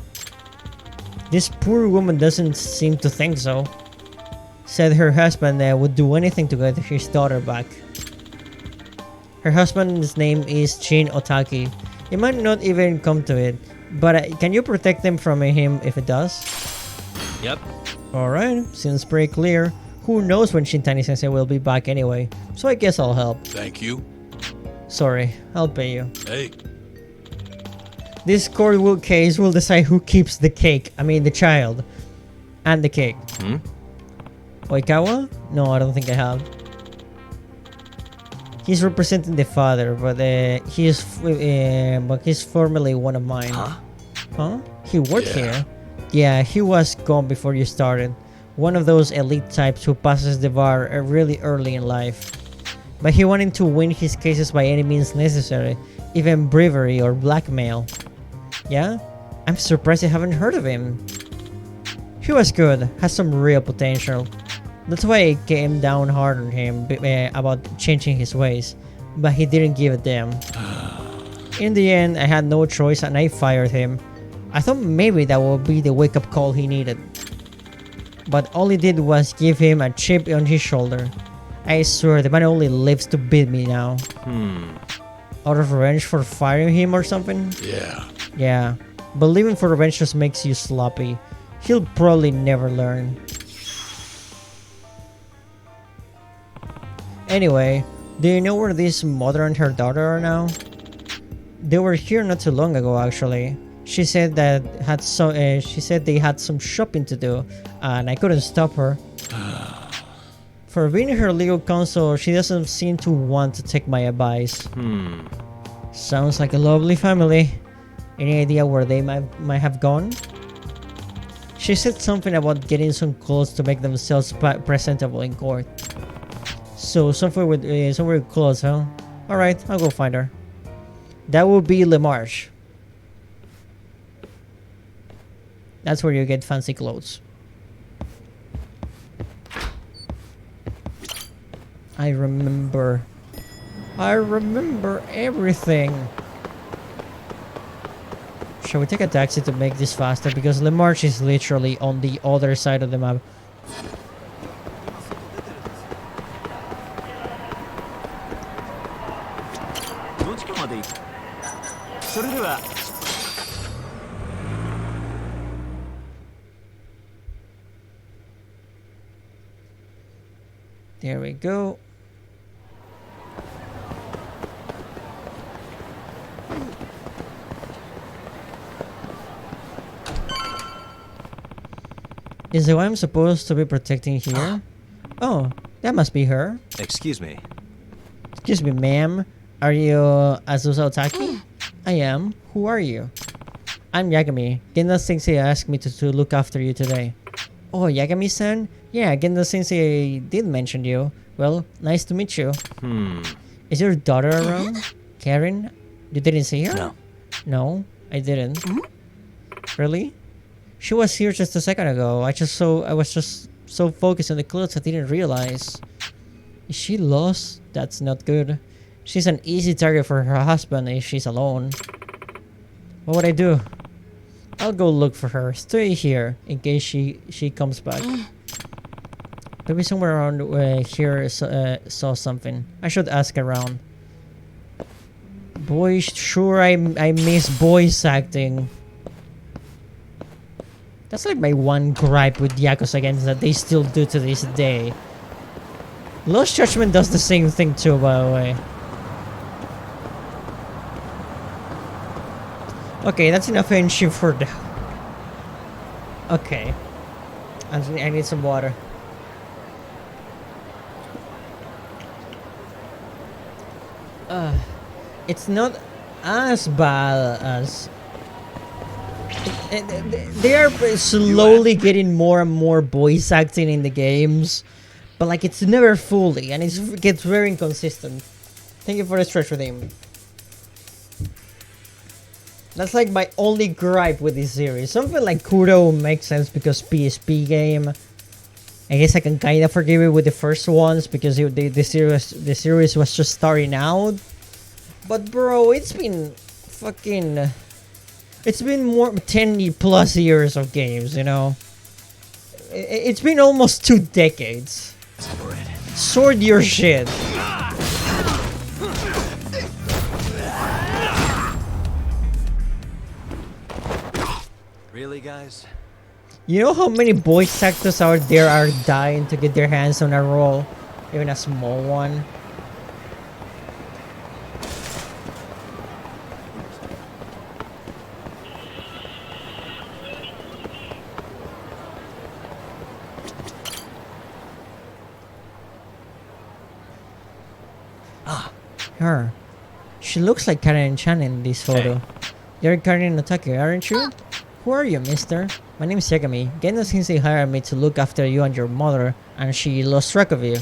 This poor woman doesn't seem to think so. Said her husband would do anything to get his daughter back. Her husband's name is Shin Otaki. It might not even come to it, but can you protect them from him if it does? Yep. Alright, seems pretty clear. Who knows when Shintani-sensei will be back anyway, so I guess I'll help. Thank you. Sorry, I'll pay you. Hey. This court case will decide who keeps the cake. I mean the child. And the cake. Oikawa? No, I don't think I have. He's representing the father, but he's formerly one of mine. Huh? He worked here? Yeah, he was gone before you started. One of those elite types who passes the bar really early in life. But he wanted to win his cases by any means necessary, even bravery or blackmail. Yeah? I'm surprised I haven't heard of him. He was good, has some real potential. That's why I came down hard on him about changing his ways, but he didn't give a damn. In the end, I had no choice and I fired him. I thought maybe that would be the wake-up call he needed. But all he did was give him a chip on his shoulder. I swear the man only lives to beat me now. Out of revenge for firing him or something? Yeah, but living for revenge just makes you sloppy. He'll probably never learn. Anyway, do you know where this mother and her daughter are now? They were here not too long ago actually. She said they had some shopping to do, and I couldn't stop her. For being her legal counsel, she doesn't seem to want to take my advice. Sounds like a lovely family. Any idea where they might have gone? She said something about getting some clothes to make themselves presentable in court. So somewhere with clothes, huh? Alright, I'll go find her. That will be Le Marche. That's where you get fancy clothes. I remember everything. Shall we take a taxi to make this faster? Because Le Marche is literally on the other side of the map. There we go. Is the one I'm supposed to be protecting here? Oh, that must be her. Excuse me. Excuse me, ma'am. Are you Azusa Otaki? I am. Who are you? I'm Yagami. Genda Sensei asked me to look after you today. Oh, Yagami-san? Yeah, Genda Sensei did mention you. Well, nice to meet you. Is your daughter around? Karen? You didn't see her? No. No, I didn't. Really? She was here just a second ago. I was just so focused on the clothes I didn't realize. Is she lost? That's not good. She's an easy target for her husband if she's alone. What would I do? I'll go look for her. Stay here in case she comes back. Maybe somewhere around here saw something. I should ask around. Boy, sure I miss voice acting. That's like my one gripe with Yakuza games that they still do to this day. Lost Judgment does the same thing too, by the way. Okay, that's enough friendship for now. Okay. I need some water. it's not as bad as they are slowly getting more and more voice acting in the games, but like it's never fully, and it gets very inconsistent. Thank you for the stretch with him. That's like my only gripe with this series. Something like Kuro makes sense because PSP game. I guess I can kind of forgive it with the first ones because the series was just starting out. But bro, it's been fucking... It's been more 10 plus years of games, you know? It's been almost 2 decades. Sort your shit. Really, guys? You know how many voice actors out there are dying to get their hands on a role? Even a small one? Her. She looks like Karen Chan in this photo. You're Karen Otake, aren't you? Who are you, mister? My name is Yagami. Gendo Sensei hired me to look after you and your mother, and she lost track of you.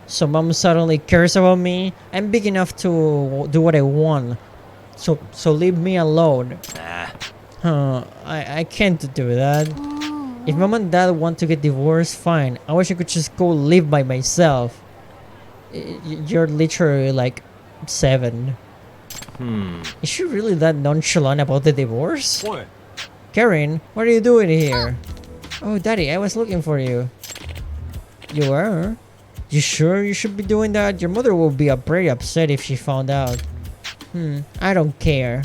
So mom suddenly cares about me. I'm big enough to do what I want. So leave me alone. I can't do that. If mom and dad want to get divorced, fine. I wish I could just go live by myself. You're literally like 7. Is she really that nonchalant about the divorce? What? Karen, what are you doing here? Oh, Daddy, I was looking for you. You were? You sure you should be doing that? Your mother will be very upset if she found out. I don't care.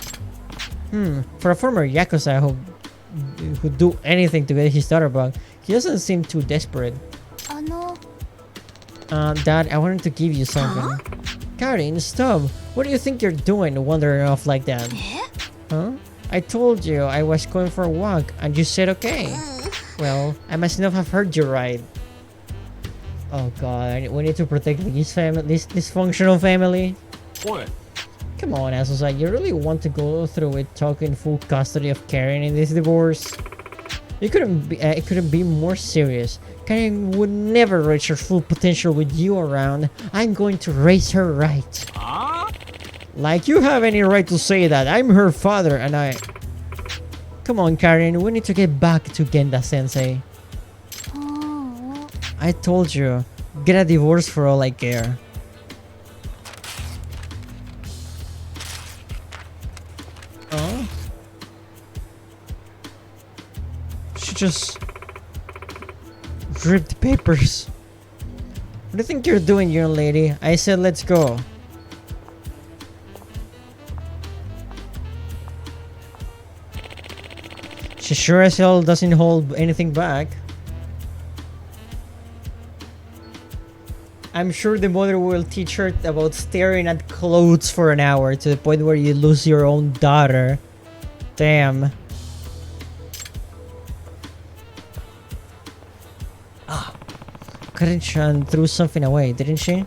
For a former Yakuza who do anything to get his daughter back, he doesn't seem too desperate. Dad, I wanted to give you something. Karen, stop. What do you think you're doing wandering off like that? Huh? I told you I was going for a walk and you said okay. Well, I must not have heard you right. Oh god, we need to protect this family, this dysfunctional family. What? Come on, Azusa, you really want to go through with taking full custody of Karen in this divorce? It couldn't be more serious. Karen would never reach her full potential with you around. I'm going to raise her right. Like you have any right to say that. I'm her father and I... Come on, Karen, we need to get back to Genda-sensei. I told you, get a divorce for all I care. Oh? She just... ripped papers. What do you think you're doing, young lady? I said let's go. She sure as hell doesn't hold anything back. I'm sure the mother will teach her about staring at clothes for an hour to the point where you lose your own daughter. Damn. Karen-chan threw something away, didn't she?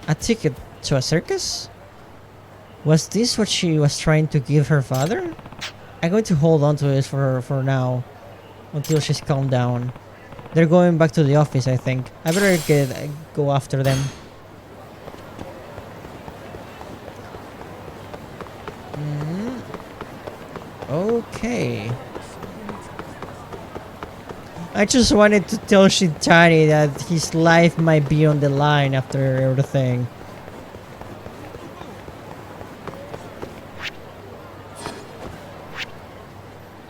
A ticket to a circus? Was this what she was trying to give her father? I'm going to hold on to it for now, until she's calmed down. They're going back to the office, I think. I better go after them. Okay. I just wanted to tell Shintani that his life might be on the line after everything.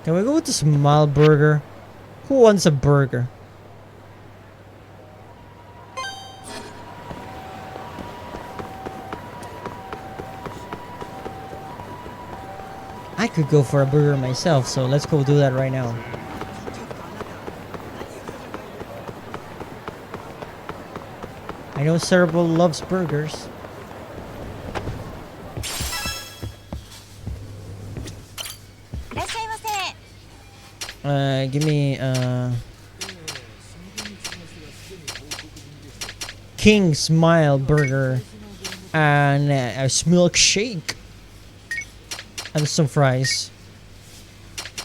Can we go to Small Burger? Who wants a burger? I could go for a burger myself, so let's go do that right now. I know Cerebral loves burgers. Give me King Smile Burger. and a milkshake, and some fries,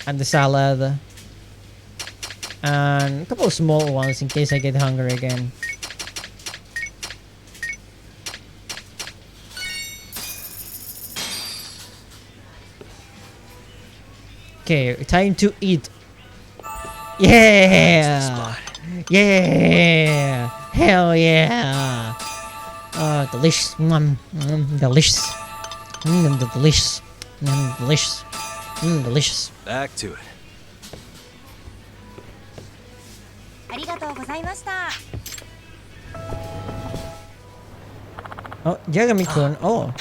and the salad, and a couple of small ones in case I get hungry again. Okay, time to eat. Yeah! Yeah! Hell yeah! Oh, delicious. Delicious. Delicious. Delicious. Delicious. Back to it. ありがとうございました。 Oh, Yagami-kun. Oh.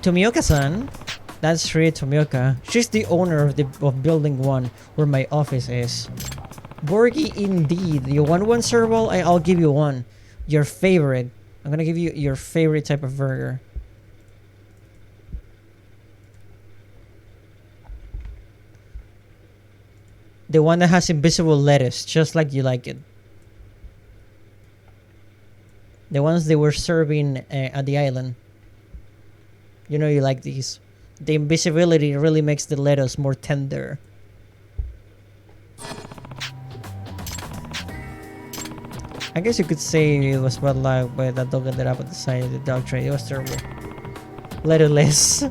Tomioka-san. That's Rie Tomioka. She's the owner of Building 1, where my office is. Borgi indeed. You want one serval? I'll give you one. Your favorite. I'm gonna give you your favorite type of burger. The one that has invisible lettuce, just like you like it. The ones they were serving at the island. You know you like these. The invisibility really makes the lettuce more tender. I guess you could say it was bad luck, but that dog ended up at the side of the dog tray. It was terrible. Letterless.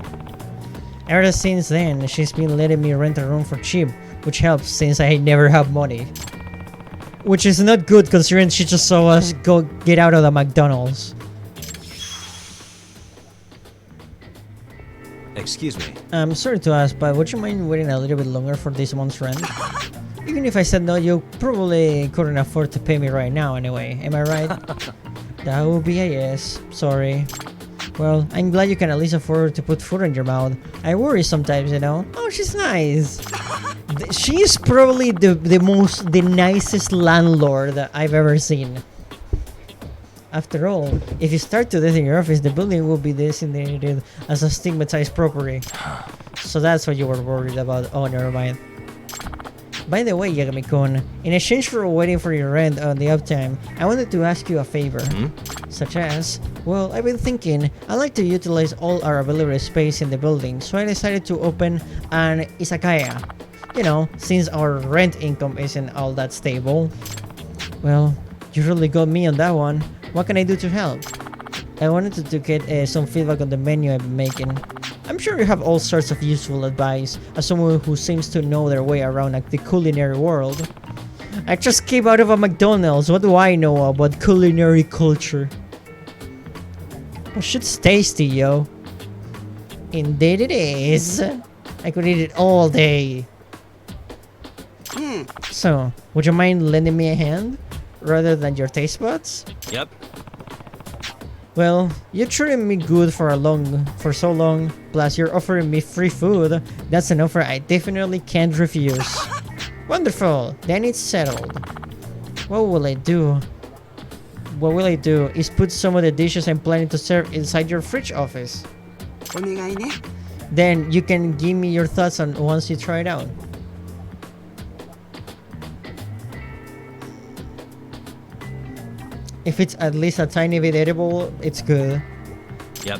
Ever since then, she's been letting me rent a room for cheap, which helps since I never have money. Which is not good considering she just saw us go get out of the McDonald's. Excuse me. I'm sorry to ask, but would you mind waiting a little bit longer for this month's rent? Even if I said no, you probably couldn't afford to pay me right now anyway, am I right? That would be a yes. Sorry. Well, I'm glad you can at least afford to put food in your mouth. I worry sometimes, you know. Oh, she's nice. She's probably the nicest landlord that I've ever seen. After all, if you start to this in your office, the building will be designated as a stigmatized property. So that's what you were worried about. Oh, never mind. By the way, Yagami-kun, in exchange for waiting for your rent on the uptime, I wanted to ask you a favor. Such as, well, I've been thinking, I'd like to utilize all our available space in the building, so I decided to open an izakaya. You know, since our rent income isn't all that stable. Well, you really got me on that one. What can I do to help? I wanted to get some feedback on the menu I've been making. I'm sure you have all sorts of useful advice as someone who seems to know their way around the culinary world. I just came out of a McDonald's. What do I know about culinary culture? But shit's tasty, yo. Indeed it is. I could eat it all day. So, would you mind lending me a hand? Rather than your taste buds? Yep. Well, you treated me good for so long, plus you're offering me free food. That's an offer I definitely can't refuse. Wonderful, then it's settled. What will I do? What will I do is put some of the dishes I'm planning to serve inside your fridge office. Then you can give me your thoughts on once you try it out. If it's at least a tiny bit edible, it's good. Yep.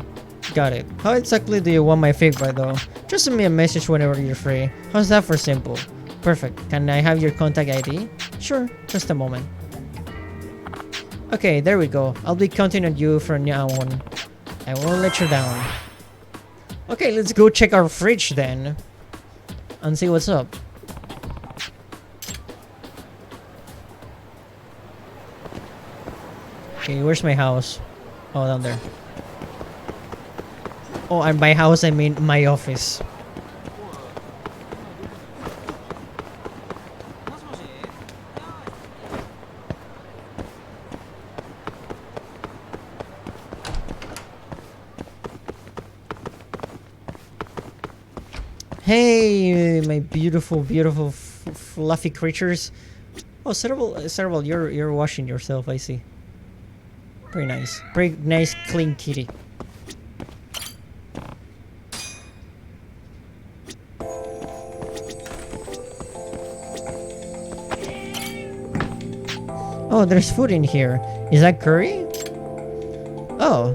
Got it. How exactly do you want my feedback though? Just send me a message whenever you're free. How's that for simple? Perfect. Can I have your contact ID? Sure, just a moment. Okay, there we go. I'll be counting on you from now on. I won't let you down. Okay, let's go check our fridge then. And see what's up. Okay, where's my house? Oh, down there. Oh, and by house I mean my office. Hey, my beautiful, beautiful, fluffy creatures. Oh, Cerebral, you're washing yourself, I see. Very nice. Very nice, clean kitty. Oh, there's food in here. Is that curry? Oh.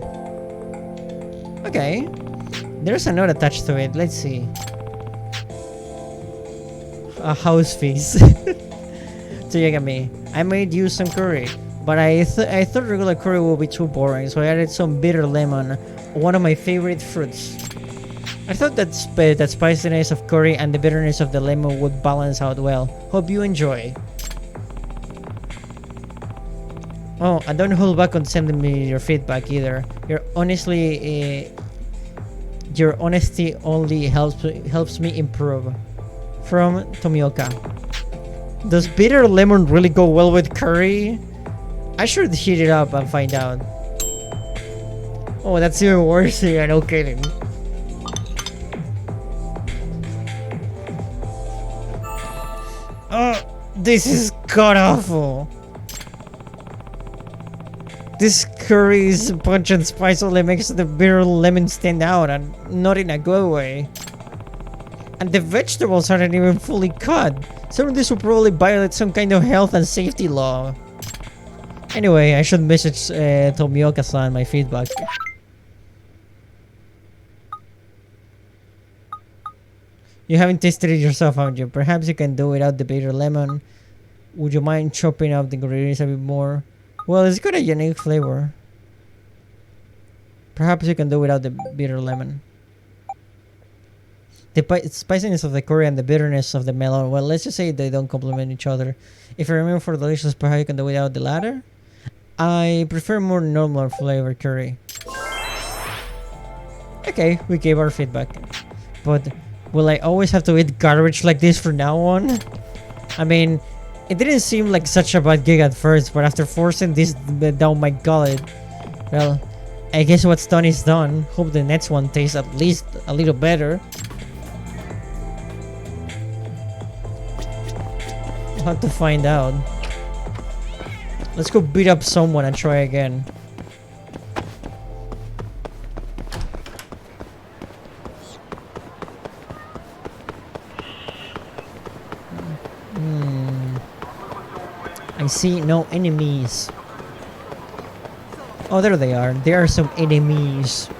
Okay. There's a note attached to it. Let's see. A house feast. So you get me. I made you some curry, but I thought regular curry would be too boring, so I added some bitter lemon, one of my favorite fruits. I thought that that spiciness of curry and the bitterness of the lemon would balance out well. Hope you enjoy. Oh, and don't hold back on sending me your feedback either. Your honesty only helps me improve. From Tomioka. Does bitter lemon really go well with curry? I should heat it up and find out. Oh, that's even worse here, no kidding. Oh, this is god awful. This curry's punch and spice only makes the bitter lemon stand out, and not in a good way. And the vegetables aren't even fully cut. Some of this will probably violate some kind of health and safety law. Anyway, I should message Tomioka-san my feedback. You haven't tasted it yourself, haven't you? Perhaps you can do without the bitter lemon. Would you mind chopping up the ingredients a bit more? Well, it's got a unique flavor. Perhaps you can do without the bitter lemon. The spiciness of the curry and the bitterness of the melon, well, let's just say they don't complement each other. If you remember for delicious, perhaps you can do without the latter. I prefer more normal flavor curry. Okay, we gave our feedback. But will I always have to eat garbage like this from now on? I mean, it didn't seem like such a bad gig at first, but after forcing this down my gullet, well, I guess what's done is done. Hope the next one tastes at least a little better. I'll have to find out. Let's go beat up someone and try again. I see no enemies. Oh, there they are. There are some enemies.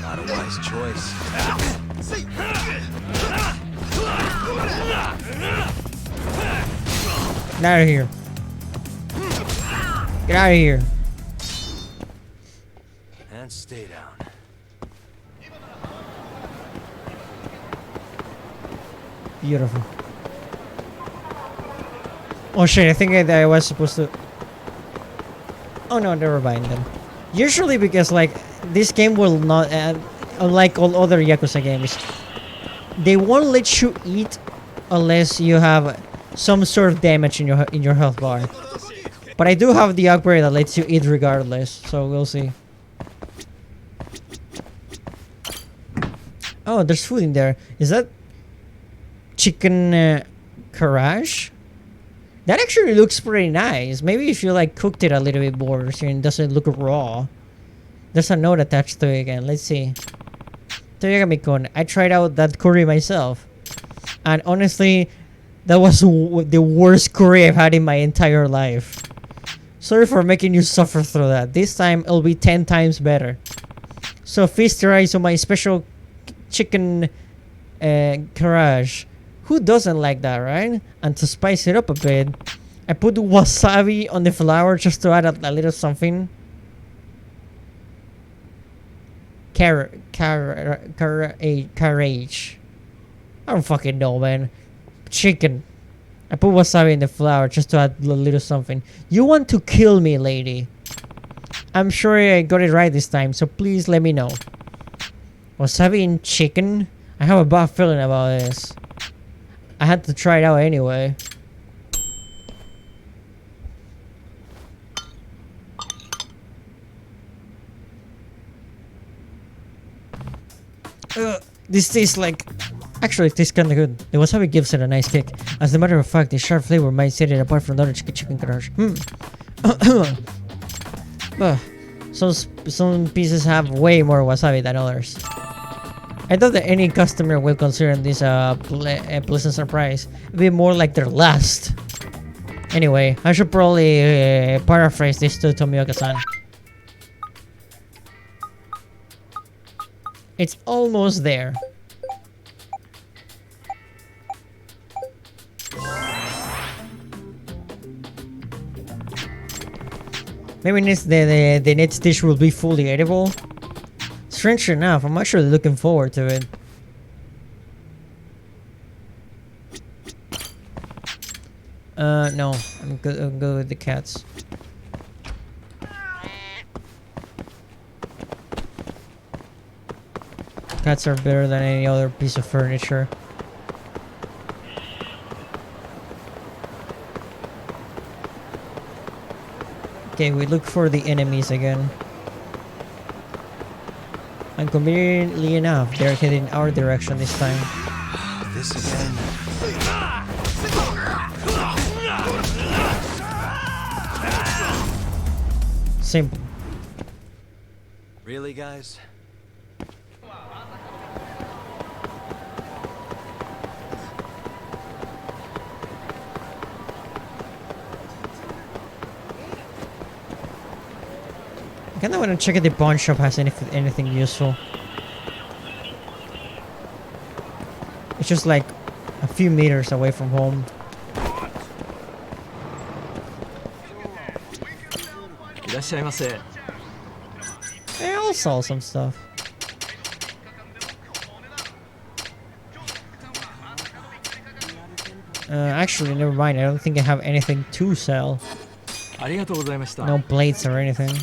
Not a wise choice. Get out of here. Get out of here. And stay down. Beautiful. Oh shit, I think I was supposed to... Oh no, never mind then. Usually because like, this game will not, unlike all other Yakuza games, they won't let you eat unless you have some sort of damage in your health bar. But I do have the upgrade that lets you eat regardless, so we'll see. Oh, there's food in there. Is that chicken karaage? That actually looks pretty nice. Maybe if you like cooked it a little bit more so it doesn't look raw. There's a note attached to it again. Let's see. Toyagami-kun, I tried out that curry myself. And honestly, that was the worst curry I've had in my entire life. Sorry for making you suffer through that. This time, it'll be 10 times better. So feast your eyes on my special chicken karaage. Who doesn't like that, right? And to spice it up a bit, I put wasabi on the flour just to add a little something. Karaage. I don't fucking know, man. Chicken. I put wasabi in the flour just to add a little something. You want to kill me, lady. I'm sure I got it right this time, so please let me know. Wasabi in chicken? I have a bad feeling about this. I had to try it out anyway. This tastes like... Actually, it tastes kinda good. The wasabi gives it a nice kick. As a matter of fact, the sharp flavor might set it apart from the other chicken karaage. Some pieces have way more wasabi than others. I thought that any customer will consider this a pleasant surprise. It'd be more like their last. Anyway, I should probably paraphrase this to Tomioka-san. It's almost there. Maybe the next dish will be fully edible. Strange enough, I'm actually looking forward to it. No, I'm good. I'll go with the cats. Cats are better than any other piece of furniture. Okay, we look for the enemies again. And conveniently enough, they're heading our direction this time. This again? Simple. Really, guys? I kinda wanna check if the pawn shop has anything useful. It's just like a few meters away from home. I'll sell some stuff. Actually, never mind. I don't think I have anything to sell. No plates or anything.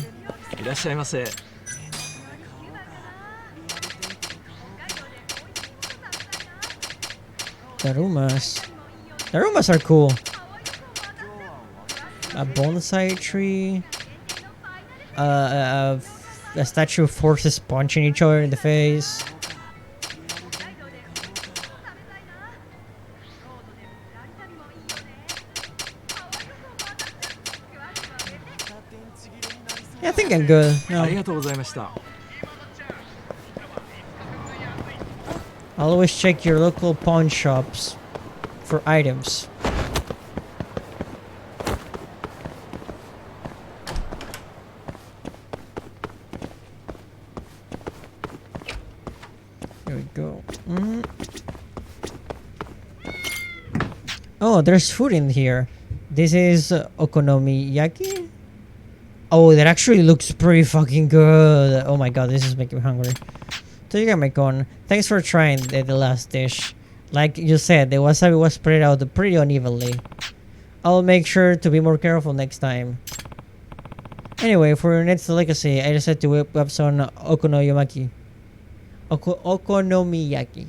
Darumas. Darumas are cool. A bonsai tree. A statue of horses punching each other in the face. Yeah, I think I'm good. No. Always check your local pawn shops for items. Here we go. Oh, there's food in here. This is okonomiyaki? Oh, that actually looks pretty fucking good. Oh my god, this is making me hungry. So you got my con. Thanks for trying the last dish. Like you said, the wasabi was spread out pretty unevenly. I'll make sure to be more careful next time. Anyway, for your next delicacy, I decided to whip up some okonomiyaki. Okonomiyaki.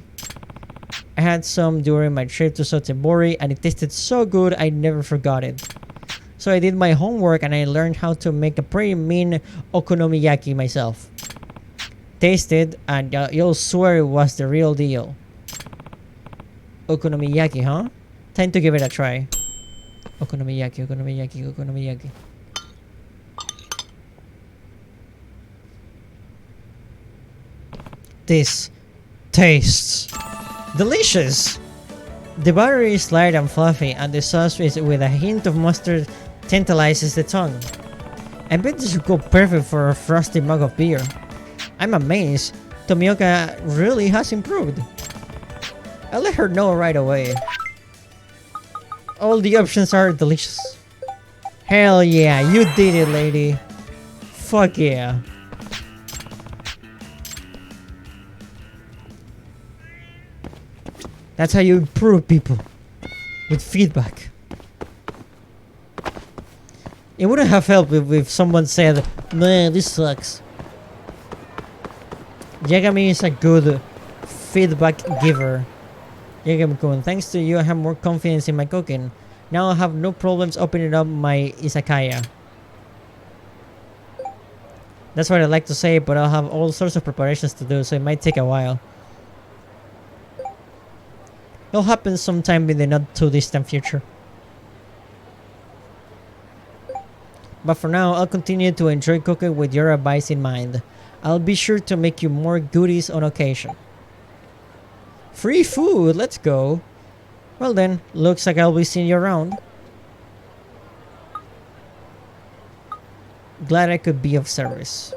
I had some during my trip to Sotebori and it tasted so good I never forgot it. So I did my homework and I learned how to make a pretty mean okonomiyaki myself. Taste it and you'll swear it was the real deal. Okonomiyaki, huh? Time to give it a try. Okonomiyaki, okonomiyaki, okonomiyaki. This tastes delicious. The butter is light and fluffy and the sauce is with a hint of mustard tantalizes the tongue. I bet this would go perfect for a frosty mug of beer. I'm amazed. Tomioka really has improved. I'll let her know right away. All the options are delicious. Hell yeah, you did it, lady. Fuck yeah. That's how you improve people. With feedback. It wouldn't have helped if someone said, man, this sucks. Yagami is a good feedback giver. Yagami-kun, thanks to you I have more confidence in my cooking. Now I have no problems opening up my izakaya. That's what I like to say, but I'll have all sorts of preparations to do, so it might take a while. It'll happen sometime in the not too distant future. But for now, I'll continue to enjoy cooking with your advice in mind. I'll be sure to make you more goodies on occasion. Free food, let's go. Well then, looks like I'll be seeing you around. Glad I could be of service.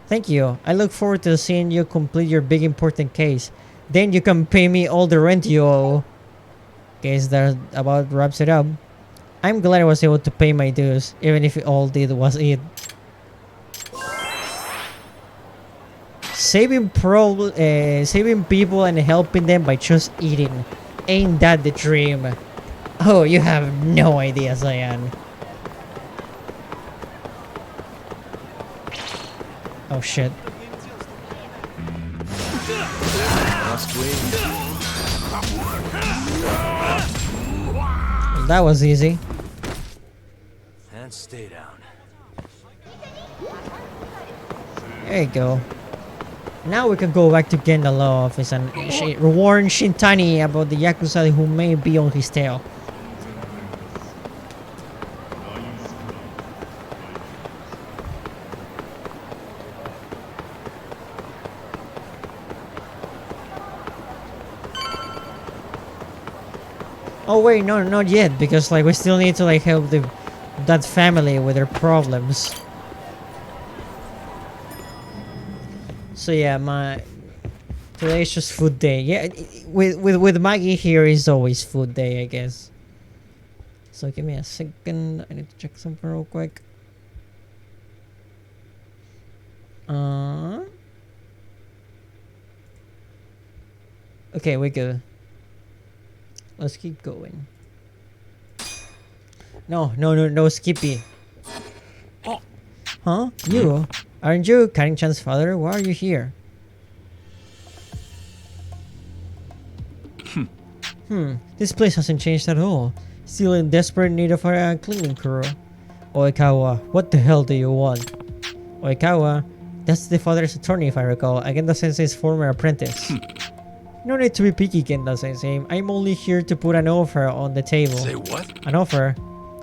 Thank you. I look forward to seeing you complete your big important case. Then you can pay me all the rent you owe. Guess that about wraps it up. I'm glad I was able to pay my dues, even if all did was eat. Saving people and helping them by just eating. Ain't that the dream? Oh, you have no idea, Cyan. Oh shit. That was easy. And stay down. There you go. Now we can go back to Genda Law Office and warn Shintani about the Yakuza who may be on his tail. Oh wait, no, not yet, because like we still need to like help that family with their problems. So yeah, today's just food day. Yeah, with Maggie here is always food day, I guess. So give me a second. I need to check something real quick. Okay, we're good. Let's keep going. No, Skippy. Huh? You? Aren't you Karin-chan's father? Why are you here? This place hasn't changed at all. Still in desperate need of a cleaning crew. Oikawa, what the hell do you want? Oikawa, that's the father's attorney if I recall. Genda-sensei's former apprentice. No need to be picky, Genda-sensei. I'm only here to put an offer on the table. Say what? An offer?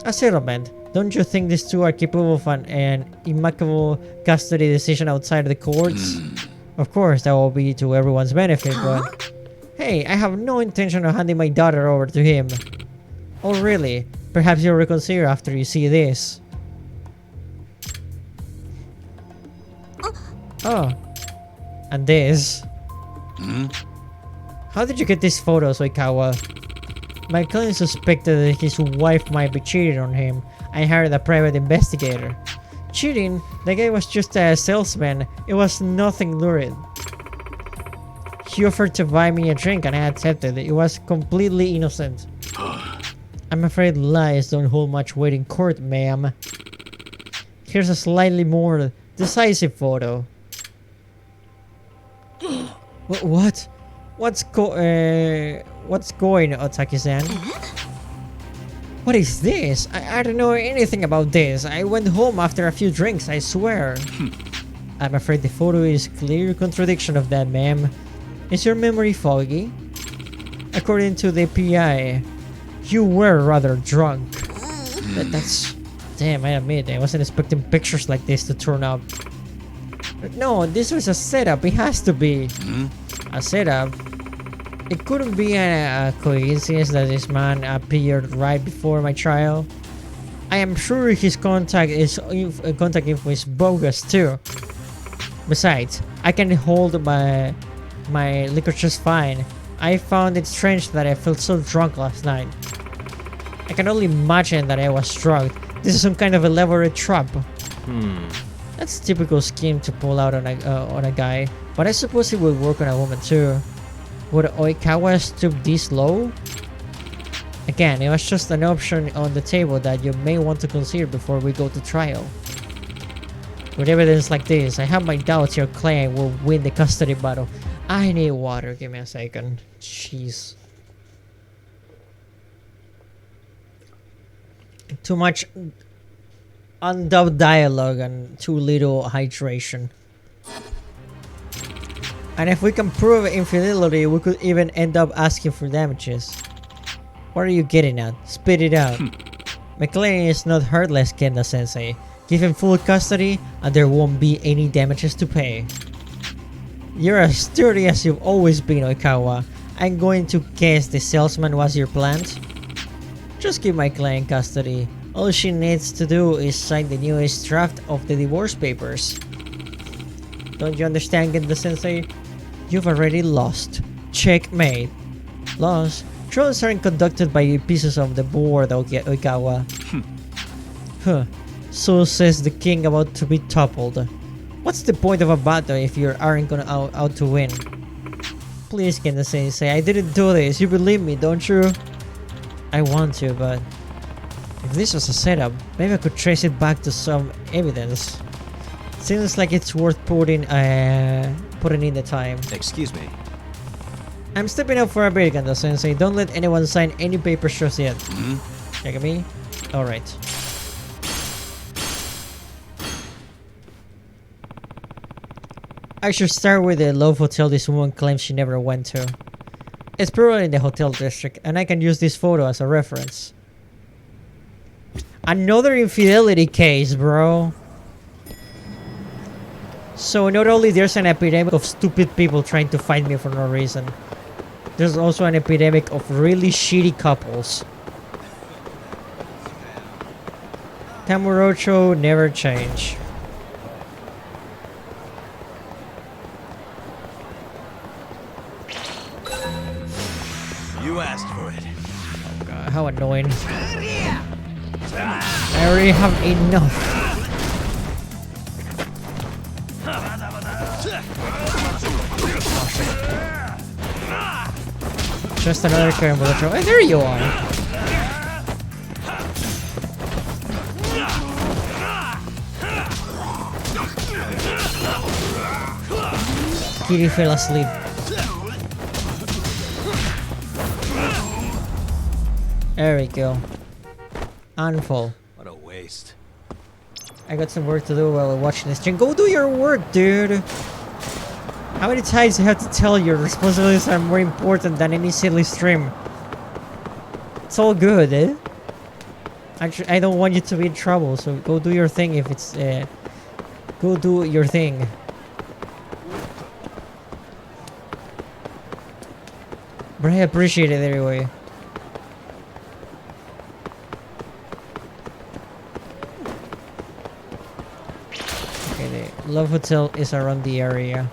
A settlement. Don't you think these two are capable of an immaculate custody decision outside the courts? Of course, that will be to everyone's benefit, but... Hey, I have no intention of handing my daughter over to him. Oh really? Perhaps you'll reconsider after you see this. Oh. And this. How did you get these photos, Oikawa? My client suspected that his wife might be cheating on him. I hired a private investigator. Cheating? The guy was just a salesman. It was nothing lurid. He offered to buy me a drink and I accepted. It was completely innocent. I'm afraid lies don't hold much weight in court, ma'am. Here's a slightly more decisive photo. What? What's going, Otaki-san? What is this? I don't know anything about this. I went home after a few drinks, I swear. I'm afraid the photo is clear contradiction of that, ma'am. Is your memory foggy? According to the PI, you were rather drunk. That's... Damn, I admit, I wasn't expecting pictures like this to turn up. But no, this was a setup. It has to be. A setup? It couldn't be a coincidence that this man appeared right before my trial. I am sure his contact info is bogus too. Besides, I can hold my liquor just fine. I found it strange that I felt so drunk last night. I can only imagine that I was drugged. This is some kind of elaborate trap. That's a typical scheme to pull out on a guy, but I suppose it would work on a woman too. Would Oikawa stoop this low? Again, it was just an option on the table that you may want to consider before we go to trial. With evidence like this, I have my doubts your client will win the custody battle. I need water, give me a second. Jeez. Too much undubbed dialogue and too little hydration. And if we can prove infidelity, we could even end up asking for damages. What are you getting at? Spit it out. McLean is not heartless, Genda-sensei. Give him full custody and there won't be any damages to pay. You're as sturdy as you've always been, Oikawa. I'm going to guess the salesman was your plant? Just keep my client in custody. All she needs to do is sign the newest draft of the divorce papers. Don't you understand, Gendo-sensei? You've already lost. Checkmate. Lost? Trials aren't conducted by pieces of the board, Oikawa. Huh. So says the king about to be toppled. What's the point of a battle if you aren't gonna out to win? Please, Gendo-sensei, I didn't do this. You believe me, don't you? I want to, but if this was a setup, maybe I could trace it back to some evidence. Seems like it's worth putting in the time. Excuse me. I'm stepping up for a bit, Gendo-sensei. Don't let anyone sign any papers just yet. Check me? Alright. I should start with the love hotel this woman claims she never went to. It's probably in the hotel district, and I can use this photo as a reference. Another infidelity case, bro. So not only there's an epidemic of stupid people trying to find me for no reason, there's also an epidemic of really shitty couples. Kamurocho never change. You asked for it. Oh god, how annoying. I already have enough. Just another Kamurocho. Oh, there you are. Kitty fell asleep. There we go. Unfall. What a waste. I got some work to do while watching this stream. Go do your work, dude! How many times do you have to tell your responsibilities are more important than any silly stream? It's all good, eh? Actually, I don't want you to be in trouble, so go do your thing if it's... go do your thing. But I appreciate it anyway. Okay, the Love Hotel is around the area.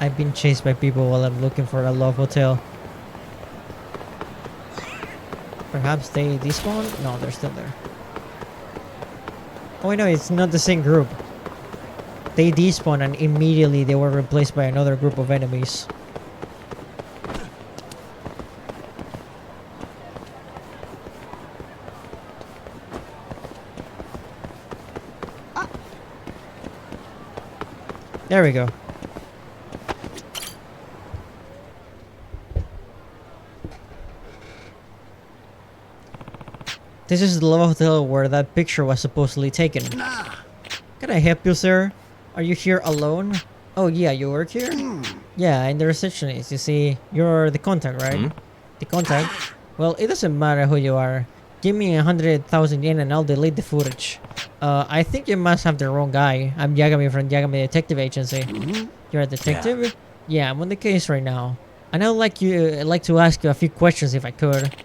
I've been chased by people while I'm looking for a Love Hotel. Perhaps they despawn? No, they're still there. Oh, I know, it's not the same group. They despawn and immediately they were replaced by another group of enemies. There we go. This is the Love Hotel where that picture was supposedly taken. Can I help you, sir? Are you here alone? Oh yeah, you work here? Yeah, I'm the receptionist. You see, you're the contact, right? The contact? Well, it doesn't matter who you are. Give me 100,000 yen and I'll delete the footage. I think you must have the wrong guy. I'm Yagami from Yagami Detective Agency. You're a detective? Yeah, I'm on the case right now. And I'd like to ask you a few questions if I could.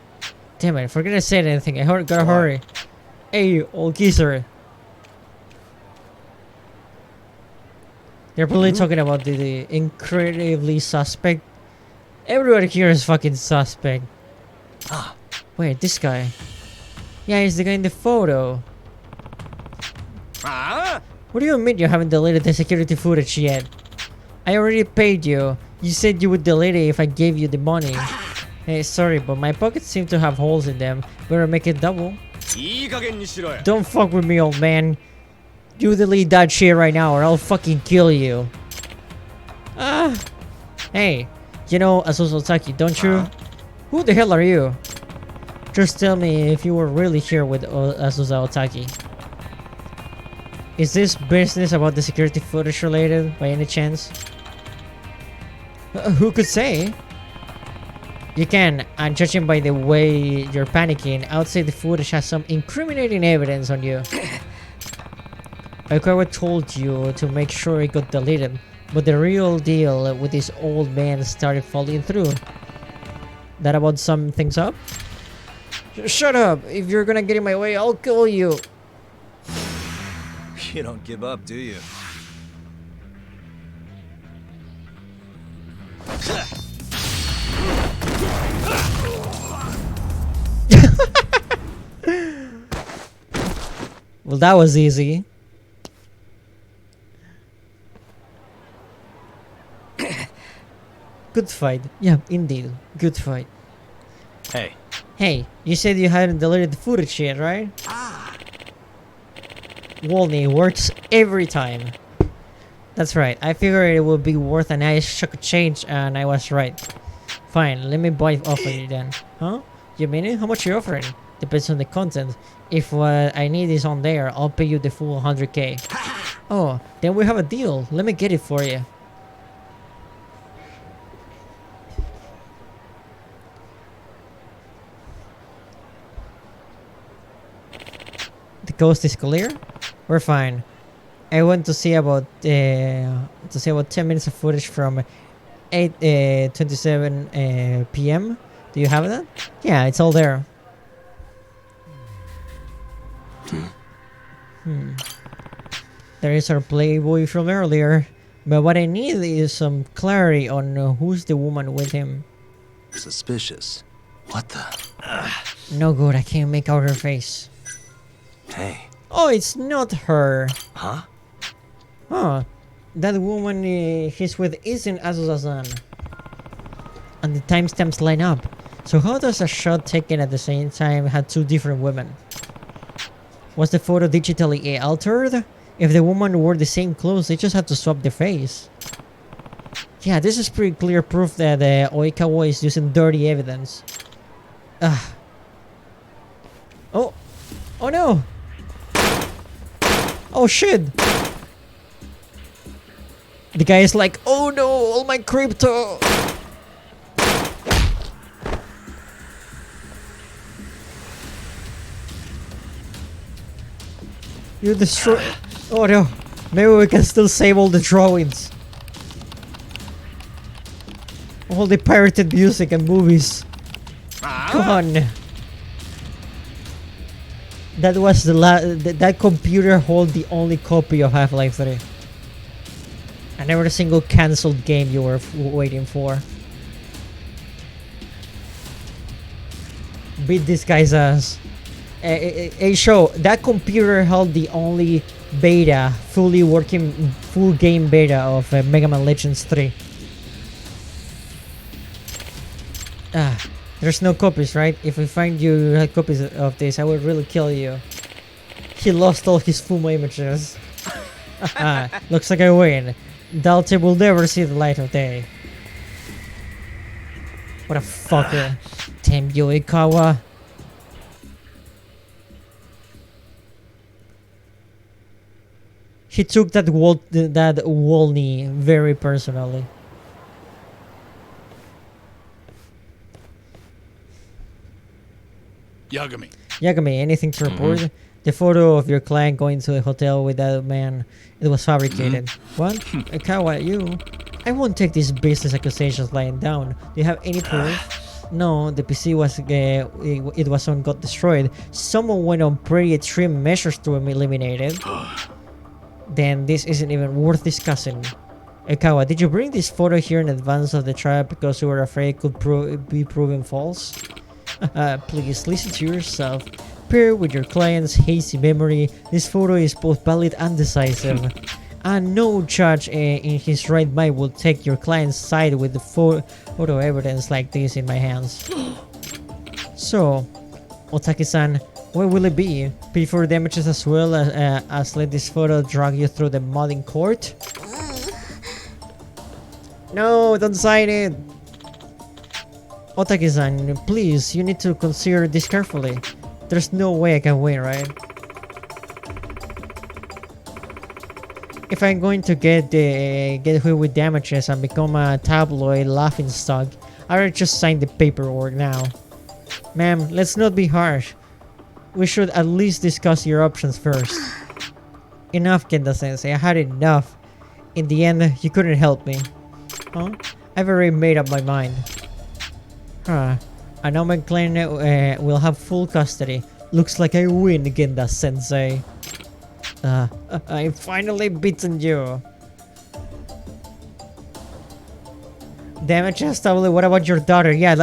Damn it, forget to say anything. I gotta hurry. Hey, old geezer. They're probably talking about the incredibly suspect. Everybody here is fucking suspect. Ah, wait, this guy. Yeah, he's the guy in the photo. What do you mean you haven't deleted the security footage yet? I already paid you. You said you would delete it if I gave you the money. Hey, sorry, but my pockets seem to have holes in them. Better make it double. Don't fuck with me, old man. You delete that shit right now or I'll fucking kill you. Ah. Hey, you know Azusa Otaki, don't you? Who the hell are you? Just tell me if you were really here with Azusa Otaki. Is this business about the security footage related by any chance? Who could say? You can, and judging by the way you're panicking, I would say the footage has some incriminating evidence on you. Okawa told you to make sure it got deleted, but the real deal with this old man started falling through. That about sum things up? Shut up! If you're gonna get in my way, I'll kill you! You don't give up, do you? Well, that was easy. Good fight. Yeah, indeed. Good fight. Hey. Hey, you said you hadn't deleted the footage yet, right? Wolney works every time. That's right. I figured it would be worth a nice chunk of change, and I was right. Fine, let me buy off of you then. Huh? You mean it? How much you offering? Depends on the content. If what I need is on there, I'll pay you the full 100k. Oh, then we have a deal. Let me get it for you. The coast is clear? We're fine. I went to see about 10 minutes of footage from 8:27 p.m. Do you have that? Yeah, it's all there. There is our Playboy from earlier, but what I need is some clarity on who's the woman with him. Suspicious. What the? No good, I can't make out her face. Hey. Oh, it's not her. Huh? Huh. That woman he's with isn't Azusa-san. And the timestamps line up. So how does a shot taken at the same time have two different women? Was the photo digitally altered? If the woman wore the same clothes, they just have to swap the face. Yeah, this is pretty clear proof that Oikawa is using dirty evidence. Oh! Oh no! Oh shit! The guy is like, oh no, all my crypto! You destroy. Oh no! Maybe we can still save all the drawings. All the pirated music and movies. Come on. That was the that computer hold the only copy of Half-Life 3. And every single cancelled game you were waiting for. Beat this guy's ass. A show that computer held the only beta, fully working, full game beta of Mega Man Legends 3. There's no copies, right? If we find you had copies of this, I would really kill you. He lost all his Fumo images. Looks like I win. Dalte will never see the light of day. What a fucker. Damn you, Oikawa. He took that Wolney very personally. Yagami, anything to report? The photo of your client going to a hotel with that man, it was fabricated. What? Oikawa, you? I won't take these business accusations lying down. Do you have any proof? No, the PC was it was on got destroyed. Someone went on pretty extreme measures to eliminate it. Then this isn't even worth discussing. Oikawa, did you bring this photo here in advance of the trial because you were afraid it could be proven false? Please listen to yourself. Pair with your client's hazy memory, this photo is both valid and decisive. And no judge in his right mind will take your client's side with the photo evidence like this in my hands. So, Otaki-san, what will it be? Pay for damages as well as let this photo drag you through the mud in court? No, don't sign it! Otaki-san, please, you need to consider this carefully. There's no way I can win, right? If I'm going to get hit with damages and become a tabloid laughingstock, I'll just sign the paperwork now. Ma'am, let's not be harsh. We should at least discuss your options first. Enough, Genda Sensei. I had enough. In the end, you couldn't help me. Huh? I've already made up my mind. Huh. I know my clan will have full custody. Looks like I win, Genda Sensei. I finally beaten you. Damage established. What about your daughter? Yeah,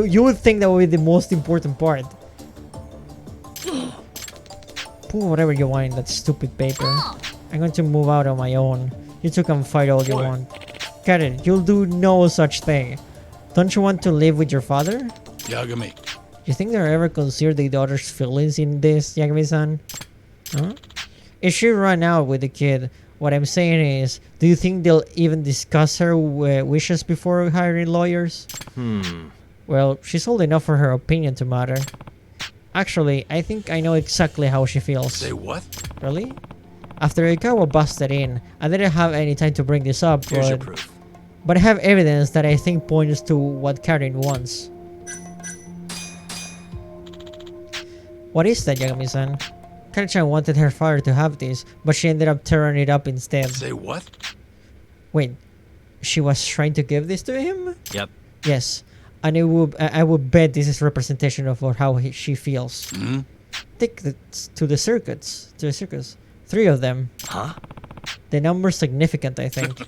you would think that would be the most important part. Put whatever you want in that stupid paper. I'm going to move out on my own. You two can fight all you want. Get it? You'll do no such thing. Don't you want to live with your father? Yagami. You think they'll ever consider the daughter's feelings in this, Yagami-san? Huh? If she run out with the kid, what I'm saying is, do you think they'll even discuss her wishes before hiring lawyers? Well, she's old enough for her opinion to matter. Actually, I think I know exactly how she feels. Say what? Really? After Ikawa busted in, I didn't have any time to bring this up, Here's your proof. but I have evidence that I think points to what Karen wants. What is that, Yagami-san? Karen-chan wanted her father to have this, but she ended up tearing it up instead. Say what? Wait, she was trying to give this to him? Yep. Yes, and I would bet this is representation of how she feels. Take it to the circuits. 3 of them. Huh? The number's significant, I think.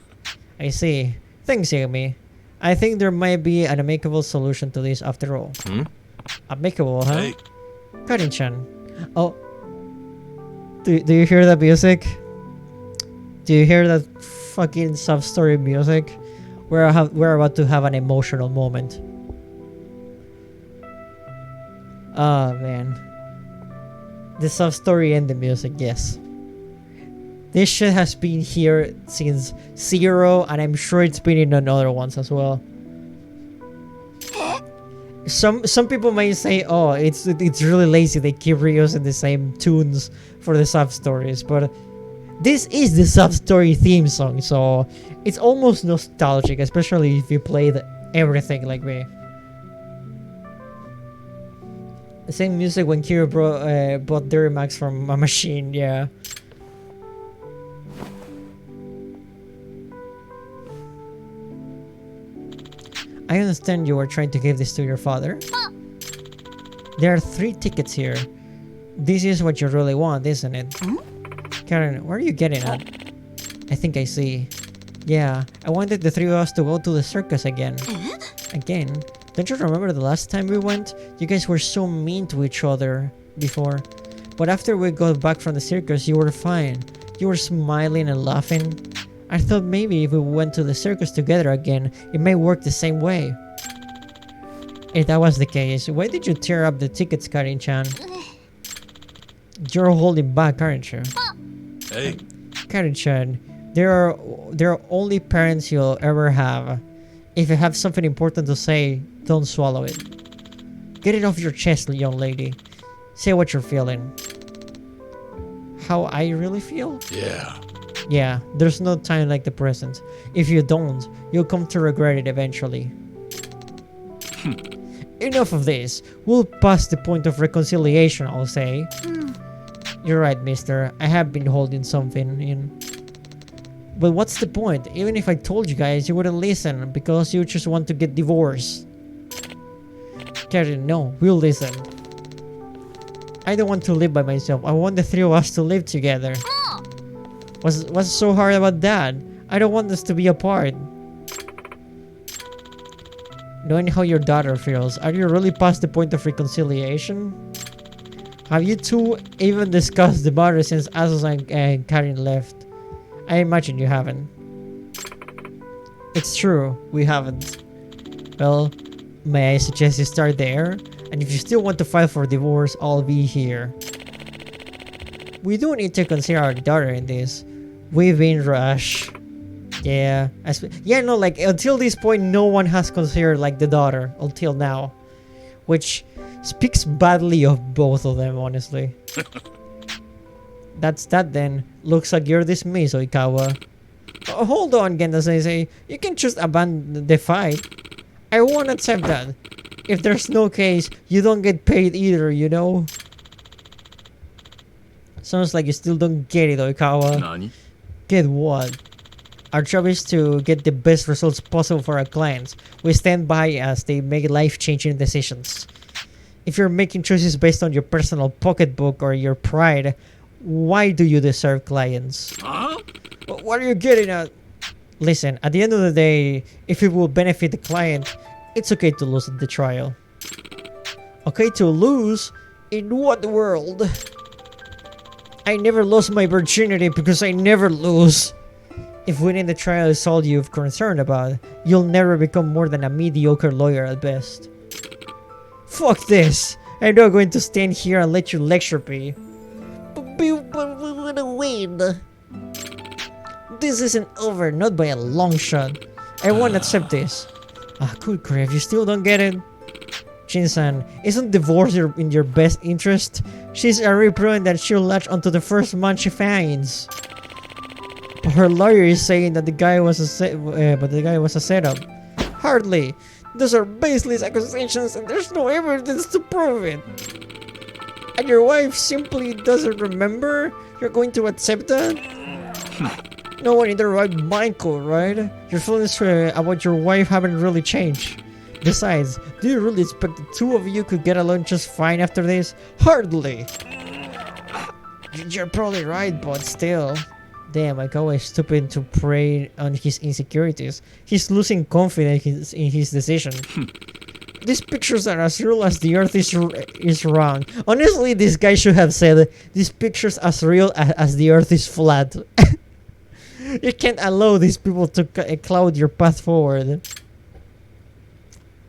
I see. Thanks, Yagami. I think there might be an amicable solution to this after all. Amicable, huh? Hey. Karin-chan. Oh. Do you hear that music? Do you hear that fucking sub-story music? We're about to have an emotional moment. Oh, man. The sub-story and the music, yes. This shit has been here since 0, and I'm sure it's been in other ones as well. Some people might say, oh, it's really lazy, they keep reusing the same tunes for the sub-stories, but this is the sub-story theme song, so it's almost nostalgic, especially if you played everything like me. The same music when Kira bought Durimax from a machine, yeah. I understand you are trying to give this to your father. There are 3 tickets here. This is what you really want, isn't it? Karen, where are you getting at? I think I see. Yeah, I wanted the 3 of us to go to the circus again. Again? Don't you remember the last time we went? You guys were so mean to each other before. But after we got back from the circus, you were fine. You were smiling and laughing. I thought maybe if we went to the circus together again, it may work the same way. If that was the case, why did you tear up the tickets, Karin-chan? You're holding back, aren't you? Hey. Karin-chan, there are only parents you'll ever have. If you have something important to say, don't swallow it. Get it off your chest, young lady. Say what you're feeling. How I really feel? Yeah. Yeah, there's no time like the present. If you don't, you'll come to regret it eventually. Enough of this. We'll pass the point of reconciliation, I'll say. You're right, mister. I have been holding something in. But what's the point? Even if I told you guys, you wouldn't listen because you just want to get divorced. Karen, no, we'll listen. I don't want to live by myself. I want the 3 of us to live together. What's so hard about that? I don't want us to be apart. Knowing how your daughter feels, are you really past the point of reconciliation? Have you two even discussed the matter since Asos and Karen left? I imagine you haven't. It's true, we haven't. Well, may I suggest you start there? And if you still want to file for divorce, I'll be here. We do need to consider our daughter in this. We've been rushed. Yeah. No, like, until this point, no one has considered, like, the daughter. Until now. Which speaks badly of both of them, honestly. That's that then. Looks like you're dismissed, Oikawa. Oh, hold on, Genda-sensei. You can just abandon the fight. I won't accept that. If there's no case, you don't get paid either, you know? Sounds like you still don't get it, Oikawa. Nani? Get what? Our job is to get the best results possible for our clients. We stand by as they make life-changing decisions. If you're making choices based on your personal pocketbook or your pride, why do you deserve clients? Huh? What are you getting at? Listen, at the end of the day, if it will benefit the client, it's okay to lose at the trial. Okay to lose? In what world? I never lost my virginity because I never lose. If winning the trial is all you're concerned about, you'll never become more than a mediocre lawyer at best. Fuck this! I'm not going to stand here and let you lecture me. But we're gonna win. This isn't over, not by a long shot. I won't accept this. Ah, good grief, you still don't get it? Shin-san, isn't divorce in your best interest? She's already proven that she'll latch onto the first man she finds. But her lawyer is saying that the guy was a setup. Hardly. Those are baseless accusations and there's no evidence to prove it. And your wife simply doesn't remember? You're going to accept that? No one in their right mind could, right? Your feelings about your wife haven't really changed. Besides, do you really expect the two of you could get along just fine after this? Hardly! You're probably right, but still. Damn, Oikawa is stupid to prey on his insecurities. He's losing confidence in his decision. These pictures are as real as the earth is round. Honestly, this guy should have said, these pictures as real as the earth is flat. You can't allow these people to cloud your path forward.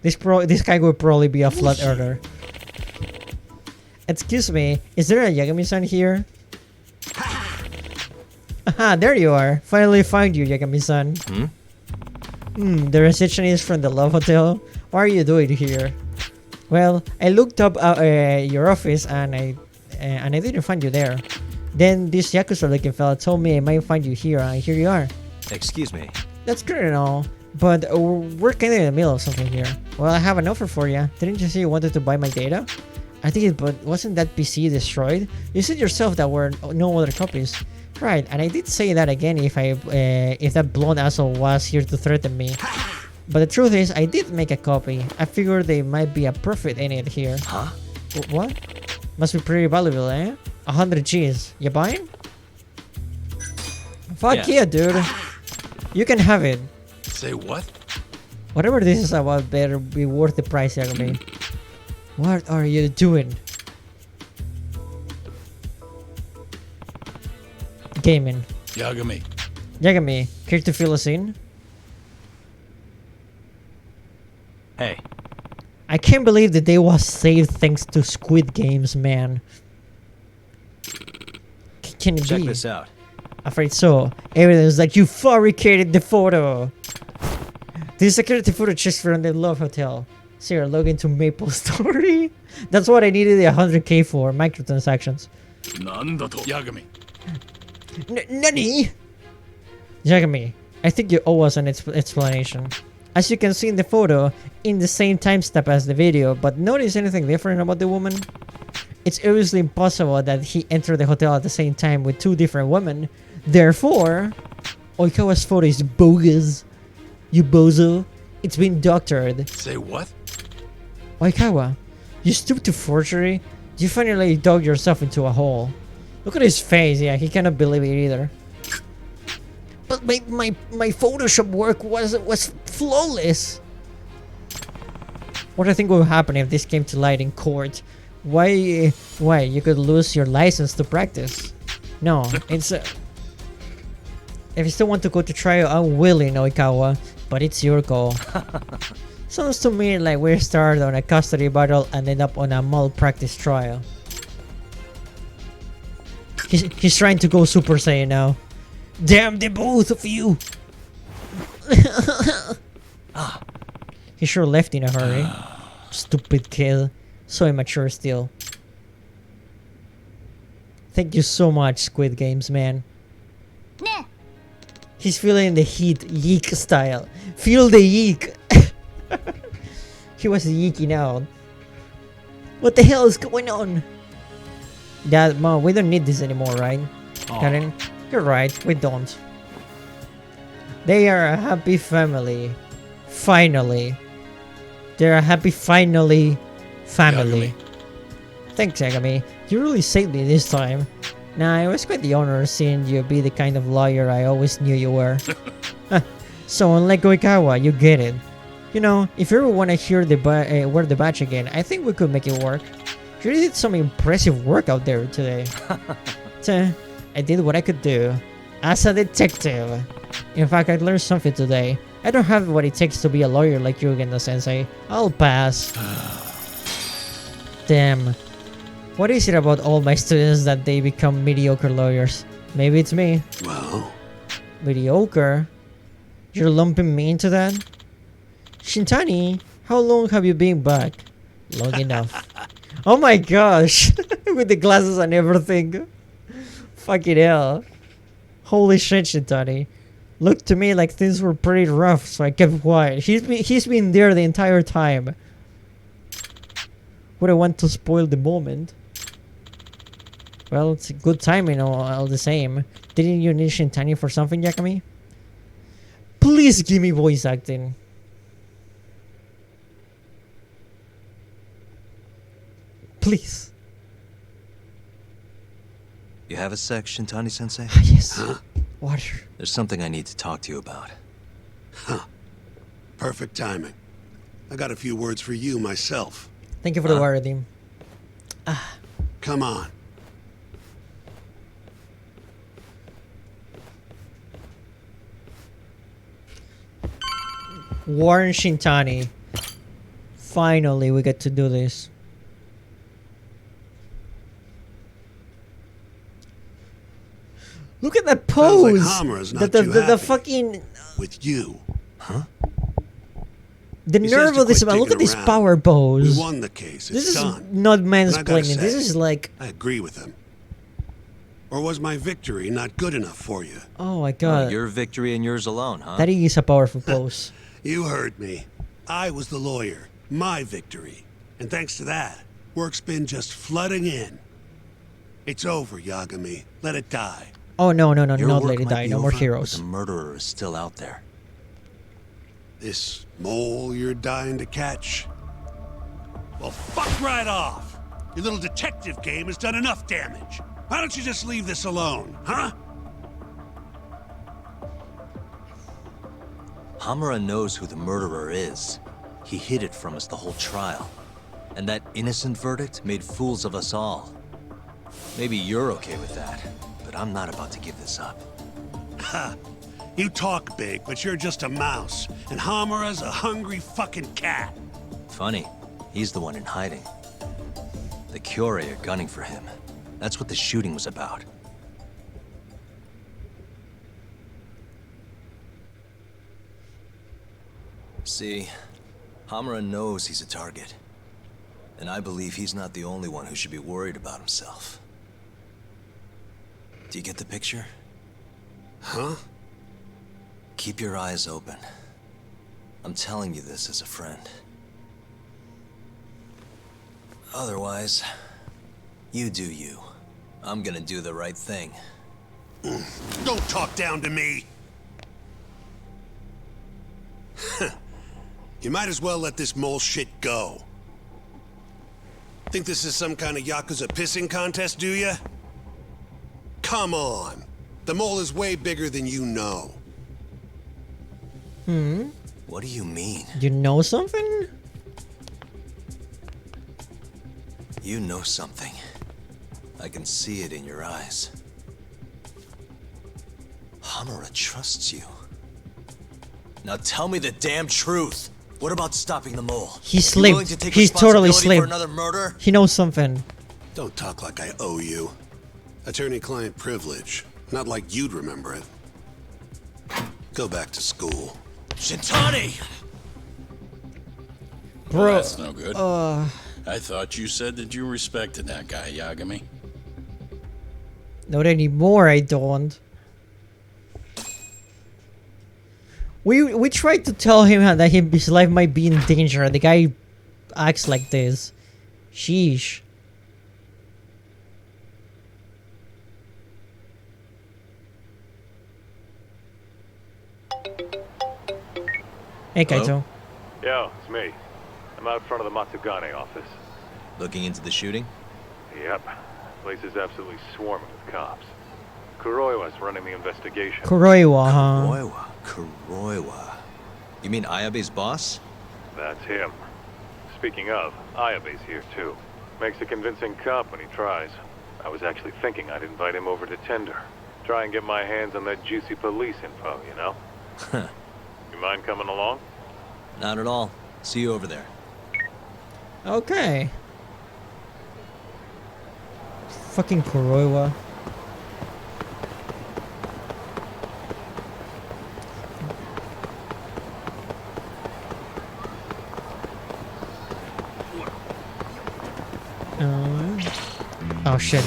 This guy would probably be a flat earther. Excuse me, is there a Yagami-san here? Aha, there you are. Finally found you, Yagami-san. The receptionist from the Love Hotel. What are you doing here? Well, I looked up your office and I didn't find you there. Then this Yakuza-looking fella told me I might find you here, and here you are. Excuse me. That's good and all, but we're kind of in the middle of something here. Well, I have an offer for you. Didn't you say you wanted to buy my data? I think but wasn't that PC destroyed? You said yourself that were no other copies. Right, and I did say that again if that blonde asshole was here to threaten me. But the truth is, I did make a copy. I figured there might be a profit in it here. Huh? What? Must be pretty valuable, eh? 100 G's. You buying? Fuck yeah, dude. You can have it. Say what? Whatever this is about better be worth the price, Yagami. What are you doing? Gaming. Yagami. Yagami, care to fill us in? Hey. I can't believe the day was saved thanks to Squid Games, man. Can it Check be? this out. Afraid so. Evidence that you fabricated the photo. This security footage is from the Love Hotel. Sarah, log into Maple Story. That's what I needed the 100k for, microtransactions. Yagami. Nani? Yagami, I think you owe us an explanation. As you can see in the photo, in the same time step as the video, but notice anything different about the woman? It's obviously impossible that he entered the hotel at the same time with two different women. Therefore, Oikawa's photo is bogus. You bozo. It's been doctored. Say what? Oikawa, you stooped to forgery? You finally dug yourself into a hole. Look at his face. Yeah, he cannot believe it either. But my Photoshop work was flawless. What do you think will happen if this came to light in court? Why you could lose your license to practice? No, it's if you still want to go to trial, I'm willing, Oikawa, but it's your call. Sounds to me like we started on a custody battle and end up on a malpractice trial. He's trying to go Super Saiyan now. Damn the both of you! He sure left in a hurry. Stupid kid. So immature still. Thank you so much, Squid Games, man. He's feeling the heat, yeek style. Feel the yeek. He was yeeking out. What the hell is going on? That, Mom, we don't need this anymore, right? Aw. Karen? You're right, we don't. They are a happy family. Finally. They're a happy finally family. Thanks, Yagami. You really saved me this time. Nah, it was quite the honor seeing you be the kind of lawyer I always knew you were. So unlike Oikawa, you get it. You know, if you ever want to hear wear the badge again, I think we could make it work. You did some impressive work out there today. I did what I could do. As a detective. In fact, I learned something today. I don't have what it takes to be a lawyer like you, Gendo-sensei. I'll pass. Damn. What is it about all my students that they become mediocre lawyers? Maybe it's me. Well? Mediocre? You're lumping me into that? Shintani, how long have you been back? Long enough. Oh my gosh! With the glasses and everything. Fucking hell. Holy shit, Shintani. Looked to me like things were pretty rough, so I kept quiet. He's been there the entire time. Wouldn't want to spoil the moment. Well, it's a good timing all the same. Didn't you need Shintani for something, Yakami? Please give me voice acting. Please. You have a sec, Shintani-sensei? Yes. Huh? Water. There's something I need to talk to you about. Huh. Perfect timing. I got a few words for you myself. Thank you for the water, team. Come on. Warren Shintani. Finally, we get to do this. Look at that pose. Sounds like Hamura's not too the happy fucking with you. Huh? the He nerve says to of this quit man. Look at digging this around. power pose. We won the case. It's This is done. not And I gotta mansplaining. This say, is like, I agree with him. Or was my victory not good enough for you? oh my god, Your victory and yours alone, huh? that is a powerful pose. You heard me. I was the lawyer. My victory. And thanks to that, work's been just flooding in. It's over, Yagami. Let it die. Oh no, Your not work Lady might Die. be No more over, but heroes. the murderer is still out there. This mole you're dying to catch? Well, fuck right off. Your little detective game has done enough damage. Why don't you just leave this alone, huh? Hamura knows who the murderer is. He hid it from us the whole trial. And that innocent verdict made fools of us all. Maybe you're okay with that, but I'm not about to give this up. Ha! You talk big, but you're just a mouse. And Hamura's a hungry fucking cat. Funny, he's the one in hiding. The Kyorei are gunning for him. That's what the shooting was about. See, Hamura knows he's a target. And I believe he's not the only one who should be worried about himself. Do you get the picture? Huh? Keep your eyes open. I'm telling you this as a friend. Otherwise, you do you. I'm gonna do the right thing. Don't talk down to me! You might as well let this mole shit go. Think this is some kind of Yakuza pissing contest, do ya? Come on. The mole is way bigger than you know. What do you mean? You know something? You know something. I can see it in your eyes. Hamura trusts you. Now tell me the damn truth. What about stopping the mole? He You willing slipped. to take He's totally responsibility slipped. for another murder? He knows something. Don't talk like I owe you. Attorney-client privilege. Not like you'd remember it. Go back to school. Shintani! Bro, Oh, That's no good. Uh, I thought you said that you respected that guy, Yagami. not anymore, I don't. We tried to tell him that his life might be in danger. The guy acts like this. Sheesh. Hey, Hello? Kaito. Yo, it's me. I'm out front of the Matsugane office. Looking into the shooting? Yep. Place is absolutely swarming with cops. Kuroiwa's running the investigation. Kuroiwa, huh? Kuroiwa. You mean Ayabe's boss? That's him. Speaking of, Ayabe's here too. Makes a convincing cop when he tries. I was actually thinking I'd invite him over to Tender. Try and get my hands on that juicy police info, you know? You mind coming along? Not at all. See you over there. Okay. Fucking Kuroiwa. Oh shit.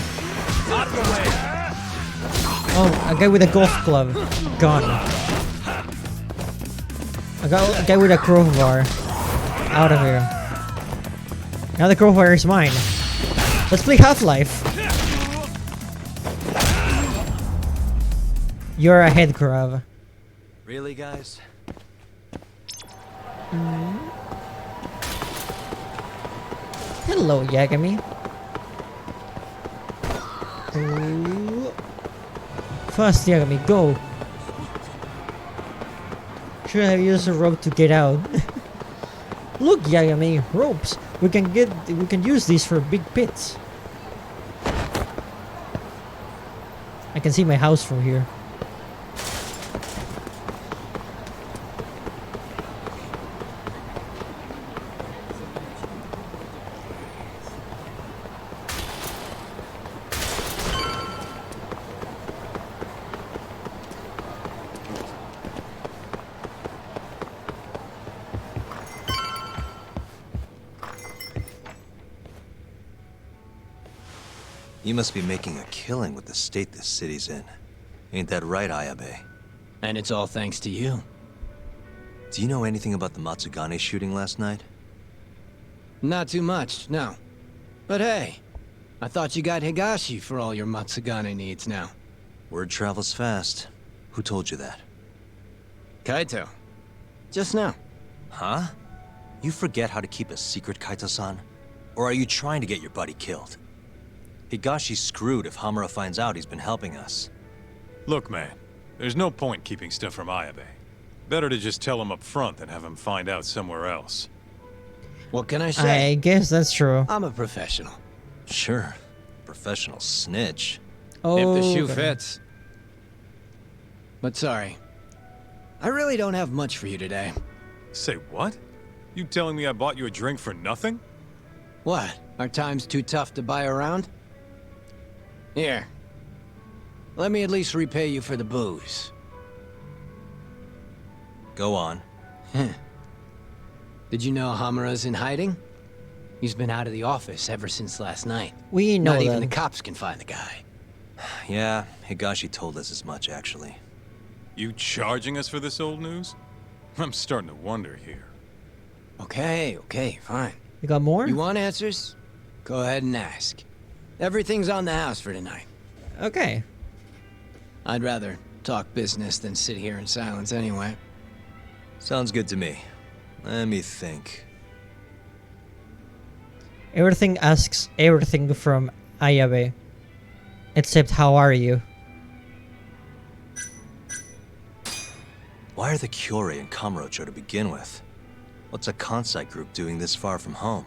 Oh, a guy with a golf club. Gone. A guy with a crowbar. Out of here. Now the crowbar is mine. Let's play Half-Life. You're ahead, Kurav. Really, guys? Hello, Yagami. Ooh. Fast, Yagami, go. Should have used a rope to get out. Look, Yagami, ropes. We can use these for big pits. I can see my house from here. You must be making a killing with the state this city's in. Ain't that right, Ayabe? And it's all thanks to you. Do you know anything about the Matsugane shooting last night? Not too much, no. But hey, I thought you got Higashi for all your Matsugane needs now. Word travels fast. Who told you that? Kaito. Just now. Huh? You forget how to keep a secret, Kaito-san? Or are you trying to get your buddy killed? Higashi's screwed if Hamura finds out he's been helping us. Look, man, there's no point keeping stuff from Ayabe. Better to just tell him up front than have him find out somewhere else. What can I say? I guess that's true. I'm a professional. Sure. Professional snitch. Oh, if the shoe fits. But sorry. I really don't have much for you today. Say what? You telling me I bought you a drink for nothing? What? Are times too tough to buy around? Here. Let me at least repay you for the booze. Go on. Did you know Hamura's in hiding? He's been out of the office ever since last night. We know Not that. even the cops can find the guy. Yeah, Higashi told us as much, actually. You charging us for this old news? I'm starting to wonder here. Okay, fine. You got more? You want answers? Go ahead and ask. Everything's on the house for tonight. Okay. I'd rather talk business than sit here in silence anyway. Sounds good to me. Let me think. Everything asks everything from Ayabe. Except how are you? Why are the Kyorei in Kamurocho to begin with? What's a Kansai group doing this far from home?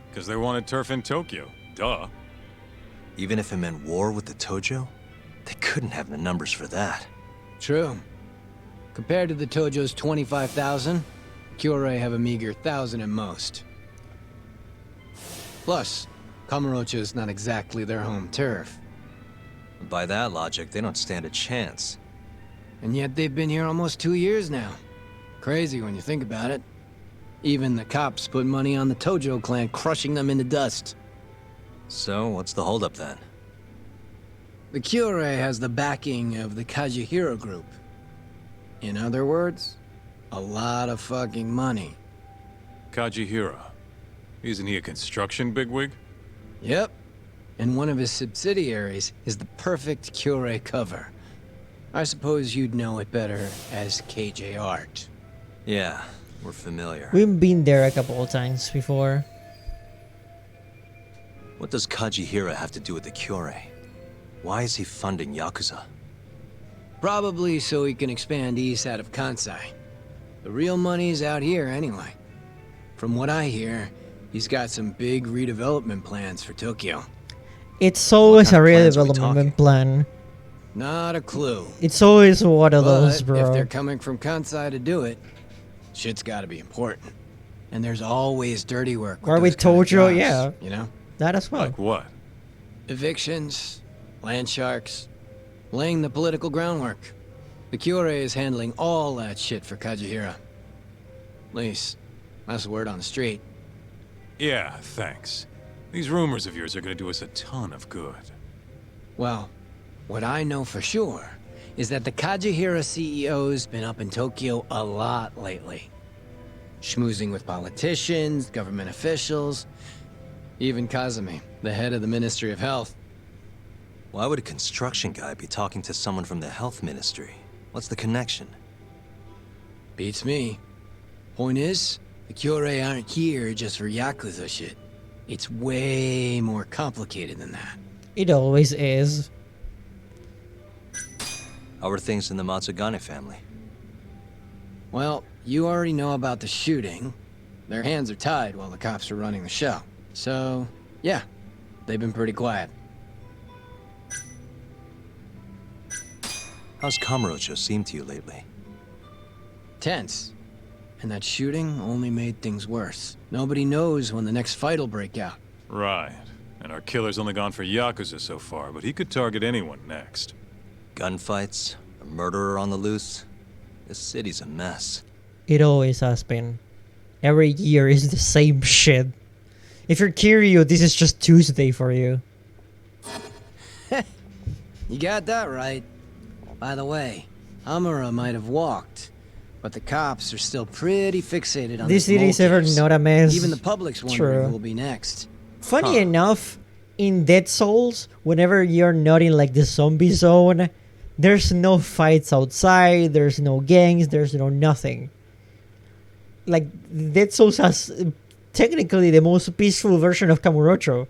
Because they wanted turf in Tokyo. Duh. Even if it meant war with the Tojo? They couldn't have the numbers for that. True. Compared to the Tojo's 25,000, Kyorei have a meager 1,000 at most. Plus, Kamurocho's not exactly their home turf. By that logic, they don't stand a chance. And yet they've been here almost 2 years now. Crazy when you think about it. Even the cops put money on the Tojo clan crushing them into dust. So, what's the holdup then? The Kyorei has the backing of the Kajihiro group. In other words, a lot of fucking money. Kajihira. Isn't he a construction bigwig? Yep. And one of his subsidiaries is the perfect Kyorei cover. I suppose you'd know it better as KJ Art. Yeah, We're familiar. We've been there a couple of times before. What does Kajihira have to do with the Cure? Why is he funding Yakuza? Probably so he can expand east out of Kansai. The real money's out here anyway. From what I hear, he's got some big redevelopment plans for Tokyo. It's always a plans are we redevelopment plan. Not a clue. It's always one of But those, if bro. they're coming from Kansai to do it, shit's gotta be important. And there's always dirty work with Or with those kind of Tojo, jobs, yeah. You know? That as well. Like what? Evictions, land sharks, laying the political groundwork. The Cure is handling all that shit for Kajihira. At least, that's the word on the street. Yeah, thanks. These rumors of yours are gonna do us a ton of good. Well, what I know for sure is that the Kajihira CEO's been up in Tokyo a lot lately. Schmoozing with politicians, government officials, even Kazumi, the head of the Ministry of Health. Why would a construction guy be talking to someone from the health ministry? What's the connection? Beats me. Point is, the Cure aren't here just for Yakuza shit. It's way more complicated than that. It always is. How are things in the Matsugane family? Well, you already know about the shooting. Their hands are tied while the cops are running the show. So, yeah, they've been pretty quiet. How's Kamurocho seemed to you lately? Tense. And that shooting only made things worse. Nobody knows when the next fight'll break out. Right. And our killer's only gone for Yakuza so far, but he could target anyone next. Gunfights? A murderer on the loose? This city's a mess. It always has been. Every year is the same shit. If you're Kiryu, this is just Tuesday for you. You got that right. By the way, Amura might have walked, but the cops are still pretty fixated on This city is ever not a mess. Even the public's wondering True. who will be next. Funny enough, in Dead Souls, whenever you're not in like the zombie zone, there's no fights outside, there's no gangs, there's no nothing. Like, Dead Souls has technically the most peaceful version of Kamurocho.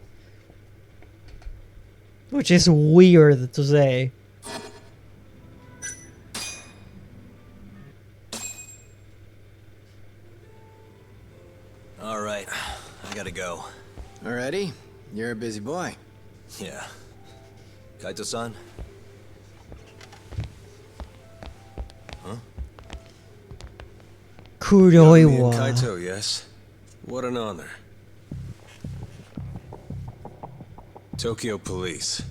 Which is weird to say. All right, I gotta go. Already? You're a busy boy. Yeah. Kaito-san? Huh? Yagami and Kuroiwa. Kaito, yes? What an honor. Tokyo Police.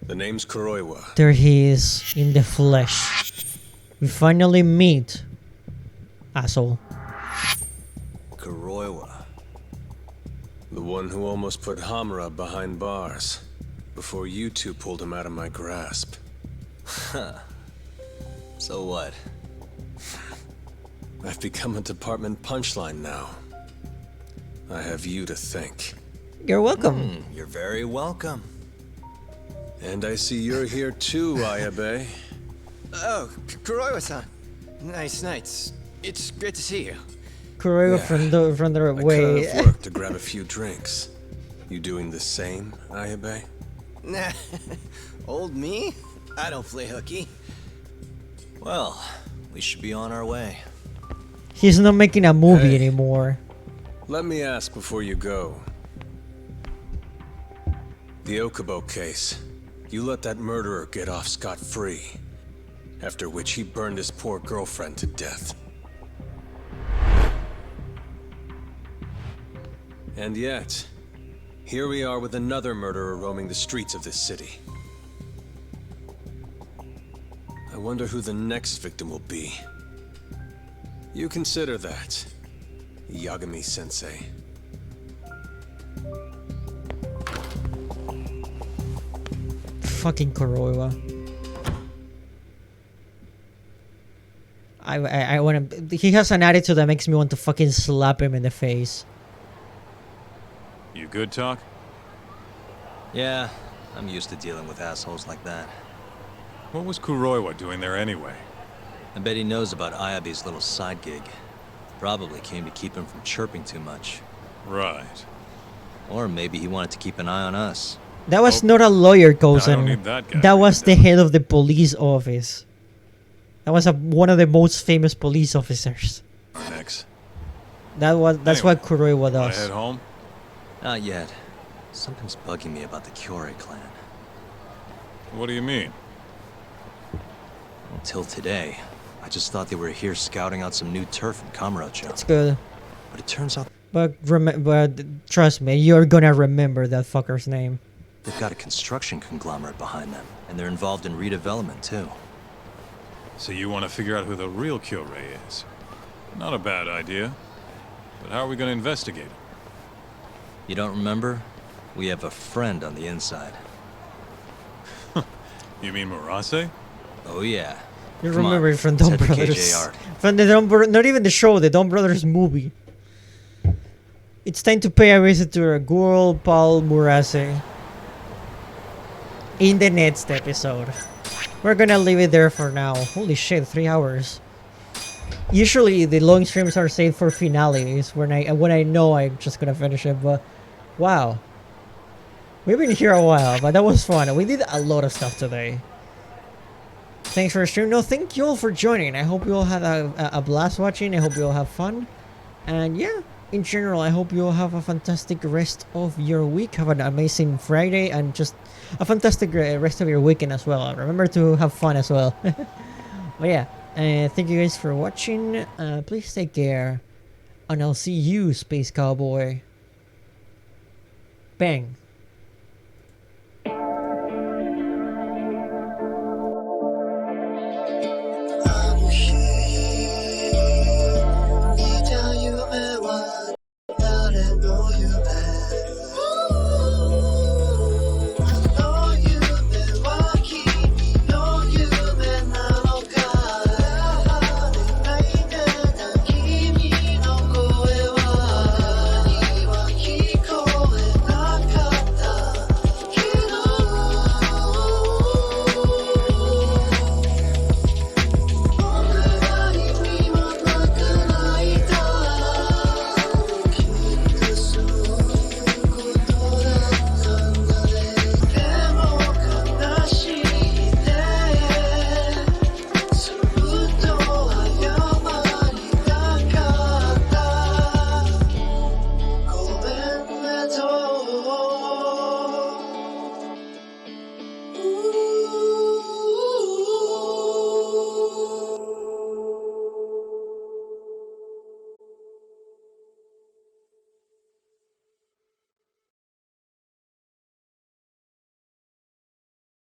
The name's Kuroiwa. There he is, in the flesh. We finally meet. Asshole. Kuroiwa. The one who almost put Hamura behind bars. Before you two pulled him out of my grasp. Huh. So what? I've become a department punchline now. I have you to thank. You're welcome. You're very welcome. And I see you're here too, Ayabe. Oh, Kuroiwa-san. Nice nights. It's great to see you. Kuroiwa Yeah. from the I cut way. off work to grab a few drinks. You doing the same, Ayabe? Nah, old me? I don't play hooky. Well, we should be on our way. He's not making a movie Hey. anymore. Let me ask before you go. The Okubo case. You let that murderer get off scot-free. After which he burned his poor girlfriend to death. And yet, here we are with another murderer roaming the streets of this city. I wonder who the next victim will be. You consider that, Yagami-sensei. Fucking Kuroiwa. I want to. He has an attitude that makes me want to fucking slap him in the face. You good, Talk? Yeah, I'm used to dealing with assholes like that. What was Kuroiwa doing there anyway? I bet he knows about Ayabe's little side gig. Probably came to keep him from chirping too much. Right. Or maybe he wanted to keep an eye on us. That was not a lawyer, Coulson. need that guy That was the head of the police office. That was one of the most famous police officers. Next. That's what Kuroiwa Wanna does. head home? Not yet. Something's bugging me about the Kyorei clan. What do you mean? Until today, I just thought they were here scouting out some new turf in Kamurocho. It's good. But it turns out But trust me, you're gonna remember that fucker's name. they've got a construction conglomerate behind them, and they're involved in redevelopment too. So you want to figure out who the real Kyorei is? Not a bad idea. But how are we going to investigate it? You don't remember? We have a friend on the inside. You mean Murase? Oh yeah. You Come remember on, it from let's Don head to Brothers. KJ Art. From the not even the show, the Don Brothers movie. It's time to pay a visit to our girl, Paul Murase. In the next episode. We're gonna leave it there for now. Holy shit, 3 hours. Usually the long streams are saved for finales when I know I'm just gonna finish it, but wow. We've been here a while, but that was fun. We did a lot of stuff today. Thanks for streaming. No, thank you all for joining. I hope you all had a blast watching. I hope you all have fun. And yeah, in general, I hope you all have a fantastic rest of your week. Have an amazing Friday and just a fantastic rest of your weekend as well. Remember to have fun as well. But yeah, thank you guys for watching. Please take care. And I'll see you, Space Cowboy. Bang.